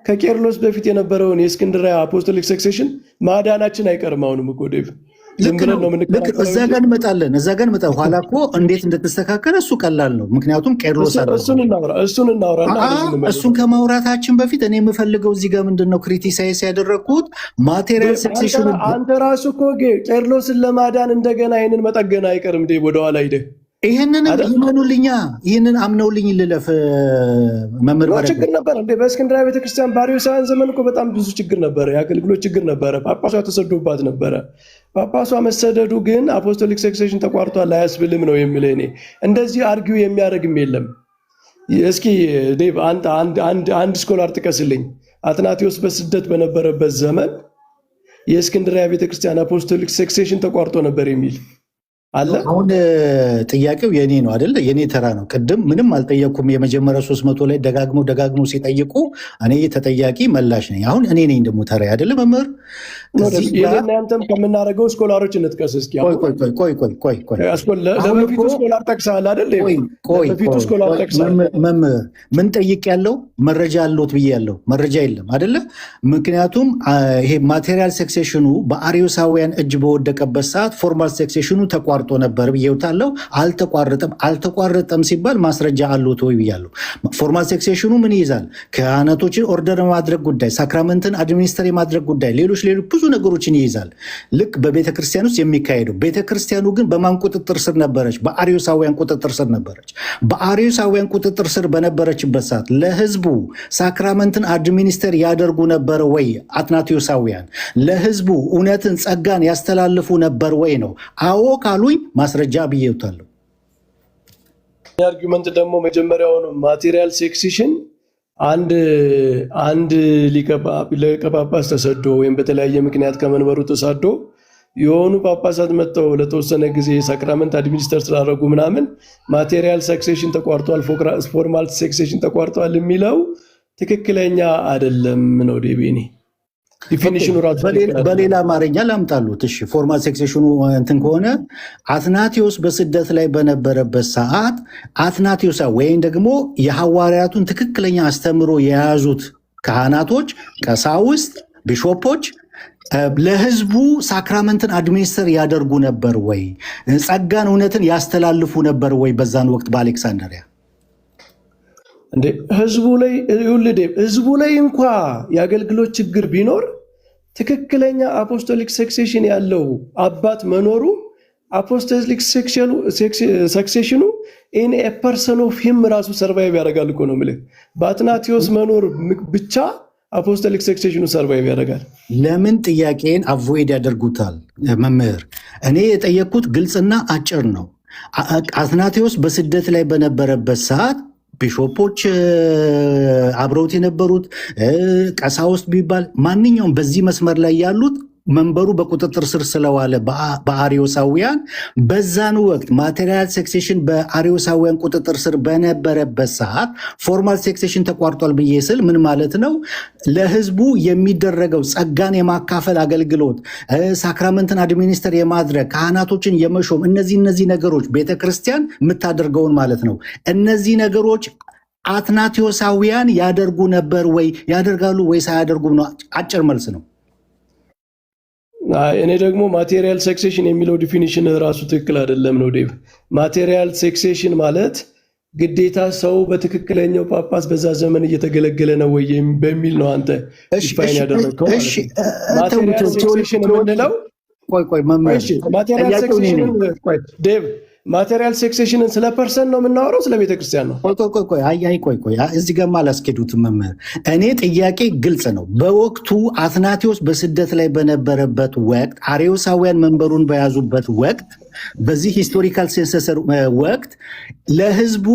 Speaker 2: ከቄርሎስ በፊት የነበረውን የእስክንድርያ አፖስቶሊክ ሰክሴሽን ማዳናችን አይቀርም። አሁንም እኮ ዴቭ ዝም ብለን ነው የምንከራከረው።
Speaker 4: እዛ ጋር እንመጣለን። ኋላ እኮ እንዴት እንደተስተካከለ እሱ ቀላል ነው። ምክንያቱም ቄርሎስ
Speaker 2: እሱን እናውራ።
Speaker 4: እሱን ከማውራታችን በፊት እኔ የምፈልገው እዚህ ጋር ምንድን ነው ክሪቲሳይዝ ያደረግኩት ማቴሪያል ሰክሴሽኑ።
Speaker 2: አንተ ራሱ እኮ ቄርሎስን ለማዳን እንደገና ይህንን መጠገን አይቀርም ዴቭ። ወደኋላ ሂደህ
Speaker 4: ይህንን አምነውልኝ ልለፍ። መምህር
Speaker 2: ችግር ነበረ እንዴ? በእስክንድርያ ቤተክርስቲያን በአርዮሳውያን ዘመን እኮ በጣም ብዙ ችግር ነበረ። የአገልግሎት ችግር ነበረ። ጳጳሷ ተሰዶባት ነበረ። ጳጳሷ መሰደዱ ግን አፖስቶሊክ ሰክሴሽን ተቋርጧል አያስብልም ነው የምልህ። እኔ እንደዚህ አርጊው የሚያደርግም የለም። እስኪ ዴቭ አንድ ስኮላር ጥቀስልኝ። አትናቴዎስ በስደት በነበረበት ዘመን የእስክንድርያ ቤተክርስቲያን አፖስቶሊክ ሰክሴሽን ተቋርጦ ነበር የሚል አለ።
Speaker 4: አሁን ጥያቄው የኔ ነው አይደለ? የኔ ተራ ነው። ቅድም ምንም አልጠየቅኩም። የመጀመሪያ 300 ላይ ደጋግመው ሲጠይቁ እኔ ተጠያቂ መላሽ ነኝ። አሁን እኔ ነኝ ደግሞ ተራ አይደለ? መምህር
Speaker 2: እናንተም ከምናደርገው ስኮላሮች እንጥቀስ እስኪ። ለበፊቱ ስኮላር ጠቅሰሃል አይደል?
Speaker 4: መምህር ምን ጠይቅ ያለው መረጃ አለዎት ብዬ ያለው መረጃ የለም አይደለ? ምክንያቱም ይሄ ማቴሪያል ሰክሴሽኑ በአርዮሳውያን እጅ በወደቀበት ሰዓት ፎርማል ሰክሴሽኑ ተቋርጦ ነበር ብዬውታለሁ። አልተቋረጠም ሲባል ማስረጃ አለዎት ወይ ብያለሁ። ፎርማል ሴክሴሽኑ ምን ይይዛል? ካህናቶችን ኦርደር የማድረግ ጉዳይ፣ ሳክራመንትን አድሚኒስተር የማድረግ ጉዳይ፣ ሌሎች ብዙ ነገሮችን ይይዛል። ልክ በቤተክርስቲያን ውስጥ የሚካሄደው። ቤተክርስቲያኑ ግን በማን ቁጥጥር ስር ነበረች? በአርዮሳውያን ቁጥጥር ስር ነበረች። በአርዮሳውያን ቁጥጥር ስር በነበረችበት ሰዓት ለህዝቡ ሳክራመንትን አድሚኒስተር ያደርጉ ነበር ወይ? አትናቴዎሳውያን ለህዝቡ እውነትን ጸጋን ያስተላልፉ ነበር ወይ ነው? አዎ ካሉኝ ማስረጃ ብዬውታለሁ።
Speaker 2: አርጊመንት ደግሞ መጀመሪያውኑ ማቴሪያል ሴክሴሽን አንድ ሊቀ ጳጳስ ተሰዶ ወይም በተለያየ ምክንያት ከመንበሩ ተሳዶ የሆኑ ጳጳሳት መጥተው ለተወሰነ ጊዜ ሳክራመንት አድሚኒስተር ስላደረጉ ምናምን ማቴሪያል ሴክሴሽን ተቋርጧል፣ ፎርማል ሴክሴሽን ተቋርጧል የሚለው ትክክለኛ አይደለም ነው ዴቤኒ ዲፊኒሽኑ ራሱ።
Speaker 4: በሌላ አማርኛ ላምጣሉት። እሺ ፎርማል ሴክሴሽኑ እንትን ከሆነ አትናቴዎስ በስደት ላይ በነበረበት ሰዓት አትናቴዎስ ወይም ደግሞ የሐዋርያቱን ትክክለኛ አስተምሮ የያዙት ካህናቶች፣ ቀሳውስት፣ ቢሾፖች ለህዝቡ ሳክራመንትን አድሚኒስተር ያደርጉ ነበር ወይ? ጸጋን እውነትን ያስተላልፉ ነበር ወይ? በዛን ወቅት በአሌክሳንድሪያ
Speaker 2: እንዴ ህዝቡ ላይ እንኳ የአገልግሎት ችግር ቢኖር ትክክለኛ አፖስቶሊክ ሰክሴሽን ያለው አባት መኖሩ አፖስቶሊክ ሰክሴሽኑ ኢን ኤ ፐርሰን ኦፍ ሂም ራሱ ሰርቫይቭ ያደርጋል እኮ ነው የምልህ። በአትናቴዎስ መኖር ብቻ አፖስቶሊክ ሰክሴሽኑ ሰርቫይቭ ያደርጋል።
Speaker 4: ለምን ጥያቄን አቮይድ ያደርጉታል? መምህር እኔ የጠየቅኩት ግልጽና አጭር ነው። አትናቴዎስ በስደት ላይ በነበረበት ሰዓት ቢሾፖች አብረውት የነበሩት ቀሳውስት ቢባል ማንኛውም በዚህ መስመር ላይ ያሉት መንበሩ በቁጥጥር ስር ስለዋለ በአርዮሳውያን በዛን ወቅት ማቴሪያል ሴክሴሽን በአርዮሳውያን ቁጥጥር ስር በነበረበት ሰዓት ፎርማል ሴክሴሽን ተቋርጧል ብዬ ስል ምን ማለት ነው? ለህዝቡ የሚደረገው ጸጋን የማካፈል አገልግሎት፣ ሳክራመንትን አድሚኒስተር የማድረግ ካህናቶችን የመሾም እነዚህ ነገሮች ቤተክርስቲያን የምታደርገውን ማለት ነው። እነዚህ ነገሮች አትናቴዎሳውያን ያደርጉ ነበር ወይ? ያደርጋሉ ወይ ሳያደርጉም ነው? አጭር መልስ ነው።
Speaker 2: እኔ ደግሞ ማቴሪያል ሴክሴሽን የሚለው ዲፊኒሽን ራሱ ትክክል አይደለም ነው ዴቭ። ማቴሪያል ሴክሴሽን ማለት ግዴታ ሰው በትክክለኛው ጳጳስ በዛ ዘመን እየተገለገለ ነው ወይ በሚል ነው አንተ ዲፋይን ያደረግከው። ማቴሪያል ሴክሴሽን የምንለው ዴቭ ማቴሪያል ሴክሴሽንን ስለ ፐርሰን ነው የምናወራው ስለ ቤተክርስቲያን ነው?
Speaker 4: ቆይ እዚህ ጋር አላስኬዱትም መምህር። እኔ ጥያቄ ግልጽ ነው። በወቅቱ አትናቴዎስ በስደት ላይ በነበረበት ወቅት አርዮሳውያን መንበሩን በያዙበት ወቅት በዚህ ሂስቶሪካል ሴንሰስ ወቅት ለህዝቡ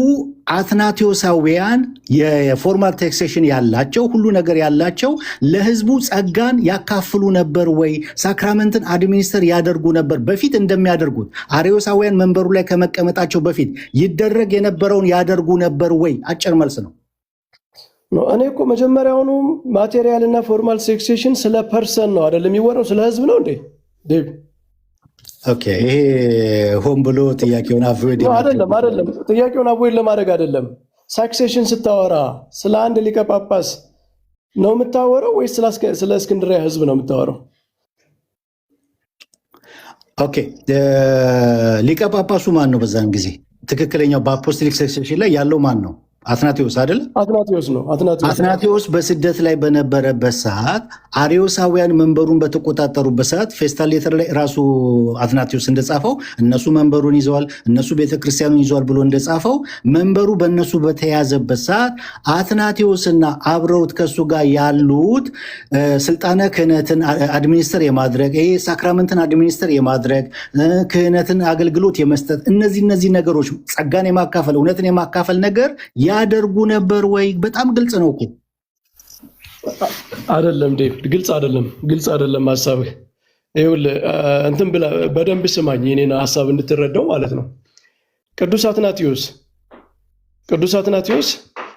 Speaker 4: አትናቴዎሳውያን የፎርማል ታክሴሽን ያላቸው ሁሉ ነገር ያላቸው ለህዝቡ ጸጋን ያካፍሉ ነበር ወይ? ሳክራመንትን አድሚኒስተር ያደርጉ ነበር? በፊት እንደሚያደርጉት አርዮሳውያን መንበሩ ላይ ከመቀመጣቸው በፊት ይደረግ የነበረውን ያደርጉ ነበር ወይ? አጭር መልስ ነው።
Speaker 2: እኔ እኮ መጀመሪያውኑ ማቴሪያል እና ፎርማል ታክሴሽን ስለ ፐርሰን ነው አይደለም የሚወራው፣ ስለ ህዝብ ነው እንዴ ዴቭ?
Speaker 4: ኦኬ፣ ይሄ ሆን ብሎ ጥያቄውን አቮይድ
Speaker 2: አይደለም፣ ጥያቄውን አቮይድ ለማድረግ አይደለም። ሳክሴሽን ስታወራ ስለ አንድ ሊቀ ጳጳስ ነው የምታወራው ወይስ ስለ እስክንድርያ ህዝብ ነው የምታወራው?
Speaker 4: ኦኬ፣ ሊቀ ጳጳሱ ማን ነው? በዛን ጊዜ ትክክለኛው በአፖስቶሊክ ሰክሴሽን ላይ ያለው ማን ነው? አትናቴዎስ አይደል?
Speaker 2: አትናቴዎስ ነው።
Speaker 4: አትናቴዎስ በስደት ላይ በነበረበት ሰዓት አርዮሳውያን መንበሩን በተቆጣጠሩበት ሰዓት ፌስታል ሌተር ላይ ራሱ አትናቴዎስ እንደጻፈው እነሱ መንበሩን ይዘዋል፣ እነሱ ቤተክርስቲያኑን ይዘዋል ብሎ እንደጻፈው መንበሩ በእነሱ በተያዘበት ሰዓት አትናቴዎስና አብረውት ከሱ ጋር ያሉት ስልጣነ ክህነትን አድሚኒስተር የማድረግ ይሄ ሳክራመንትን አድሚኒስተር የማድረግ ክህነትን አገልግሎት የመስጠት እነዚህ ነገሮች ጸጋን የማካፈል እውነትን የማካፈል ነገር ያደርጉ ነበር ወይ? በጣም ግልጽ ነው እኮ
Speaker 2: አይደለም ዴቪድ? ግልጽ አይደለም ሀሳብህ። ይኸውልህ እንትን ብለህ በደንብ ስማኝ፣ የኔን ሀሳብ እንድትረዳው ማለት ነው። ቅዱስ አትናቴዎስ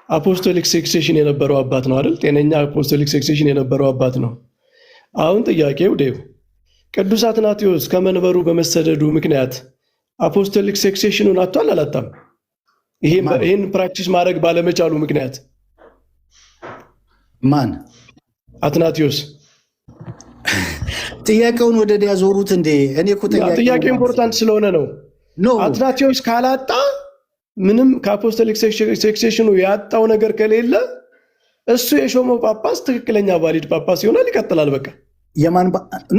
Speaker 2: አፖስቶሊክ ሰክሴሽን የነበረው አባት ነው አይደል? ጤነኛ አፖስቶሊክ ሰክሴሽን የነበረው አባት ነው። አሁን ጥያቄው ዴቭ፣ ቅዱስ አትናቴዎስ ከመንበሩ በመሰደዱ ምክንያት አፖስቶሊክ ሰክሴሽኑን አጥቷል አላጣም? ይህን ፕራክቲስ ማድረግ ባለመቻሉ ምክንያት
Speaker 4: ማን?
Speaker 2: አትናቴዎስ።
Speaker 4: ጥያቄውን ወደ ያዞሩት እንዴ? እኔ እኮ
Speaker 2: ጥያቄው ኢምፖርታንት ስለሆነ ነው። አትናቴዎስ ካላጣ ምንም ከአፖስቶሊክ ሰክሴሽኑ ያጣው ነገር ከሌለ እሱ የሾመው ጳጳስ ትክክለኛ ቫሊድ ጳጳስ ይሆናል፣ ይቀጥላል። በቃ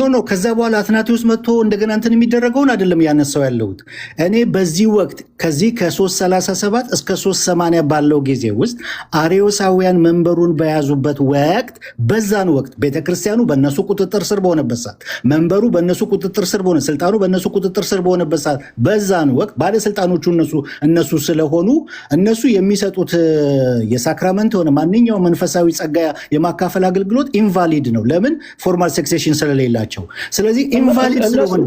Speaker 4: ኖ ከዛ በኋላ አትናቴዎስ መጥቶ እንደገና እንትን የሚደረገውን አይደለም ያነሳው ያለሁት እኔ በዚህ ወቅት ከዚህ ከ337 እስከ 380 ባለው ጊዜ ውስጥ አርዮሳውያን መንበሩን በያዙበት ወቅት በዛን ወቅት ቤተክርስቲያኑ በእነሱ ቁጥጥር ስር በሆነበት ሰዓት መንበሩ በእነሱ ቁጥጥር ስር በሆነ ስልጣኑ በእነሱ ቁጥጥር ስር በሆነበት ሰዓት በዛን ወቅት ባለስልጣኖቹ እነሱ ስለሆኑ እነሱ የሚሰጡት የሳክራመንት ሆነ ማንኛውም መንፈሳዊ ጸጋ የማካፈል አገልግሎት ኢንቫሊድ ነው። ለምን? ፎርማል ሰክሴሽን ስለሌላቸው። ስለዚህ ኢንቫሊድ ስለሆነ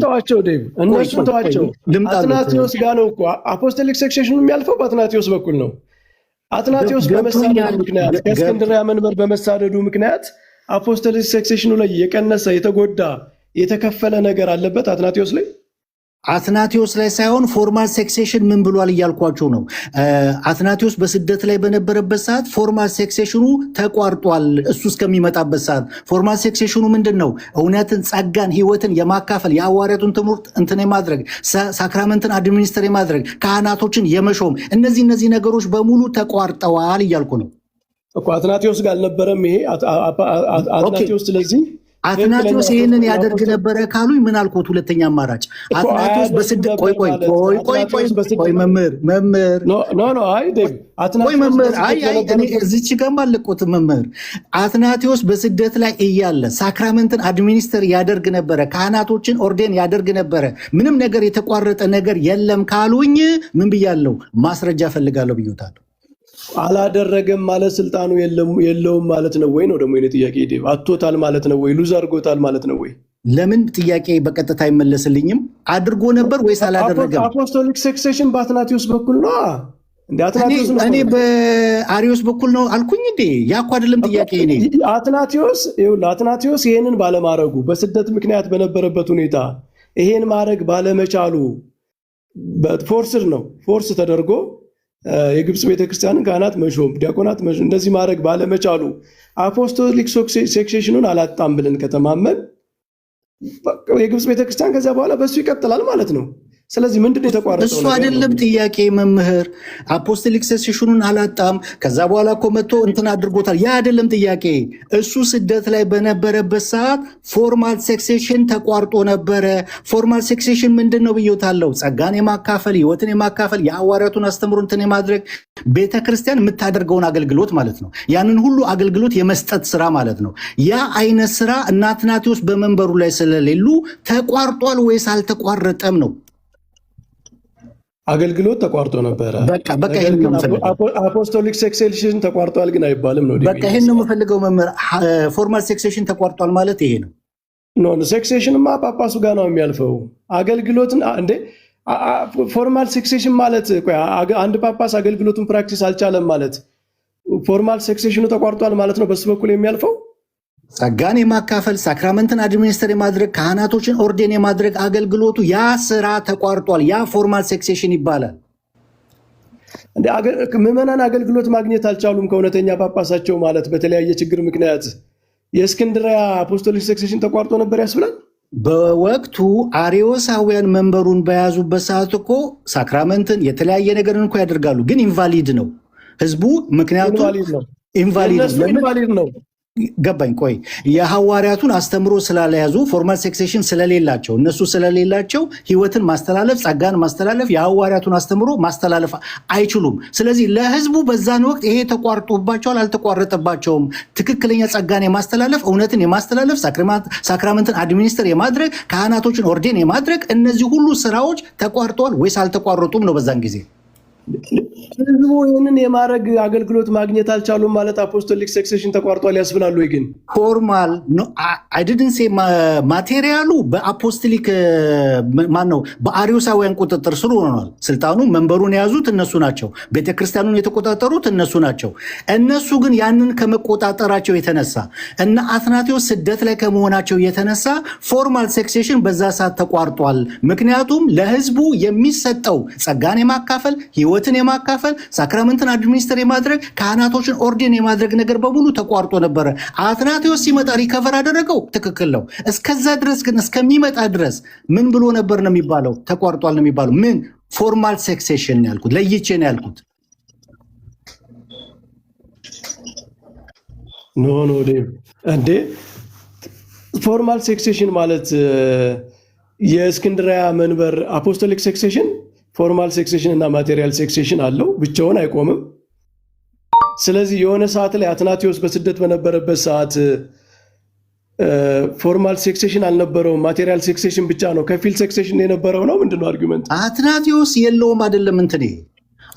Speaker 2: እነሱ ተዋቸው። አትናቴዎስ ጋር ነው እኮ አፖስቶሊክ ሰክሴሽኑ የሚያልፈው በአትናቴዎስ በኩል ነው። አትናቴዎስ በመሳደዱ ምክንያት ከእስክንድርያ መንበር በመሳደዱ ምክንያት አፖስቶሊክ ሰክሴሽኑ ላይ የቀነሰ የተጎዳ የተከፈለ ነገር አለበት አትናቴዎስ ላይ
Speaker 4: አትናቴዎስ ላይ ሳይሆን ፎርማል ሴክሴሽን ምን ብሏል እያልኳቸው ነው። አትናቴዎስ በስደት ላይ በነበረበት ሰዓት ፎርማል ሴክሴሽኑ ተቋርጧል። እሱ እስከሚመጣበት ሰዓት ፎርማል ሴክሴሽኑ ምንድን ነው? እውነትን፣ ጸጋን፣ ህይወትን የማካፈል የሐዋርያቱን ትምህርት እንትን የማድረግ ሳክራመንትን አድሚኒስተር የማድረግ ካህናቶችን የመሾም እነዚህ ነገሮች በሙሉ ተቋርጠዋል እያልኩ ነው
Speaker 2: እኮ። አትናቴዎስ ጋር አልነበረም ይሄ አትናቴዎስ። ስለዚህ
Speaker 4: አትናቴዎስ ይህንን ያደርግ ነበረ ካሉኝ ምን አልኩት? ሁለተኛ አማራጭ አትናቴዎስ በስደት ቆይ መምህር እዚች ጋር አልቆት መምህር አትናቴዎስ በስደት ላይ እያለ ሳክራመንትን አድሚኒስተር ያደርግ ነበረ፣ ካህናቶችን ኦርዴን ያደርግ ነበረ፣ ምንም ነገር የተቋረጠ ነገር የለም ካሉኝ ምን ብያለሁ? ማስረጃ ፈልጋለሁ ብዮታለሁ።
Speaker 2: አላደረገም ማለት ስልጣኑ የለውም ማለት ነው ወይ ነው ደግሞ የኔ ጥያቄ። ዴቭ አጥቶታል ማለት ነው ወይ? ሉዝ አድርጎታል ማለት ነው ወይ?
Speaker 4: ለምን ጥያቄ በቀጥታ አይመለስልኝም? አድርጎ ነበር ወይስ አላደረገም?
Speaker 2: አፖስቶሊክ ሰክሴሽን በአትናቴዎስ በኩል ነው
Speaker 4: እኔ በአሪዮስ በኩል ነው አልኩኝ እንዴ? ያኳ አይደለም ጥያቄ። እኔ
Speaker 2: አትናቴዎስ ይሄንን ባለማድረጉ በስደት ምክንያት በነበረበት ሁኔታ ይሄን ማድረግ ባለመቻሉ ፎርስድ ነው ፎርስ ተደርጎ የግብፅ ቤተክርስቲያንን ካህናት መሾም፣ ዲያቆናት መሾም እንደዚህ ማድረግ ባለመቻሉ አፖስቶሊክ ሰክሴሽኑን አላጣም ብለን ከተማመን የግብፅ ቤተክርስቲያን ከዚያ በኋላ በሱ ይቀጥላል ማለት ነው። ስለዚህ ምንድን ነው የተቋረጠው?
Speaker 4: እሱ አይደለም ጥያቄ መምህር። አፖስቶሊክ ሰክሴሽኑን አላጣም ከዛ በኋላ እኮ መጥቶ እንትን አድርጎታል። ያ አይደለም ጥያቄ። እሱ ስደት ላይ በነበረበት ሰዓት ፎርማል ሰክሴሽን ተቋርጦ ነበረ። ፎርማል ሰክሴሽን ምንድን ነው ብዬታለው? ጸጋን የማካፈል ህይወትን የማካፈል የሐዋርያቱን አስተምሮ እንትን የማድረግ ቤተክርስቲያን የምታደርገውን አገልግሎት ማለት ነው። ያንን ሁሉ አገልግሎት የመስጠት ስራ ማለት ነው። ያ አይነት ስራ እነ አትናቴዎስ በመንበሩ ላይ ስለሌሉ ተቋርጧል ወይስ አልተቋረጠም ነው
Speaker 2: አገልግሎት ተቋርጦ ነበረ።
Speaker 4: በቃ ይሄን ነው የምፈልገው።
Speaker 2: አፖስቶሊክ ሰክሴሽን ተቋርጧል ግን አይባልም ነው።
Speaker 4: በቃ ይሄን ነው የምፈልገው መምህር። ፎርማል ሰክሴሽን ተቋርጧል ማለት ይሄ ነው።
Speaker 2: ኖ ሰክሴሽንማ ጳጳሱ ጋር ነው የሚያልፈው። አገልግሎትን እንዴ ፎርማል ሰክሴሽን ማለት አንድ ጳጳስ አገልግሎቱን ፕራክቲስ አልቻለም ማለት ፎርማል ሰክሴሽኑ ተቋርጧል ማለት ነው በሱ በኩል የሚያልፈው።
Speaker 4: ጸጋን የማካፈል ሳክራመንትን አድሚኒስተር የማድረግ ካህናቶችን ኦርዴን የማድረግ አገልግሎቱ ያ ስራ ተቋርጧል። ያ ፎርማል ሰክሴሽን ይባላል።
Speaker 2: ምዕመናን አገልግሎት ማግኘት አልቻሉም ከእውነተኛ ጳጳሳቸው ማለት በተለያየ ችግር ምክንያት የእስክንድርያ አፖስቶሊክ ሰክሴሽን ተቋርጦ ነበር ያስብላል።
Speaker 4: በወቅቱ አሪዮሳውያን መንበሩን በያዙበት ሰዓት እኮ ሳክራመንትን የተለያየ ነገርን እኮ ያደርጋሉ፣ ግን ኢንቫሊድ ነው ህዝቡ። ምክንያቱም ኢንቫሊድ ነው። ገባኝ። ቆይ የሐዋርያቱን አስተምሮ ስላለያዙ ፎርማል ሰክሴሽን ስለሌላቸው እነሱ ስለሌላቸው ህይወትን ማስተላለፍ ጸጋን ማስተላለፍ የሐዋርያቱን አስተምሮ ማስተላለፍ አይችሉም። ስለዚህ ለህዝቡ በዛን ወቅት ይሄ ተቋርጦባቸዋል። አልተቋረጠባቸውም። ትክክለኛ ጸጋን የማስተላለፍ እውነትን የማስተላለፍ ሳክራመንትን አድሚኒስተር የማድረግ ካህናቶችን ኦርዴን የማድረግ እነዚህ ሁሉ ስራዎች ተቋርጠዋል ወይስ አልተቋረጡም ነው በዛን ጊዜ?
Speaker 2: ህዝቡ ይህንን የማድረግ አገልግሎት ማግኘት አልቻሉም ማለት አፖስቶሊክ ሰክሴሽን ተቋርጧል ያስብላሉ ወይ? ግን
Speaker 4: ፎርማል አይድንሴ ማቴሪያሉ በአፖስቶሊክ ማነው በአሪዮሳውያን ቁጥጥር ስር ሆኗል። ስልጣኑ መንበሩን የያዙት እነሱ ናቸው። ቤተክርስቲያኑን የተቆጣጠሩት እነሱ ናቸው። እነሱ ግን ያንን ከመቆጣጠራቸው የተነሳ እና አትናቴዎስ ስደት ላይ ከመሆናቸው የተነሳ ፎርማል ሰክሴሽን በዛ ሰዓት ተቋርጧል። ምክንያቱም ለህዝቡ የሚሰጠው ጸጋን የማካፈል ህይወትን የማካፈል ሳክራመንትን አድሚኒስተር የማድረግ ካህናቶችን ኦርዴን የማድረግ ነገር በሙሉ ተቋርጦ ነበረ። አትናቴዎስ ሲመጣ ሪከቨር አደረገው። ትክክል ነው። እስከዛ ድረስ ግን እስከሚመጣ ድረስ ምን ብሎ ነበር ነው የሚባለው? ተቋርጧል ነው የሚባለው። ምን ፎርማል ሰክሴሽን ነው ያልኩት፣ ለይቼ ነው ያልኩት።
Speaker 2: ኖ እንዴ ፎርማል ሰክሴሽን ማለት የእስክንድርያ መንበር አፖስቶሊክ ሰክሴሽን ፎርማል ሴክሴሽን እና ማቴሪያል ሴክሴሽን አለው፣ ብቻውን አይቆምም። ስለዚህ የሆነ ሰዓት ላይ አትናቴዎስ በስደት በነበረበት ሰዓት ፎርማል ሴክሴሽን አልነበረውም፣ ማቴሪያል ሴክሴሽን ብቻ ነው። ከፊል ሴክሴሽን የነበረው ነው። ምንድነው አርጊመንት?
Speaker 4: አትናቴዎስ የለውም አይደለም እንትኔ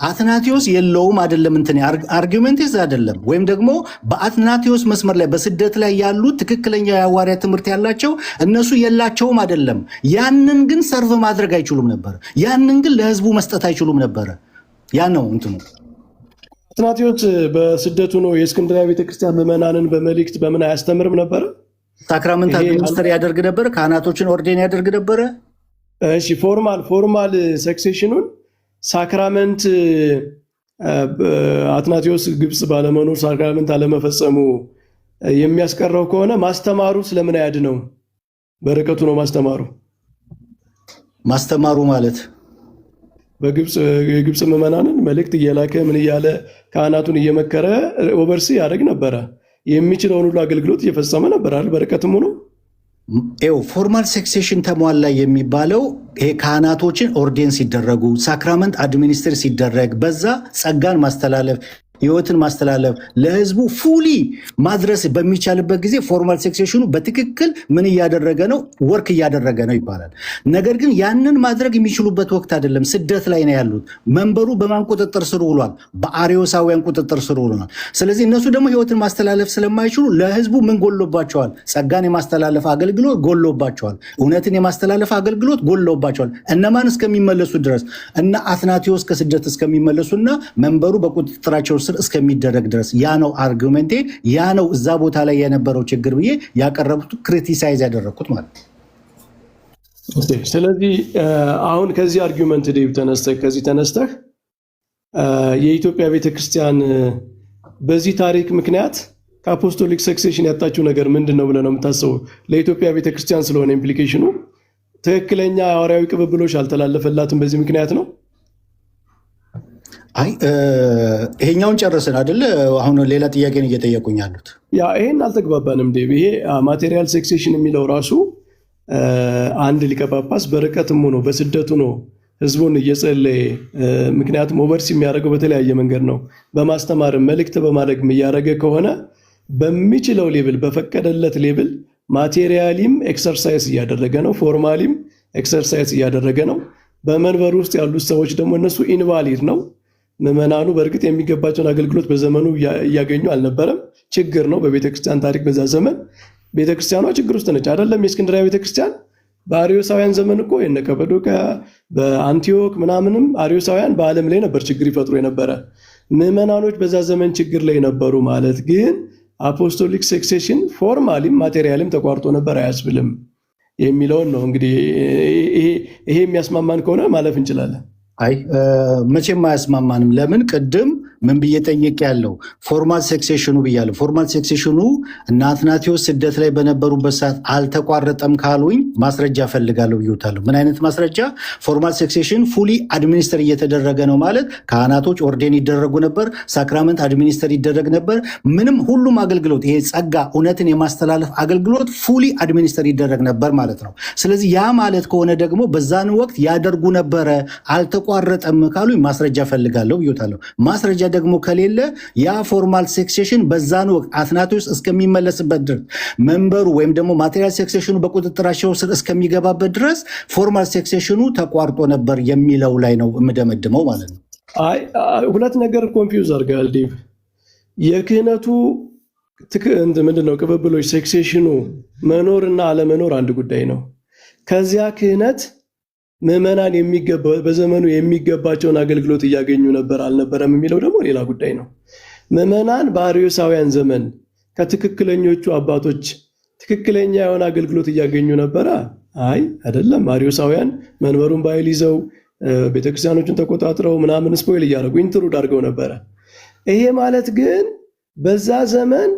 Speaker 4: አትናቴዎስ የለውም አይደለም እንትኔ አርጊመንት ይዛ አይደለም። ወይም ደግሞ በአትናቴዎስ መስመር ላይ በስደት ላይ ያሉ ትክክለኛ የሐዋርያ ትምህርት ያላቸው እነሱ የላቸውም አይደለም። ያንን ግን ሰርቭ ማድረግ አይችሉም ነበር። ያንን ግን ለህዝቡ መስጠት አይችሉም ነበር። ያ ነው እንትኑ።
Speaker 2: አትናቴዎስ በስደቱ ነው የእስክንድርያ ቤተክርስቲያን ምዕመናንን በመልእክት በምን አያስተምርም ነበር?
Speaker 4: ሳክራመንት አድሚኒስተር ያደርግ ነበር። ካህናቶችን ኦርዴን ያደርግ ነበር።
Speaker 2: እሺ ፎርማል ሰክሴሽኑን ሳክራመንት አትናቴዎስ ግብፅ ባለመኖር ሳክራመንት አለመፈጸሙ የሚያስቀረው ከሆነ ማስተማሩ ስለምን አያድነው? በርቀቱ ነው
Speaker 4: ማስተማሩ ማለት
Speaker 2: የግብፅ ምዕመናንን መልእክት እየላከ ምን እያለ ካህናቱን እየመከረ ኦቨርሲ ያደርግ ነበረ። የሚችለውን ሁሉ አገልግሎት እየፈጸመ ነበራል። በርቀትም ሆኖ
Speaker 4: ፎርማል ሰክሴሽን ተሟላ የሚባለው ይሄ ካህናቶችን ኦርዴን ሲደረጉ ሳክራመንት አድሚኒስትር ሲደረግ በዛ ጸጋን ማስተላለፍ ህይወትን ማስተላለፍ ለህዝቡ ፉሊ ማድረስ በሚቻልበት ጊዜ ፎርማል ሰክሴሽኑ በትክክል ምን እያደረገ ነው? ወርክ እያደረገ ነው ይባላል። ነገር ግን ያንን ማድረግ የሚችሉበት ወቅት አይደለም። ስደት ላይ ነው ያሉት። መንበሩ በማን ቁጥጥር ስር ውሏል? በአሪዮሳውያን ቁጥጥር ስር ውሏል። ስለዚህ እነሱ ደግሞ ህይወትን ማስተላለፍ ስለማይችሉ ለህዝቡ ምን ጎሎባቸዋል? ጸጋን የማስተላለፍ አገልግሎት ጎሎባቸዋል። እውነትን የማስተላለፍ አገልግሎት ጎሎባቸዋል። እነማን እስከሚመለሱ ድረስ እና አትናቴዎስ ከስደት እስከሚመለሱና መንበሩ በቁጥጥራቸው ስር እስከሚደረግ ድረስ። ያ ነው አርጉሜንቴ። ያ ነው እዛ ቦታ ላይ የነበረው ችግር ብዬ ያቀረቡት ክሪቲሳይዝ ያደረግኩት ማለት ነው።
Speaker 2: ስለዚህ አሁን ከዚህ አርጊመንት ዴቭ ተነስተህ የኢትዮጵያ ቤተክርስቲያን በዚህ ታሪክ ምክንያት ከአፖስቶሊክ ሰክሴሽን ያጣችው ነገር ምንድን ነው ብለህ ነው የምታስበው? ለኢትዮጵያ ቤተክርስቲያን ስለሆነ ኢምፕሊኬሽኑ ትክክለኛ ሐዋርያዊ ቅብብሎች አልተላለፈላትም በዚህ ምክንያት ነው?
Speaker 4: አይ ይሄኛውን ጨረስን አይደለ? አሁን ሌላ ጥያቄ ነው እየጠየቁኝ ያሉት።
Speaker 2: ያ ይሄን አልተግባባንም ዴቭ። ይሄ ማቴሪያል ሴክሴሽን የሚለው ራሱ አንድ ሊቀ ጳጳስ በርቀትም ሆኖ በስደቱ ነው ህዝቡን እየጸለየ፣ ምክንያቱም ኦቨርሲ የሚያደርገው በተለያየ መንገድ ነው፣ በማስተማርም መልእክት በማድረግም እያደረገ ከሆነ በሚችለው ሌብል በፈቀደለት ሌብል ማቴሪያሊም ኤክሰርሳይዝ እያደረገ ነው፣ ፎርማሊም ኤክሰርሳይዝ እያደረገ ነው። በመንበሩ ውስጥ ያሉት ሰዎች ደግሞ እነሱ ኢንቫሊድ ነው። ምዕመናኑ በእርግጥ የሚገባቸውን አገልግሎት በዘመኑ እያገኙ አልነበረም። ችግር ነው። በቤተክርስቲያን ታሪክ በዛ ዘመን ቤተክርስቲያኗ ችግር ውስጥ ነች አይደለም። የእስክንድርያ ቤተክርስቲያን በአርዮሳውያን ዘመን እኮ የነ ቀጰዶቅያ በአንቲዮክ ምናምንም አርዮሳውያን በዓለም ላይ ነበር ችግር ይፈጥሩ የነበረ። ምዕመናኖች በዛ ዘመን ችግር ላይ ነበሩ ማለት ግን አፖስቶሊክ ሰክሴሽን ፎርማሊም ማቴሪያልም ተቋርጦ ነበር አያስብልም የሚለውን ነው። እንግዲህ ይሄ የሚያስማማን ከሆነ ማለፍ እንችላለን።
Speaker 4: አይ መቼም አያስማማንም። ለምን ቅድም ምን ብዬ ጠየቅ ያለው ፎርማል ሴክሴሽኑ ብያለሁ። ፎርማል ሴክሴሽኑ እና አትናቴዎስ ስደት ላይ በነበሩበት ሰዓት አልተቋረጠም ካሉኝ ማስረጃ ፈልጋለሁ ብዩታለሁ። ምን አይነት ማስረጃ? ፎርማል ሴክሴሽን ፉሊ አድሚኒስተር እየተደረገ ነው ማለት ካህናቶች ኦርዴን ይደረጉ ነበር፣ ሳክራመንት አድሚኒስተር ይደረግ ነበር። ምንም ሁሉም አገልግሎት ይሄ ጸጋ እውነትን የማስተላለፍ አገልግሎት ፉሊ አድሚኒስተር ይደረግ ነበር ማለት ነው። ስለዚህ ያ ማለት ከሆነ ደግሞ በዛን ወቅት ያደርጉ ነበረ አልተቋረጠም ካሉኝ ማስረጃ ፈልጋለሁ ብዩታለሁ። ማስረጃ ደግሞ ከሌለ ያ ፎርማል ሴክሴሽን በዛን ወቅት አትናቴዎስ እስከሚመለስበት ድረስ መንበሩ ወይም ደግሞ ማቴሪያል ሴክሴሽኑ በቁጥጥራቸው ስር እስከሚገባበት ድረስ ፎርማል ሴክሴሽኑ ተቋርጦ ነበር የሚለው ላይ ነው የምደመድመው ማለት ነው።
Speaker 2: ሁለት ነገር ኮንፊውዝ አድርጋል ዴቭ። የክህነቱ ምንድነው ቅብብሎች ሴክሴሽኑ መኖርና አለመኖር አንድ ጉዳይ ነው። ከዚያ ክህነት ምዕመናን በዘመኑ የሚገባቸውን አገልግሎት እያገኙ ነበር አልነበረም የሚለው ደግሞ ሌላ ጉዳይ ነው። ምዕመናን በአርዮሳውያን ዘመን ከትክክለኞቹ አባቶች ትክክለኛ የሆነ አገልግሎት እያገኙ ነበረ? አይ አይደለም። አርዮሳውያን መንበሩን በኃይል ይዘው ቤተክርስቲያኖችን ተቆጣጥረው ምናምን ስፖይል እያደረጉ ኢንትሩድ አድርገው ነበረ። ይሄ ማለት ግን በዛ ዘመን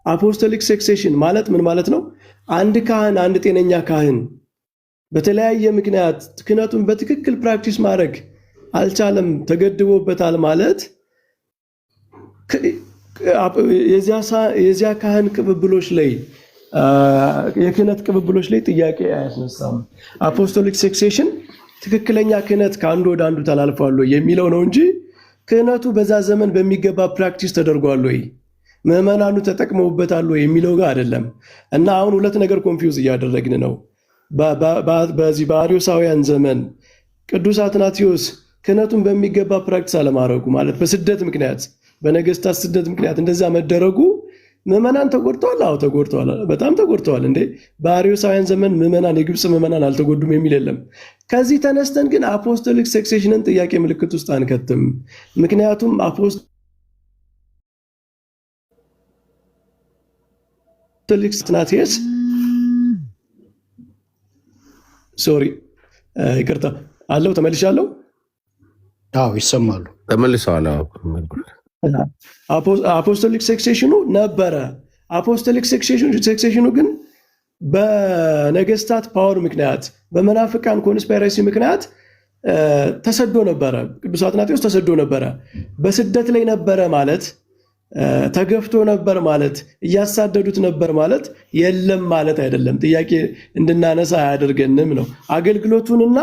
Speaker 2: አፖስቶሊክ ሰክሴሽን ማለት ምን ማለት ነው? አንድ ካህን አንድ ጤነኛ ካህን በተለያየ ምክንያት ክህነቱን በትክክል ፕራክቲስ ማድረግ አልቻለም፣ ተገድቦበታል ማለት የዚያ ካህን ቅብብሎች ላይ የክህነት ቅብብሎች ላይ ጥያቄ አያስነሳም። አፖስቶሊክ ሰክሴሽን ትክክለኛ ክህነት ከአንዱ ወደ አንዱ ተላልፏል የሚለው ነው እንጂ ክህነቱ በዛ ዘመን በሚገባ ፕራክቲስ ተደርጓል ወይ ምዕመናኑ ተጠቅመውበታል የሚለው ጋር አይደለም። እና አሁን ሁለት ነገር ኮንፊውዝ እያደረግን ነው። በዚህ በአርዮሳውያን ዘመን ቅዱስ አትናቴዎስ ክህነቱን በሚገባ ፕራክቲስ አለማድረጉ ማለት በስደት ምክንያት በነገስታት ስደት ምክንያት እንደዛ መደረጉ ምዕመናን ተጎድተዋል። አዎ ተጎድተዋል፣ በጣም ተጎድተዋል። እንዴ በአርዮሳውያን ዘመን ምዕመናን የግብፅ ምዕመናን አልተጎዱም የሚል የለም። ከዚህ ተነስተን ግን አፖስቶሊክ ሰክሴሽንን ጥያቄ ምልክት ውስጥ አንከትም። ምክንያቱም አፖስቶሊክ አትናቴዎስ ሶሪ ይቅርታ አለው ተመልሻለሁ።
Speaker 4: አዎ ይሰማሉ፣
Speaker 3: ተመልሰዋል።
Speaker 2: አፖስቶሊክ ሰክሴሽኑ ነበረ። አፖስቶሊክ ሰክሴሽኑ ግን በነገስታት ፓወር ምክንያት በመናፍቃን ኮንስፓይረሲ ምክንያት ተሰዶ ነበረ። ቅዱስ አትናቴዎስ ተሰዶ ነበረ። በስደት ላይ ነበረ ማለት ተገፍቶ ነበር ማለት እያሳደዱት ነበር ማለት የለም ማለት አይደለም። ጥያቄ እንድናነሳ አያደርገንም ነው። አገልግሎቱንና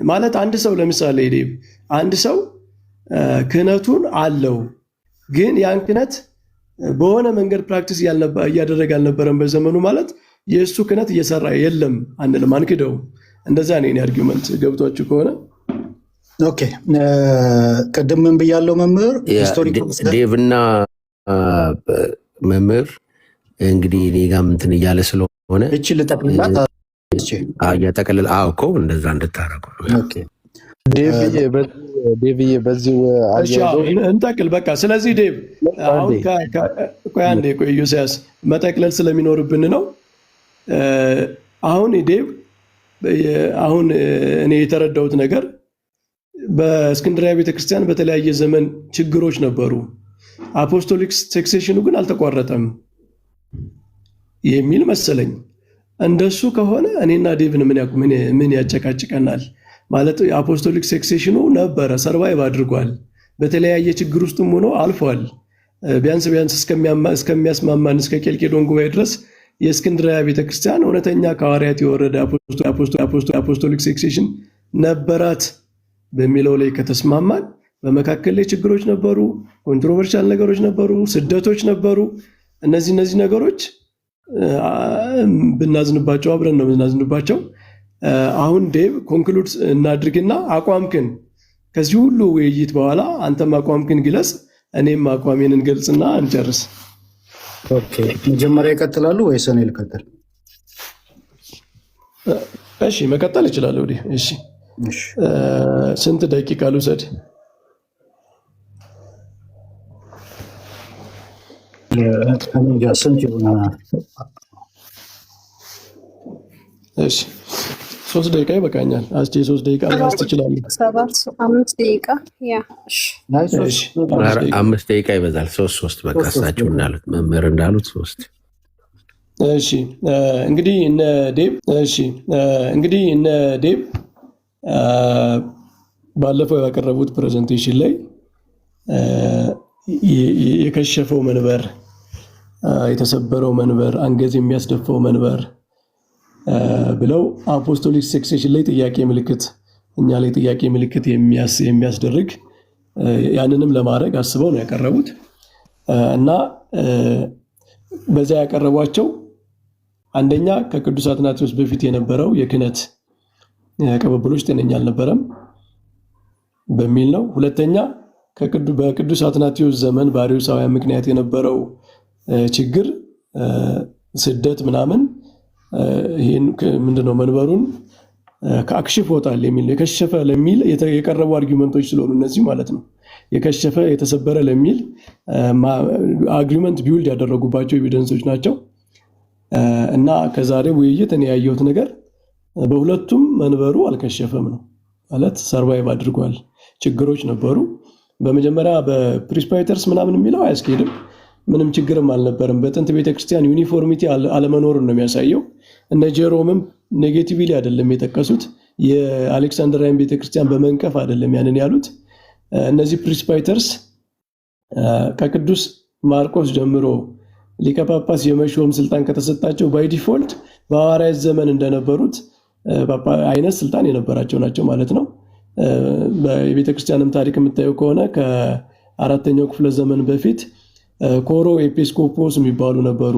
Speaker 2: ማለት አንድ ሰው ለምሳሌ አንድ ሰው ክህነቱን አለው ግን ያን ክህነት በሆነ መንገድ ፕራክቲስ እያደረገ አልነበረም በዘመኑ ማለት የእሱ ክህነት እየሰራ የለም አንልም፣ አንክደውም። እንደዛ ነው አርጊውመንት። ገብቷችሁ ከሆነ
Speaker 4: ኦኬ። ቅድም ምን ብያለው መምህር
Speaker 3: ዴቭና መምህር እንግዲህ እኔ ጋር እንትን እያለ ስለሆነ
Speaker 4: እቺ ልጠቅልላት
Speaker 3: እያጠቀልል እኮ እንደዛ እንድታረጉ
Speaker 5: ዴቭዬ በዚህ
Speaker 2: እንጠቅል በቃ። ስለዚህ ዴቭ አሁን አንዴ ቆይ ዮሴያስ መጠቅለል ስለሚኖርብን ነው። አሁን ዴቭ አሁን እኔ የተረዳሁት ነገር በእስክንድርያ ቤተክርስቲያን በተለያየ ዘመን ችግሮች ነበሩ፣ አፖስቶሊክ ሰክሴሽኑ ግን አልተቋረጠም የሚል መሰለኝ። እንደሱ ከሆነ እኔና ዴቭን ምን ያጨቃጭቀናል? ማለት አፖስቶሊክ ሰክሴሽኑ ነበረ፣ ሰርቫይቭ አድርጓል፣ በተለያየ ችግር ውስጥም ሆኖ አልፏል። ቢያንስ እስከሚያስማማን እስከ ኬልቄዶን ጉባኤ ድረስ የእስክንድርያ ቤተክርስቲያን እውነተኛ ከሐዋርያት የወረደ አፖስቶሊክ ሰክሴሽን ነበራት በሚለው ላይ ከተስማማን በመካከል ላይ ችግሮች ነበሩ፣ ኮንትሮቨርሻል ነገሮች ነበሩ፣ ስደቶች ነበሩ። እነዚህ ነገሮች ብናዝንባቸው አብረን ነው ብናዝንባቸው አሁን ዴቭ ኮንክሉድ እናድርግና አቋምክን ከዚህ ሁሉ ውይይት በኋላ አንተም አቋምክን ግለጽ፣ እኔም አቋሜን እንገልጽና እንጨርስ።
Speaker 4: ኦኬ፣ መጀመሪያ ይቀጥላሉ ወይስ እኔ ልቀጥል?
Speaker 2: እሺ መቀጠል እችላለሁ። እሺ ስንት ደቂቃ ልውሰድ?
Speaker 4: ስንት ይሆናል?
Speaker 2: እሺ 3 ደቂቃ ይበቃኛል። አስቼ 3 ደቂቃ ማለት ትችላለህ?
Speaker 5: 5 ደቂቃ ያ። እሺ
Speaker 3: 5 ደቂቃ ይበዛል። 3 በቃ እሳቸው እንዳሉት መምህር እንዳሉት 3።
Speaker 2: እሺ እንግዲህ እነ ዴቭ ባለፈው ያቀረቡት ፕሬዘንቴሽን ላይ የከሸፈው መንበር፣ የተሰበረው መንበር፣ አንገት የሚያስደፋው መንበር ብለው አፖስቶሊክ ሰክሴሽን ላይ ጥያቄ ምልክት እኛ ላይ ጥያቄ ምልክት የሚያስደርግ ያንንም ለማድረግ አስበው ነው ያቀረቡት እና በዛ ያቀረቧቸው አንደኛ ከቅዱስ አትናቴዎስ በፊት የነበረው የክህነት ቅብብሎች ጤነኛ አልነበረም በሚል ነው። ሁለተኛ በቅዱስ አትናቴዎስ ዘመን በአርዮሳውያን ምክንያት የነበረው ችግር ስደት ምናምን ይሄን ምንድነው መንበሩን ከአክሽፎታል የሚል የከሸፈ ለሚል የቀረቡ አርጊመንቶች ስለሆኑ እነዚህ ማለት ነው የከሸፈ የተሰበረ ለሚል አግሪመንት ቢውልድ ያደረጉባቸው ኤቪደንሶች ናቸው። እና ከዛሬ ውይይት እኔ ያየሁት ነገር በሁለቱም መንበሩ አልከሸፈም ነው ማለት ሰርቫይቭ አድርጓል። ችግሮች ነበሩ። በመጀመሪያ በፕሪስፓይተርስ ምናምን የሚለው አያስኬድም፣ ምንም ችግርም አልነበረም። በጥንት ቤተክርስቲያን ዩኒፎርሚቲ አለመኖሩን ነው የሚያሳየው። እነ ጄሮምም ኔጌቲቭሊ አይደለም የጠቀሱት፣ የአሌክሳንድሪያን ቤተክርስቲያን በመንቀፍ አይደለም ያንን ያሉት። እነዚህ ፕሪስፓይተርስ ከቅዱስ ማርቆስ ጀምሮ ሊቀ ጳጳስ የመሾም ስልጣን ከተሰጣቸው ባይ ዲፎልት በሐዋርያት ዘመን እንደነበሩት አይነት ስልጣን የነበራቸው ናቸው ማለት ነው። በቤተክርስቲያንም ታሪክ የምታየው ከሆነ ከ4ኛው ክፍለ ዘመን በፊት ኮሮ ኤጲስኮጶስ የሚባሉ ነበሩ።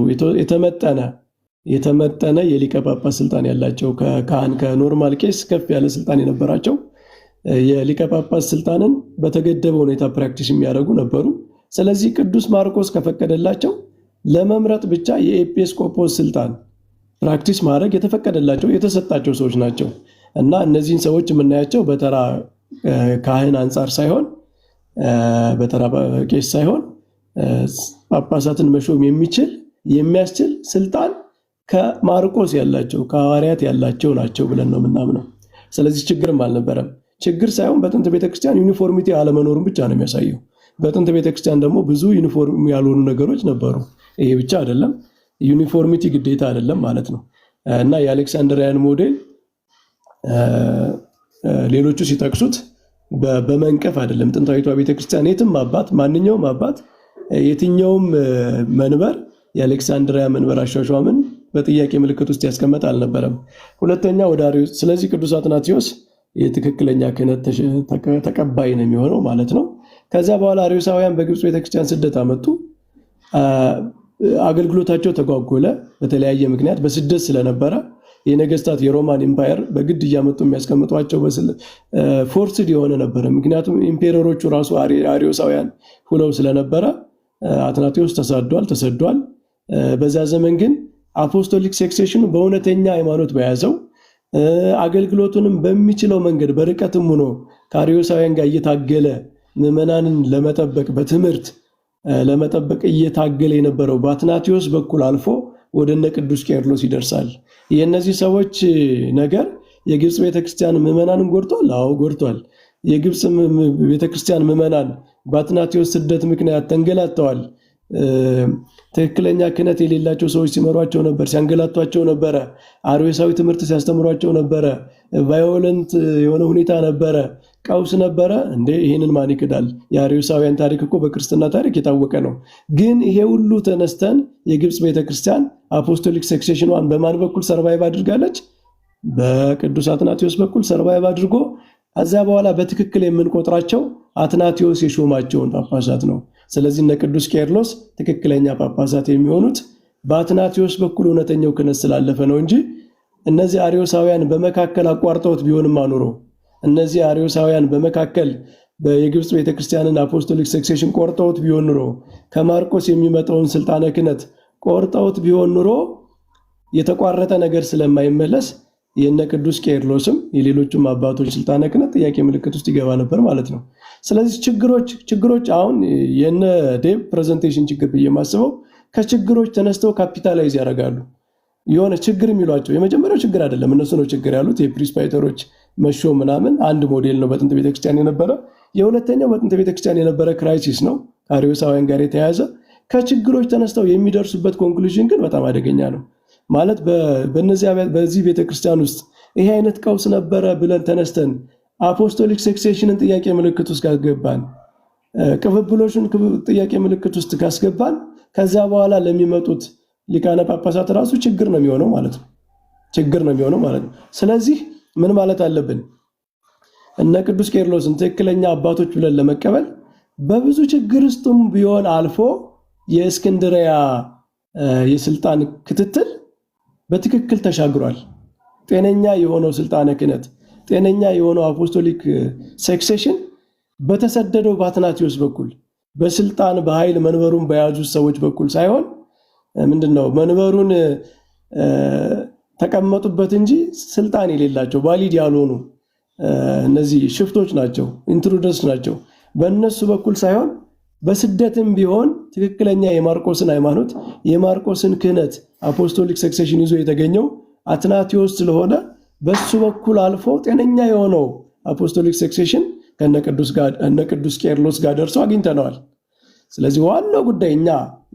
Speaker 2: የተመጠነ የሊቀ ጳጳስ ስልጣን ያላቸው ከካህን ከኖርማል ቄስ ከፍ ያለ ስልጣን የነበራቸው የሊቀ ጳጳስ ስልጣንን በተገደበ ሁኔታ ፕራክቲስ የሚያደርጉ ነበሩ። ስለዚህ ቅዱስ ማርቆስ ከፈቀደላቸው ለመምረጥ ብቻ የኤጲስቆጶስ ስልጣን ፕራክቲስ ማድረግ የተፈቀደላቸው የተሰጣቸው ሰዎች ናቸው እና እነዚህን ሰዎች የምናያቸው በተራ ካህን አንጻር ሳይሆን በተራ ቄስ ሳይሆን ጳጳሳትን መሾም የሚያስችል ስልጣን ከማርቆስ ያላቸው ከሐዋርያት ያላቸው ናቸው ብለን ነው የምናምነው። ስለዚህ ችግርም አልነበረም። ችግር ሳይሆን በጥንት ቤተክርስቲያን ዩኒፎርሚቲ አለመኖሩን ብቻ ነው የሚያሳየው። በጥንት ቤተክርስቲያን ደግሞ ብዙ ዩኒፎርም ያልሆኑ ነገሮች ነበሩ። ይሄ ብቻ አይደለም፣ ዩኒፎርሚቲ ግዴታ አይደለም ማለት ነው እና የአሌክሳንድሪያን ሞዴል ሌሎቹ ሲጠቅሱት በመንቀፍ አይደለም። ጥንታዊቷ ቤተክርስቲያን የትም አባት ማንኛውም አባት የትኛውም መንበር የአሌክሳንድሪያ መንበር አሿሿምን በጥያቄ ምልክት ውስጥ ያስቀመጠ አልነበረም። ሁለተኛ ወደ አርዮስ። ስለዚህ ቅዱስ አትናቴዎስ የትክክለኛ ክህነት ተቀባይ ነው የሚሆነው ማለት ነው። ከዚያ በኋላ አርዮሳውያን በግብፅ ቤተክርስቲያን ስደት አመጡ። አገልግሎታቸው ተጓጎለ። በተለያየ ምክንያት በስደት ስለነበረ የነገስታት የሮማን ኢምፓየር በግድ እያመጡ የሚያስቀምጧቸው ፎርስድ የሆነ ነበረ። ምክንያቱም ኢምፔረሮቹ ራሱ አርዮሳውያን ሁነው ስለነበረ አትናቴዎስ ተሰዷል። በዛ ዘመን ግን አፖስቶሊክ ሰክሴሽኑ በእውነተኛ ሃይማኖት በያዘው አገልግሎቱንም በሚችለው መንገድ በርቀትም ሆኖ ከአርዮሳውያን ጋር እየታገለ ምዕመናንን ለመጠበቅ በትምህርት ለመጠበቅ እየታገለ የነበረው በአትናቴዎስ በኩል አልፎ ወደነ ቅዱስ ቄርሎስ ይደርሳል። የእነዚህ ሰዎች ነገር የግብፅ ቤተክርስቲያን ምዕመናንን ጎድቷል። አዎ ጎድቷል። የግብፅ ቤተክርስቲያን ምዕመናን በአትናቴዎስ ስደት ምክንያት ተንገላተዋል። ትክክለኛ ክህነት የሌላቸው ሰዎች ሲመሯቸው ነበር፣ ሲያንገላቷቸው ነበረ። አርዮሳዊ ትምህርት ሲያስተምሯቸው ነበረ። ቫዮለንት የሆነ ሁኔታ ነበረ፣ ቀውስ ነበረ። እንዴ ይህንን ማን ይክዳል? የአርዮሳውያን ታሪክ እኮ በክርስትና ታሪክ የታወቀ ነው። ግን ይሄ ሁሉ ተነስተን የግብፅ ቤተክርስቲያን አፖስቶሊክ ሰክሴሽኗን በማን በኩል ሰርቫይቭ አድርጋለች? በቅዱስ አትናቴዎስ በኩል ሰርቫይቭ አድርጎ ከዚያ በኋላ በትክክል የምንቆጥራቸው አትናቴዎስ የሾማቸውን ጳጳሳት ነው። ስለዚህ እነ ቅዱስ ቄርሎስ ትክክለኛ ጳጳሳት የሚሆኑት በአትናቴዎስ በኩል እውነተኛው ክህነት ስላለፈ ነው እንጂ እነዚህ አርዮሳውያን በመካከል አቋርጠውት ቢሆንም አኑሮ እነዚህ አርዮሳውያን በመካከል የግብጽ ቤተክርስቲያንን አፖስቶሊክ ሰክሴሽን ቆርጠውት ቢሆን ኑሮ ከማርቆስ የሚመጣውን ስልጣነ ክህነት ቆርጠውት ቢሆን ኑሮ የተቋረጠ ነገር ስለማይመለስ የነ ቅዱስ ቄርሎስም የሌሎችም አባቶች ስልጣነ ክህነት ጥያቄ ምልክት ውስጥ ይገባ ነበር ማለት ነው። ስለዚህ ችግሮች አሁን የነ ዴቭ ፕሬዘንቴሽን ችግር ብዬ ማስበው ከችግሮች ተነስተው ካፒታላይዝ ያደርጋሉ። የሆነ ችግር የሚሏቸው የመጀመሪያው ችግር አይደለም፣ እነሱ ነው ችግር ያሉት። የፕሪስፓይተሮች መሾም ምናምን አንድ ሞዴል ነው በጥንት ቤተክርስቲያን የነበረ። የሁለተኛው በጥንት ቤተክርስቲያን የነበረ ክራይሲስ ነው ከአርዮሳውያን ጋር የተያያዘ። ከችግሮች ተነስተው የሚደርሱበት ኮንክሉዥን ግን በጣም አደገኛ ነው። ማለት በዚህ ቤተክርስቲያን ውስጥ ይሄ አይነት ቀውስ ነበረ ብለን ተነስተን አፖስቶሊክ ሰክሴሽንን ጥያቄ ምልክት ውስጥ ካስገባን፣ ቅብብሎችን ጥያቄ ምልክት ውስጥ ካስገባን ከዛ በኋላ ለሚመጡት ሊቃነ ጳጳሳት ራሱ ችግር ነው የሚሆነው ማለት ነው። ስለዚህ ምን ማለት አለብን? እነ ቅዱስ ቄርሎስን ትክክለኛ አባቶች ብለን ለመቀበል በብዙ ችግር ውስጥም ቢሆን አልፎ የእስክንድሪያ የስልጣን ክትትል በትክክል ተሻግሯል። ጤነኛ የሆነው ስልጣነ ክህነት፣ ጤነኛ የሆነው አፖስቶሊክ ሰክሴሽን በተሰደደው በአትናቴዎስ በኩል በስልጣን በኃይል መንበሩን በያዙ ሰዎች በኩል ሳይሆን ምንድነው መንበሩን ተቀመጡበት እንጂ ስልጣን የሌላቸው ቫሊድ ያልሆኑ እነዚህ ሽፍቶች ናቸው፣ ኢንትሩደርስ ናቸው። በእነሱ በኩል ሳይሆን በስደትም ቢሆን ትክክለኛ የማርቆስን ሃይማኖት የማርቆስን ክህነት አፖስቶሊክ ሰክሴሽን ይዞ የተገኘው አትናቴዎስ ስለሆነ በሱ በኩል አልፎ ጤነኛ የሆነው አፖስቶሊክ ሰክሴሽን ከነ ቅዱስ ቄርሎስ ጋር ደርሶ አግኝተነዋል። ስለዚህ ዋናው ጉዳይ እኛ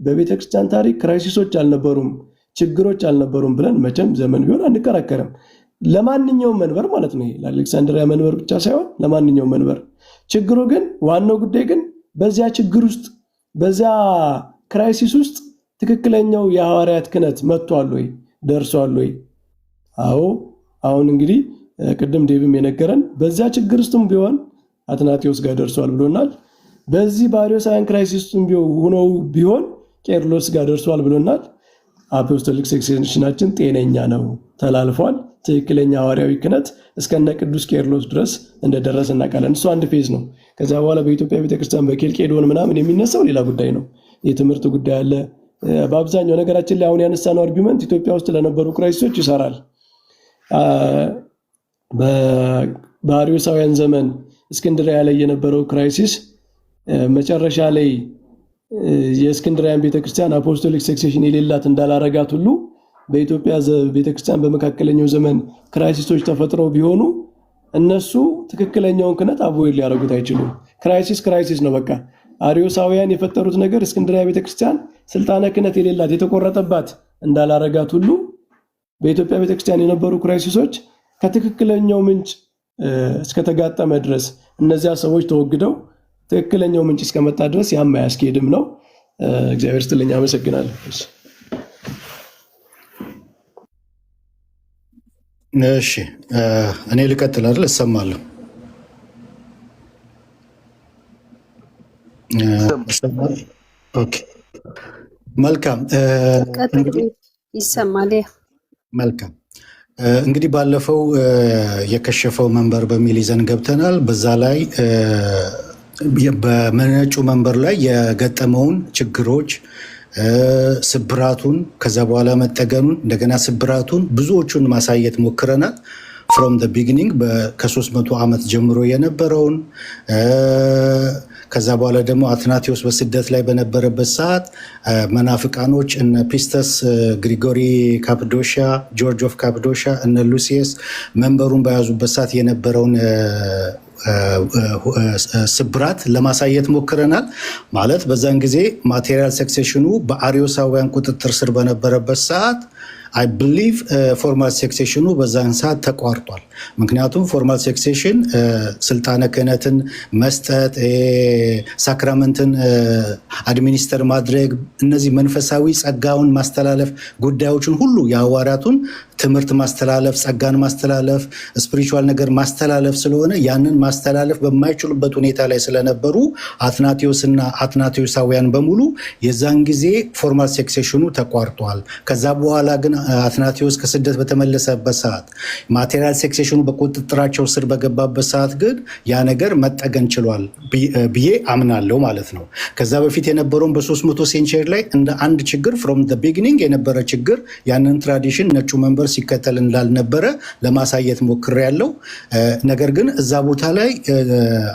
Speaker 2: በቤተክርስቲያን ታሪክ ክራይሲሶች አልነበሩም፣ ችግሮች አልነበሩም ብለን መቼም ዘመን ቢሆን አንከራከርም። ለማንኛውም መንበር ማለት ነው። ለአሌክሳንድሪያ መንበር ብቻ ሳይሆን ለማንኛውም መንበር። ችግሩ ግን ዋናው ጉዳይ ግን በዚያ ችግር ውስጥ በዚያ ክራይሲስ ውስጥ ትክክለኛው የሐዋርያት ክህነት መጥቷል ወይ ደርሷል ወይ? አዎ። አሁን እንግዲህ ቅድም ዴቭም የነገረን በዚያ ችግር ውስጥም ቢሆን አትናቴዎስ ጋር ደርሷል ብሎናል። በዚህ በአርዮሳውያን ክራይሲስ ውስጥም ቢሆን ቄርሎስ ጋር ደርሷል ብሎናል። አፖስቶሊክ ሰክሴሽናችን ጤነኛ ነው፣ ተላልፏል። ትክክለኛ ሐዋርያዊ ክህነት እስከነ ቅዱስ ቄርሎስ ድረስ እንደደረሰ እናውቃለን። እሱ አንድ ፌዝ ነው። ከዛ በኋላ በኢትዮጵያ ቤተክርስቲያን በኬልቄዶን ምናምን የሚነሳው ሌላ ጉዳይ ነው። የትምህርት ጉዳይ አለ። በአብዛኛው ነገራችን ላይ አሁን ያነሳነው አርጊመንት ኢትዮጵያ ውስጥ ለነበሩ ክራይሲሶች ይሰራል። በአርዮሳውያን ዘመን እስክንድርያ ላይ የነበረው ክራይሲስ መጨረሻ ላይ የእስክንድርያን ቤተክርስቲያን አፖስቶሊክ ሰክሴሽን የሌላት እንዳላረጋት ሁሉ በኢትዮጵያ ቤተክርስቲያን በመካከለኛው ዘመን ክራይሲሶች ተፈጥረው ቢሆኑ እነሱ ትክክለኛውን ክህነት አቮይድ ሊያደርጉት አይችሉም። ክራይሲስ ነው በቃ። አርዮሳውያን የፈጠሩት ነገር እስክንድርያ ቤተክርስቲያን ስልጣነ ክህነት የሌላት የተቆረጠባት እንዳላረጋት ሁሉ በኢትዮጵያ ቤተክርስቲያን የነበሩ ክራይሲሶች ከትክክለኛው ምንጭ እስከተጋጠመ ድረስ እነዚያ ሰዎች ተወግደው ትክክለኛው ምንጭ እስከመጣ ድረስ ያም አያስኬድም ነው። እግዚአብሔር ይስጥልኝ፣ አመሰግናለሁ።
Speaker 4: እሺ እኔ ልቀጥል አይደል? እሰማለሁ። ኦኬ መልካም
Speaker 5: ይሰማል።
Speaker 4: መልካም እንግዲህ ባለፈው የከሸፈው መንበር በሚል ይዘን ገብተናል። በዛ ላይ በመነጩ መንበር ላይ የገጠመውን ችግሮች፣ ስብራቱን፣ ከዛ በኋላ መጠገኑን፣ እንደገና ስብራቱን ብዙዎቹን ማሳየት ሞክረናል። ፍሮም ደ ቢጊኒንግ ከ300 ዓመት ጀምሮ የነበረውን ከዛ በኋላ ደግሞ አትናቴዎስ በስደት ላይ በነበረበት ሰዓት መናፍቃኖች እነ ፒስተስ፣ ግሪጎሪ ካፕዶሻ፣ ጆርጅ ኦፍ ካፕዶሻ፣ እነ ሉሲየስ መንበሩን በያዙበት ሰዓት የነበረውን ስብራት ለማሳየት ሞክረናል። ማለት በዛን ጊዜ ማቴሪያል ሰክሴሽኑ በአርዮሳውያን ቁጥጥር ስር በነበረበት ሰዓት አይ ብሊቭ ፎርማል ሴክሴሽኑ በዛን ሰዓት ተቋርጧል። ምክንያቱም ፎርማል ሴክሴሽን ስልጣነ ክህነትን መስጠት፣ ሳክራመንትን አድሚኒስተር ማድረግ፣ እነዚህ መንፈሳዊ ጸጋውን ማስተላለፍ ጉዳዮችን ሁሉ የሐዋርያቱን ትምህርት ማስተላለፍ፣ ጸጋን ማስተላለፍ፣ ስፒሪቹዋል ነገር ማስተላለፍ ስለሆነ ያንን ማስተላለፍ በማይችሉበት ሁኔታ ላይ ስለነበሩ አትናቴዎስና አትናቴዎሳውያን በሙሉ የዛን ጊዜ ፎርማል ሰክሴሽኑ ተቋርጧል። ከዛ በኋላ ግን አትናቴዎስ ከስደት በተመለሰበት ሰዓት ማቴሪያል ሰክሴሽኑ በቁጥጥራቸው ስር በገባበት ሰዓት ግን ያ ነገር መጠገን ችሏል ብዬ አምናለሁ ማለት ነው። ከዛ በፊት የነበረውን በ300 ሴንቸሪ ላይ እንደ አንድ ችግር ፍሮም ዘ ቢጊኒንግ የነበረ ችግር ያንን ትራዲሽን ነጩ መንበር ሲከተል እንዳልነበረ ለማሳየት ሞክሬያለሁ። ነገር ግን እዛ ቦታ ላይ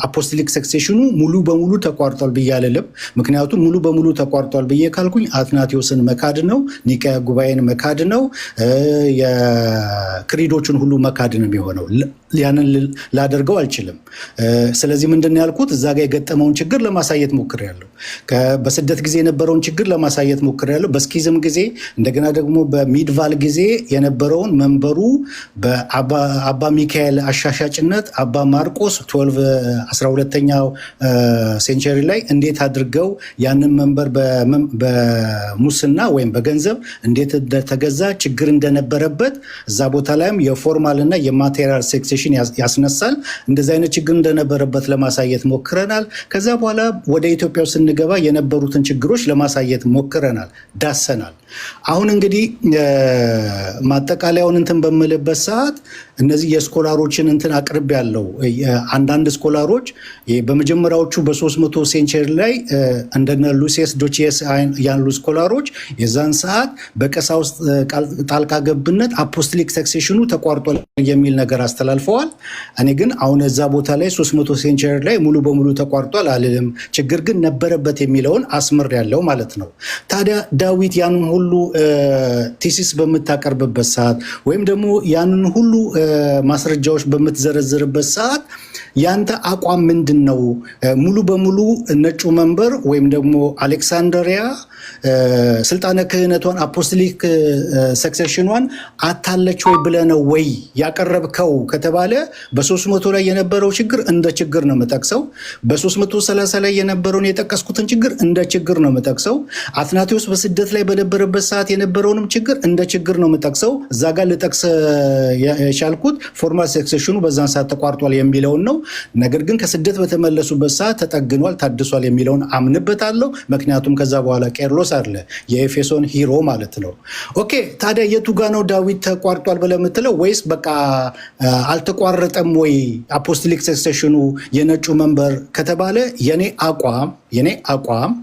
Speaker 4: አፖስቶሊክ ሰክሴሽኑ ሙሉ በሙሉ ተቋርጧል ብዬ አልልም። ምክንያቱም ሙሉ በሙሉ ተቋርጧል ብዬ ካልኩኝ አትናቴዎስን መካድ ነው፣ ኒቃያ ጉባኤን መካድ ነው፣ የክሪዶችን ሁሉ መካድ ነው የሚሆነው። ያንን ላደርገው አልችልም። ስለዚህ ምንድን ያልኩት እዛ ጋር የገጠመውን ችግር ለማሳየት ሞክሬያለሁ። በስደት ጊዜ የነበረውን ችግር ለማሳየት ሞክሬያለሁ። በስኪዝም ጊዜ እንደገና ደግሞ በሚድቫል ጊዜ የነበረውን መንበሩ በአባ ሚካኤል አሻሻጭነት አባ ማርቆስ 12ኛው ሴንቸሪ ላይ እንዴት አድርገው ያንን መንበር በሙስና ወይም በገንዘብ እንዴት እንደተገዛ ችግር እንደነበረበት እዛ ቦታ ላይም የፎርማል እና የማቴሪያል ሴክሴሽን ያስነሳል። እንደዚህ አይነት ችግር እንደነበረበት ለማሳየት ሞክረናል። ከዛ በኋላ ወደ ኢትዮጵያ ስንገባ የነበሩትን ችግሮች ለማሳየት ሞክረናል፣ ዳሰናል። አሁን እንግዲህ ማጠቃለያውን እንትን በምልበት ሰዓት እነዚህ የስኮላሮችን እንትን አቅርብ ያለው አንዳንድ ስኮላሮች በመጀመሪያዎቹ በ300 ሴንቸሪ ላይ እንደነ ሉሲየስ ዶቺየስ ያሉ ስኮላሮች የዛን ሰዓት በቀሳውስት ጣልቃ ገብነት አፖስቶሊክ ሰክሴሽኑ ተቋርጧል የሚል ነገር አስተላልፈዋል። እኔ ግን አሁን እዛ ቦታ ላይ 300 ሴንቸሪ ላይ ሙሉ በሙሉ ተቋርጧል አልልም። ችግር ግን ነበረበት የሚለውን አስምር ያለው ማለት ነው። ታዲያ ዳዊት ያንን ሁሉ ቲሲስ በምታቀርብበት ሰዓት ወይም ደግሞ ያንን ሁሉ ማስረጃዎች በምትዘረዝርበት ሰዓት ያንተ አቋም ምንድን ነው? ሙሉ በሙሉ ነጩ መንበር ወይም ደግሞ አሌክሳንድሪያ ስልጣነ ክህነቷን አፖስቶሊክ ሰክሴሽኗን አታለች ወይ ብለህ ነው ወይ ያቀረብከው ከተባለ በ300 ላይ የነበረው ችግር እንደ ችግር ነው የምጠቅሰው። በ330 ላይ የነበረውን የጠቀስኩትን ችግር እንደ ችግር ነው የምጠቅሰው። አትናቴዎስ በስደት ላይ በነበረበት ሰዓት የነበረውንም ችግር እንደ ችግር ነው የምጠቅሰው። እዛ ጋር ልጠቅስ የቻልኩት ፎርማል ሰክሴሽኑ በዛን ሰዓት ተቋርጧል የሚለውን ነው። ነገር ግን ከስደት በተመለሱበት ሰዓት ተጠግኗል፣ ታድሷል የሚለውን አምንበታለሁ። ምክንያቱም ከዛ በኋላ ቄርሎስ አለ የኤፌሶን ሂሮ ማለት ነው። ኦኬ ታዲያ የቱ ጋ ነው ዳዊት ተቋርጧል ብለህ የምትለው? ወይስ በቃ አልተቋረጠም ወይ አፖስቶሊክ ሰክሴሽኑ የነጩ መንበር ከተባለ የኔ አቋም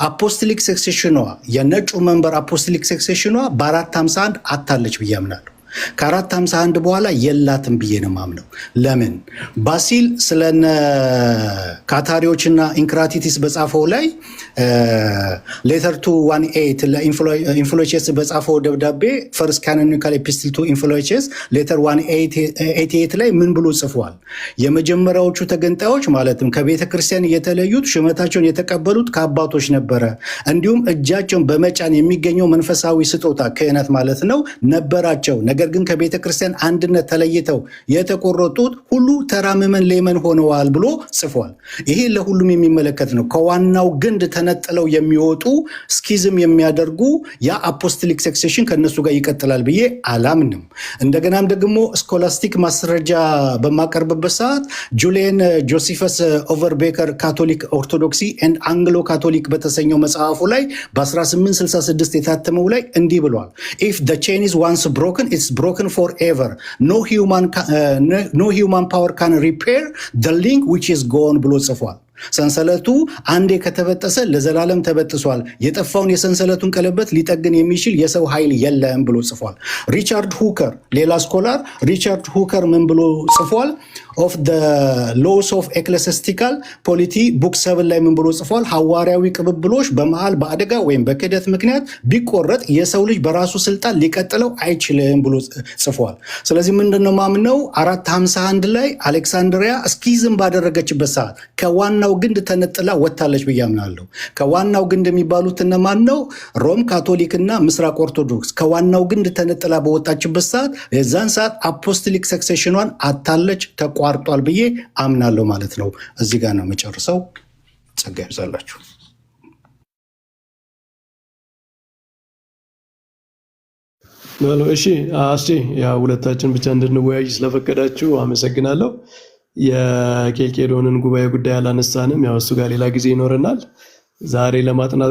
Speaker 4: አፖስቶሊክ ሰክሴሽኗ የነጩ መንበር አፖስቶሊክ ሰክሴሽኗ በ451 አታለች ብዬ አምናለሁ። ከ451 በኋላ የላትም ብዬ ነው የማምነው። ለምን ባሲል ስለነ ካታሪዎችና ኢንክራቲቲስ በጻፈው ላይ ሌተር ቱ 18 ለኢንፍሎቼስ በጻፈው ደብዳቤ ፈርስት ካኖኒካል ኤፒስትል ቱ ኢንፍሎቼስ ሌተር 188 ላይ ምን ብሎ ጽፏል? የመጀመሪያዎቹ ተገንጣዮች ማለትም ከቤተ ክርስቲያን የተለዩት ሹመታቸውን የተቀበሉት ከአባቶች ነበረ። እንዲሁም እጃቸውን በመጫን የሚገኘው መንፈሳዊ ስጦታ ክህነት ማለት ነው ነበራቸው። ነገር ግን ከቤተ ክርስቲያን አንድነት ተለይተው የተቆረጡት ሁሉ ተራ ምዕመን ሌመን ሆነዋል ብሎ ጽፏል። ይሄ ለሁሉም የሚመለከት ነው። ከዋናው ግንድ ተነጥለው የሚወጡ ስኪዝም የሚያደርጉ ያ አፖስቶሊክ ሰክሴሽን ከነሱ ጋር ይቀጥላል ብዬ አላምንም። እንደገናም ደግሞ ስኮላስቲክ ማስረጃ በማቀርብበት ሰዓት ጁሊየን ጆሲፈስ ኦቨርቤከር ካቶሊክ ኦርቶዶክሲ ኤንድ አንግሎ ካቶሊክ በተሰኘው መጽሐፉ ላይ በ1866 የታተመው ላይ እንዲህ ብሏል። ኢፍ the chain is once broken it's broken forever. No human power can repair the link which is gone ብሎ ጽፏል። ሰንሰለቱ አንዴ ከተበጠሰ ለዘላለም ተበጥሷል። የጠፋውን የሰንሰለቱን ቀለበት ሊጠግን የሚችል የሰው ኃይል የለም ብሎ ጽፏል። ሪቻርድ ሁከር ሌላ ስኮላር ሪቻርድ ሁከር ምን ብሎ ጽፏል? ኦፍ the laws of ecclesiastical polity ቡክ 7 ላይ ምን ብሎ ጽፏል? ሐዋርያዊ ቅብብሎች በመሃል በአደጋ ወይም በክህደት ምክንያት ቢቆረጥ የሰው ልጅ በራሱ ስልጣን ሊቀጥለው አይችልም ብሎ ጽፏል። ስለዚህ ምንድነው ማምነው 451 ላይ አሌክሳንድሪያ ስኪዝም ባደረገችበት ሰዓት ከዋናው ግንድ ተነጥላ ወጥታለች ብዬ አምናለሁ። ከዋናው ግንድ የሚባሉት እነማን ነው? ሮም ካቶሊክ እና ምስራቅ ኦርቶዶክስ ከዋናው ግንድ ተነጥላ በወጣችበት ሰዓት የዛን ሰዓት አፖስቶሊክ ሰክሴሽኗን አታለች፣ ተቋርጧል ብዬ አምናለሁ ማለት ነው። እዚህ ጋር ነው የምጨርሰው። ጸጋ ይብዛላችሁ።
Speaker 2: እሺ አስቲ ያ ሁለታችን ብቻ እንድንወያይ ስለፈቀዳችሁ አመሰግናለሁ። የኬልቄዶንን ጉባኤ ጉዳይ አላነሳንም። ያው እሱ ጋር ሌላ ጊዜ ይኖረናል። ዛሬ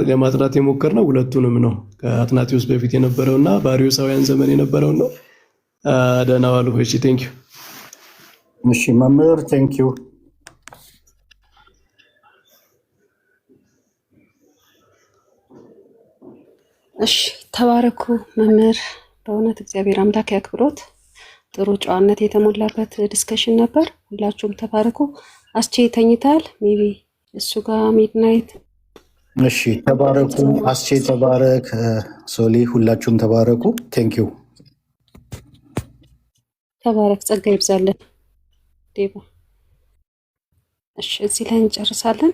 Speaker 2: ለማጥናት የሞከርነው ሁለቱንም ነው። ከአትናቴዎስ በፊት የነበረውና በአርዮሳውያን ዘመን የነበረው ነው። ደህና ዋሉ። እሺ ቴንክ ዩ።
Speaker 4: እሺ መምህር ቴንክ ዩ።
Speaker 5: እሺ ተባረኩ መምህር። በእውነት እግዚአብሔር አምላክ ያክብሮት። ጥሩ ጨዋነት የተሞላበት ዲስከሽን ነበር። ሁላችሁም ተባረኩ። አስቼ ተኝታል። ሜቢ እሱ ጋር ሚድናይት።
Speaker 4: እሺ ተባረኩ። አስቼ ተባረክ። ሶሊ ሁላችሁም ተባረኩ። ቴንክ ዩ።
Speaker 5: ተባረክ። ጸጋ ይብዛልን ዴባ። እሺ እዚህ ላይ እንጨርሳለን።